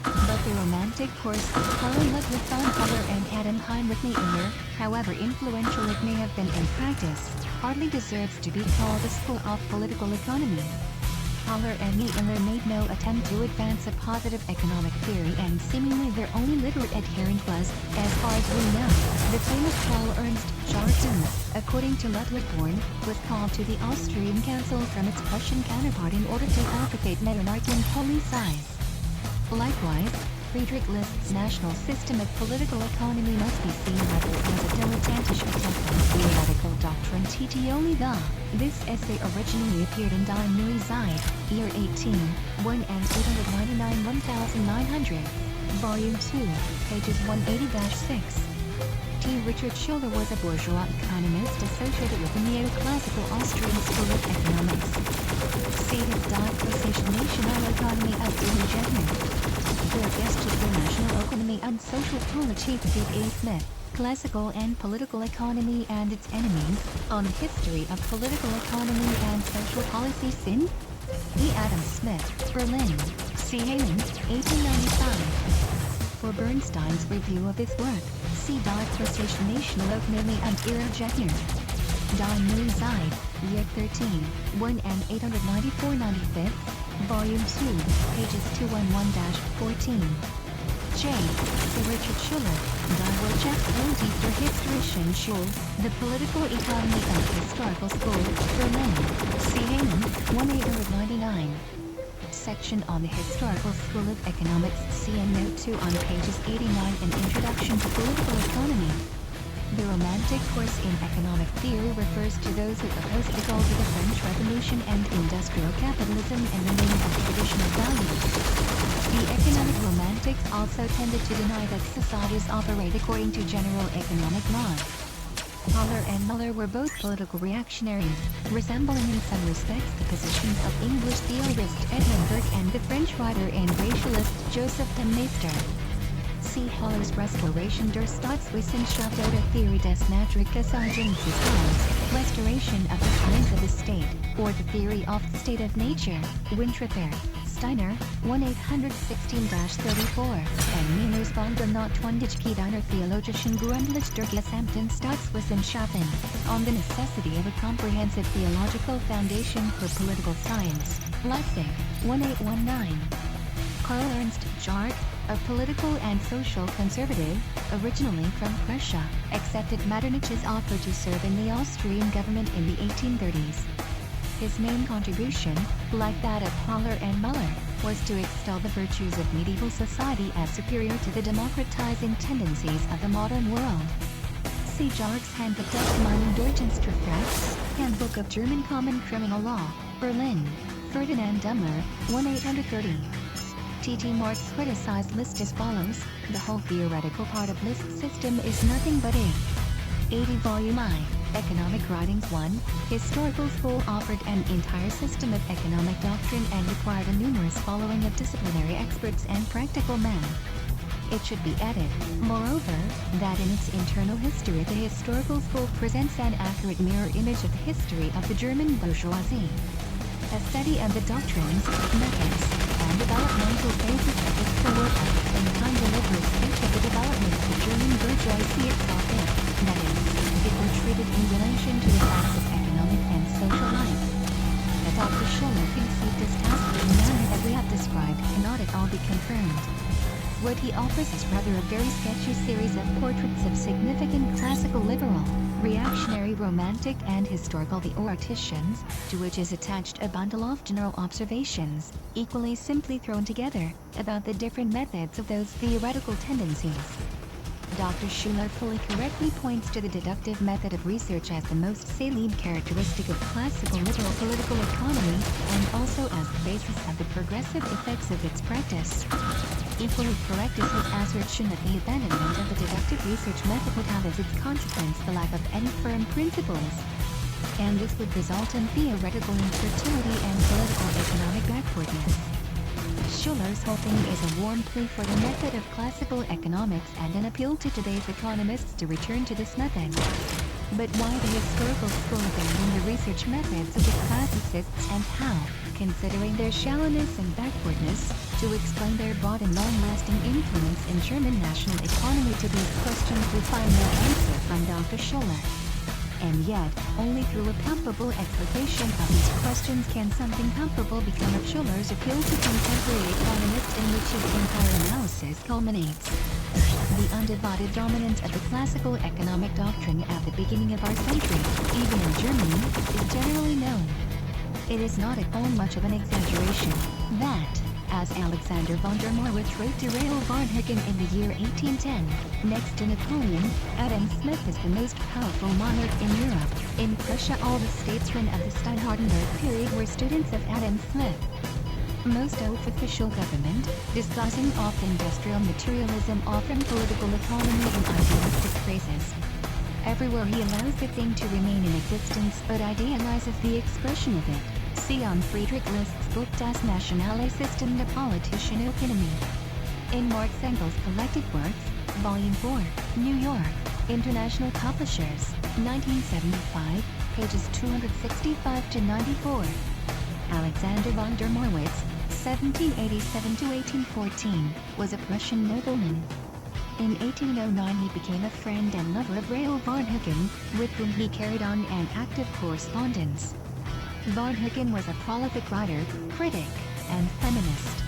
But the Romantic course, Karl Ludwig von Haller and Adam Heinrich Nietlinger, however influential it may have been in practice, hardly deserves to be called a school of political economy. Haller and Nietlinger made no attempt to advance a positive economic theory, and seemingly their only literate adherent was, as far as we know, the famous Karl Ernst Jarzen, according to Ludwig Born, was called to the Austrian Council from its Prussian counterpart in order to advocate monarchy and policies. Likewise, Friedrich List's national system of political economy must be seen rather as a dilettantish attempt on theoretical doctrine. Only the. This essay originally appeared in Die Neue Zeit, year 18, 1 and 899-1900, volume 2, pages 180-6. T. Richard Schiller was a bourgeois economist associated with the neoclassical Austrian school of economics. See his Die Klassische Nationalökonomie of Emil Jegner. Der Geschichte der Nationalökonomie und Sozialpolitik D. A. Smith, Classical and Political Economy and Its Enemies, on the History of Political Economy and Social Policy Sin. E. Adam Smith, Berlin, C. Heyman, 1895. For Bernstein's review of his work, see Die Klassische Nationalökonomie und ihre Gegner. Die Neue Zeit, year 13, 1 and 894-95, volume 2, pages 211-14. J. Sir Richard Schiller, Die Wirtschaft und die Historischen Schule, The Political Economy of Historical School, Berlin, C. Heyman, 1899. Section on the Historical School of Economics, CN Note 2 on pages 89 and Introduction to Political Economy. The Romantic course in economic theory refers to those who oppose the goals of the French Revolution and industrial capitalism in the name of traditional values. The economic Romantics also tended to deny that societies operate according to general economic laws. Haller and Muller were both political reactionaries, resembling in some respects the positions of English theorist Edmund Burke and the French writer and racialist Joseph de Maistre. See Haller's Restoration der Staatswissenschaft oder Theorie des naturgesetzlichen Systems, Restoration of the Science of the State, or the Theory of the State of Nature, Winthrop, Steiner, 1-816-34, and Minus von der Notwendigkeit einer theologischen Grundlage der gesamten Staatswissenschaften, on the necessity of a comprehensive theological foundation for political science, Leipzig, 1819. Karl Ernst Jarg, a political and social conservative, originally from Prussia, accepted Metternich's offer to serve in the Austrian government in the 1830s. His main contribution, like that of Haller and Muller, was to extol the virtues of medieval society as superior to the democratizing tendencies of the modern world. See Jarg's Handbuch des Gemeinen Deutschen Strafrechts, Handbook of German Common Criminal Law, Berlin, Ferdinand Dummler, 1-830. T.T. Marx criticized List as follows: the whole theoretical part of List's system is nothing but a 80-volume Economic Writings 1, Historical School offered an entire system of economic doctrine and required a numerous following of disciplinary experts and practical men. It should be added, moreover, that in its internal history the Historical School presents an accurate mirror image of the history of the German bourgeoisie. A study of the doctrines, methods, and developmental basis of this work in time delivers sketch of the development of the German bourgeoisie itself that is, it were treated in relation to the facts of economic and social life. That Dr. Schiller conceived this task in the manner that we have described cannot at all be confirmed. What he offers is rather a very sketchy series of portraits of significant classical liberal, reactionary romantic and historical theoreticians, to which is attached a bundle of general observations, equally simply thrown together, about the different methods of those theoretical tendencies. Dr. Schiller fully correctly points to the deductive method of research as the most salient characteristic of classical liberal political economy, and also as the basis of the progressive effects of its practice. Equally correct is his assertion that the abandonment of the deductive research method would have as its consequence the lack of any firm principles. And this would result in theoretical infertility and political economic backwardness. Schiller's whole thing is a warm plea for the method of classical economics and an appeal to today's economists to return to this method. But why the historical school abandoned the research methods of the classicists and how, considering their shallowness and backwardness, to explain their broad and long-lasting influence in German national economy? To these questions we find no answer from Dr. Schuller. And yet, only through a palpable explication of these questions can something palpable become of Schuller's appeal to contemporary economists, in which his entire analysis culminates. The undivided dominance of the classical economic doctrine at the beginning of our century, even in Germany, is generally known. It is not at all much of an exaggeration that, as Alexander von der Marwitz wrote to Raoul Varnhagen in the year 1810, next to Napoleon, Adam Smith is the most powerful monarch in Europe. In Prussia, all the statesmen of the Stein-Hardenberg period were students of Adam Smith. Most of official government, discussing oft industrial materialism, often political economy and idealistic phrases. Everywhere he allows the thing to remain in existence but idealizes the expression of it. See on Friedrich List's book Das Nationale System der politischen Ökonomie. In Marx Engels' collected works, Volume 4, New York, International Publishers, 1975, pages 265 to 94. Alexander von der Marwitz, 1787 to 1814, was a Prussian nobleman. In 1809 he became a friend and lover of Raoul Varnhagen, with whom he carried on an active correspondence. Varnhagen was a prolific writer, critic, and feminist.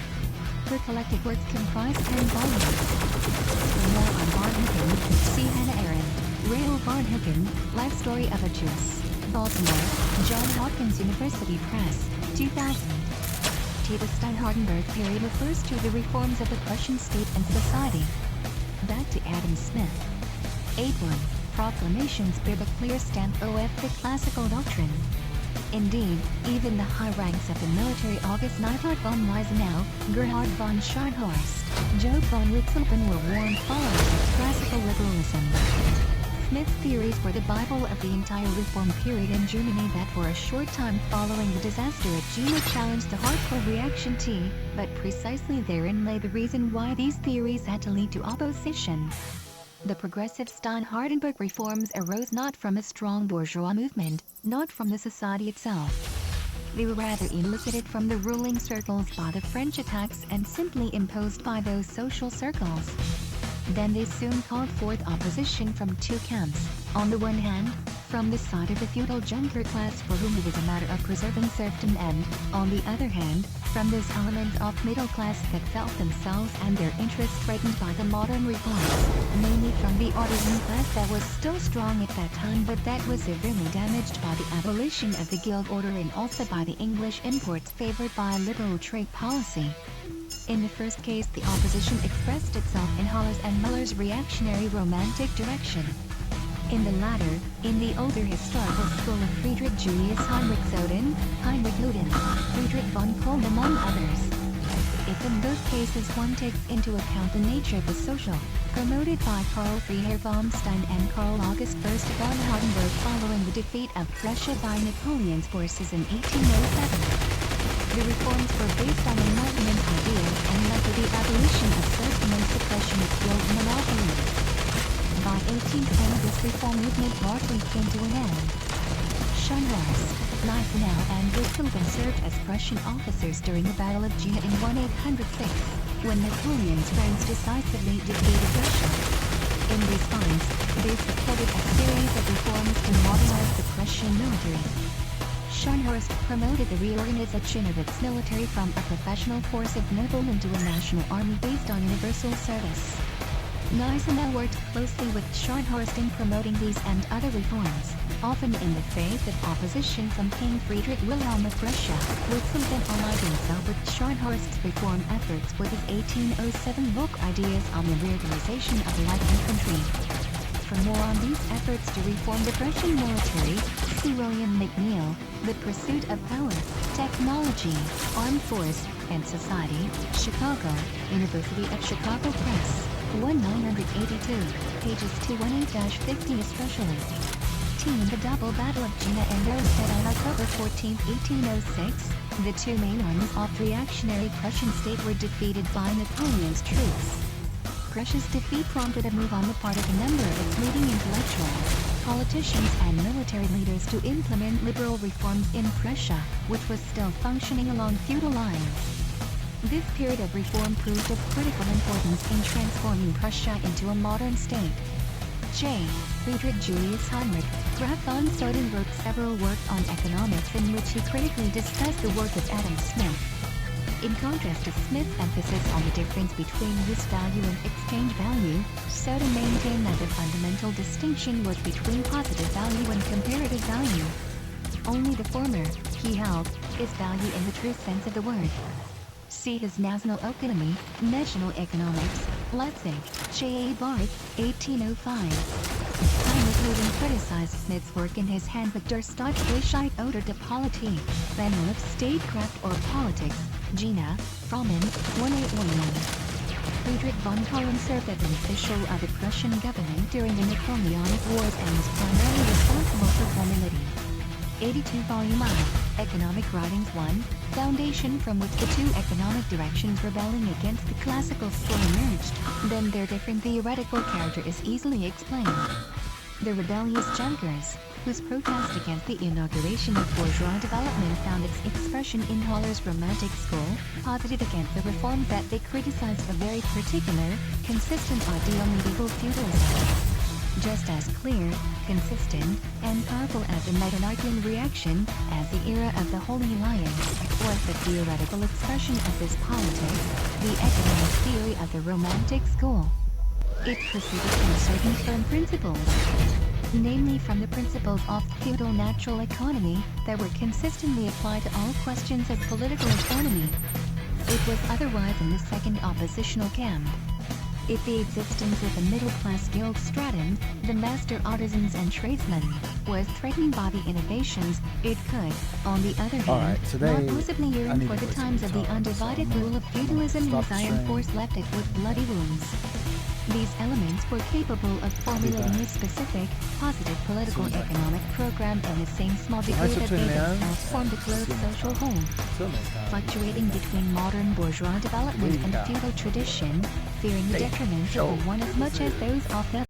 Her collected works comprise 10 volumes. For more on Varnhagen, see Hannah Arendt, Raoul Varnhagen, Life Story of a Jewess, Baltimore, Johns Hopkins University Press, 2000. The Stein-Hardenberg period refers to the reforms of the Prussian state and society. Back to Adam Smith. 8.1. Proclamations bear the clear stamp of the classical doctrine. Indeed, even the high ranks of the military, August Neipart von Gneisenau, Gerhard von Scharnhorst, Job von Witzleben, were warm followers of classical liberalism. Smith's theories were the Bible of the entire Reform period in Germany that for a short time following the disaster at Jena challenged the hardcore reaction but precisely therein lay the reason why these theories had to lead to opposition. The progressive Stein-Hardenberg reforms arose not from a strong bourgeois movement, not from the society itself. They were rather elicited from the ruling circles by the French attacks and simply imposed by those social circles. Then they soon called forth opposition from two camps. On the one hand, from the side of the feudal junker class, for whom it was a matter of preserving serfdom, and, on the other hand, from those elements of middle class that felt themselves and their interests threatened by the modern reforms, mainly from the artisan class that was still strong at that time but that was severely damaged by the abolition of the guild order and also by the English imports favored by liberal trade policy. In the first case, the opposition expressed itself in Haller's and Muller's reactionary romantic direction. In the latter, in the older historical school of Friedrich Julius Heinrich Soden, Heinrich Ludin, Friedrich von Kohl, among others. If in both cases one takes into account the nature of the social, promoted by Karl Freiherr von Stein and Karl August Fürst von Hardenberg following the defeat of Prussia by Napoleon's forces in 1807. The reforms were based on Enlightenment ideas and led to the abolition of serfdom and suppression of guild monopoly. By 1820 this reform movement largely came to an end. Scharnhorst, Gneisenau and Witzleben served as Prussian officers during the Battle of Jena in 1806, when Napoleon's friends decisively defeated Russia. In response, they supported a series of reforms to modernize the Prussian military. Scharnhorst promoted the reorganization of its military from a professional force of noblemen to a national army based on universal service. Gneisenau worked closely with Scharnhorst in promoting these and other reforms, often in the face of opposition from King Friedrich Wilhelm of Prussia. Witzleben allied himself with Scharnhorst's reform efforts with his 1807 book Ideas on the Reorganization of the Light Infantry. For more on these efforts to reform the Prussian military, see William McNeill, The Pursuit of Power, Technology, Armed Force, and Society, Chicago, University of Chicago Press, 1982, pages 218-50 especially. In the double battle of Jena and Rosstedt on October 14, 1806, the two main armies of reactionary Prussian state were defeated by Napoleon's troops. Prussia's defeat prompted a move on the part of a number of its leading intellectuals. politicians and military leaders to implement liberal reforms in Prussia, which was still functioning along feudal lines. This period of reform proved of critical importance in transforming Prussia into a modern state. J. Friedrich Julius Heinrich Graf von Soden wrote several works on economics in which he critically discussed the work of Adam Smith. In contrast to Smith's emphasis on the difference between use value and exchange value, Soden maintained that the fundamental distinction was between positive value and comparative value. Only the former, he held, is value in the true sense of the word. See his National Economy, National Economics, Leipzig, J. A. Barth, 1805. Heinrich even criticized Smith's work in his Handbuch der Staatsgleichheit oder der Politik, Manual of Statecraft or Politics, Jena, Frommen, 1811. Friedrich von Collin served as an official of the Prussian government during the Napoleonic Wars and was primarily responsible for formulating 82 Volume I, Economic Writings 1, foundation from which the two economic directions rebelling against the classical school emerged, then their different theoretical character is easily explained. The rebellious Junkers, whose protest against the inauguration of bourgeois development found its expression in Haller's Romantic School, posited against the reforms that they criticized a very particular, consistent ideal medieval feudalism. Just as clear, consistent, and powerful as the Mettenarchian reaction, as the era of the Holy Alliance, was the theoretical expression of this politics, the economic theory of the Romantic School. It proceeded from certain firm principles, namely from the principles of feudal natural economy that were consistently applied to all questions of political economy. It was otherwise in the second oppositional camp. If the existence of the middle-class guild stratum, the master artisans and tradesmen, was threatened by the innovations, it could, on the other hand, not possibly yearn for the times of the undivided rule of feudalism whose iron force left it with bloody wounds. These elements were capable of formulating a specific, positive political economic program in the same small degree that they themselves formed a closed social whole. Fluctuating between modern bourgeois development and feudal tradition, fearing the detriments of the one as much as those of the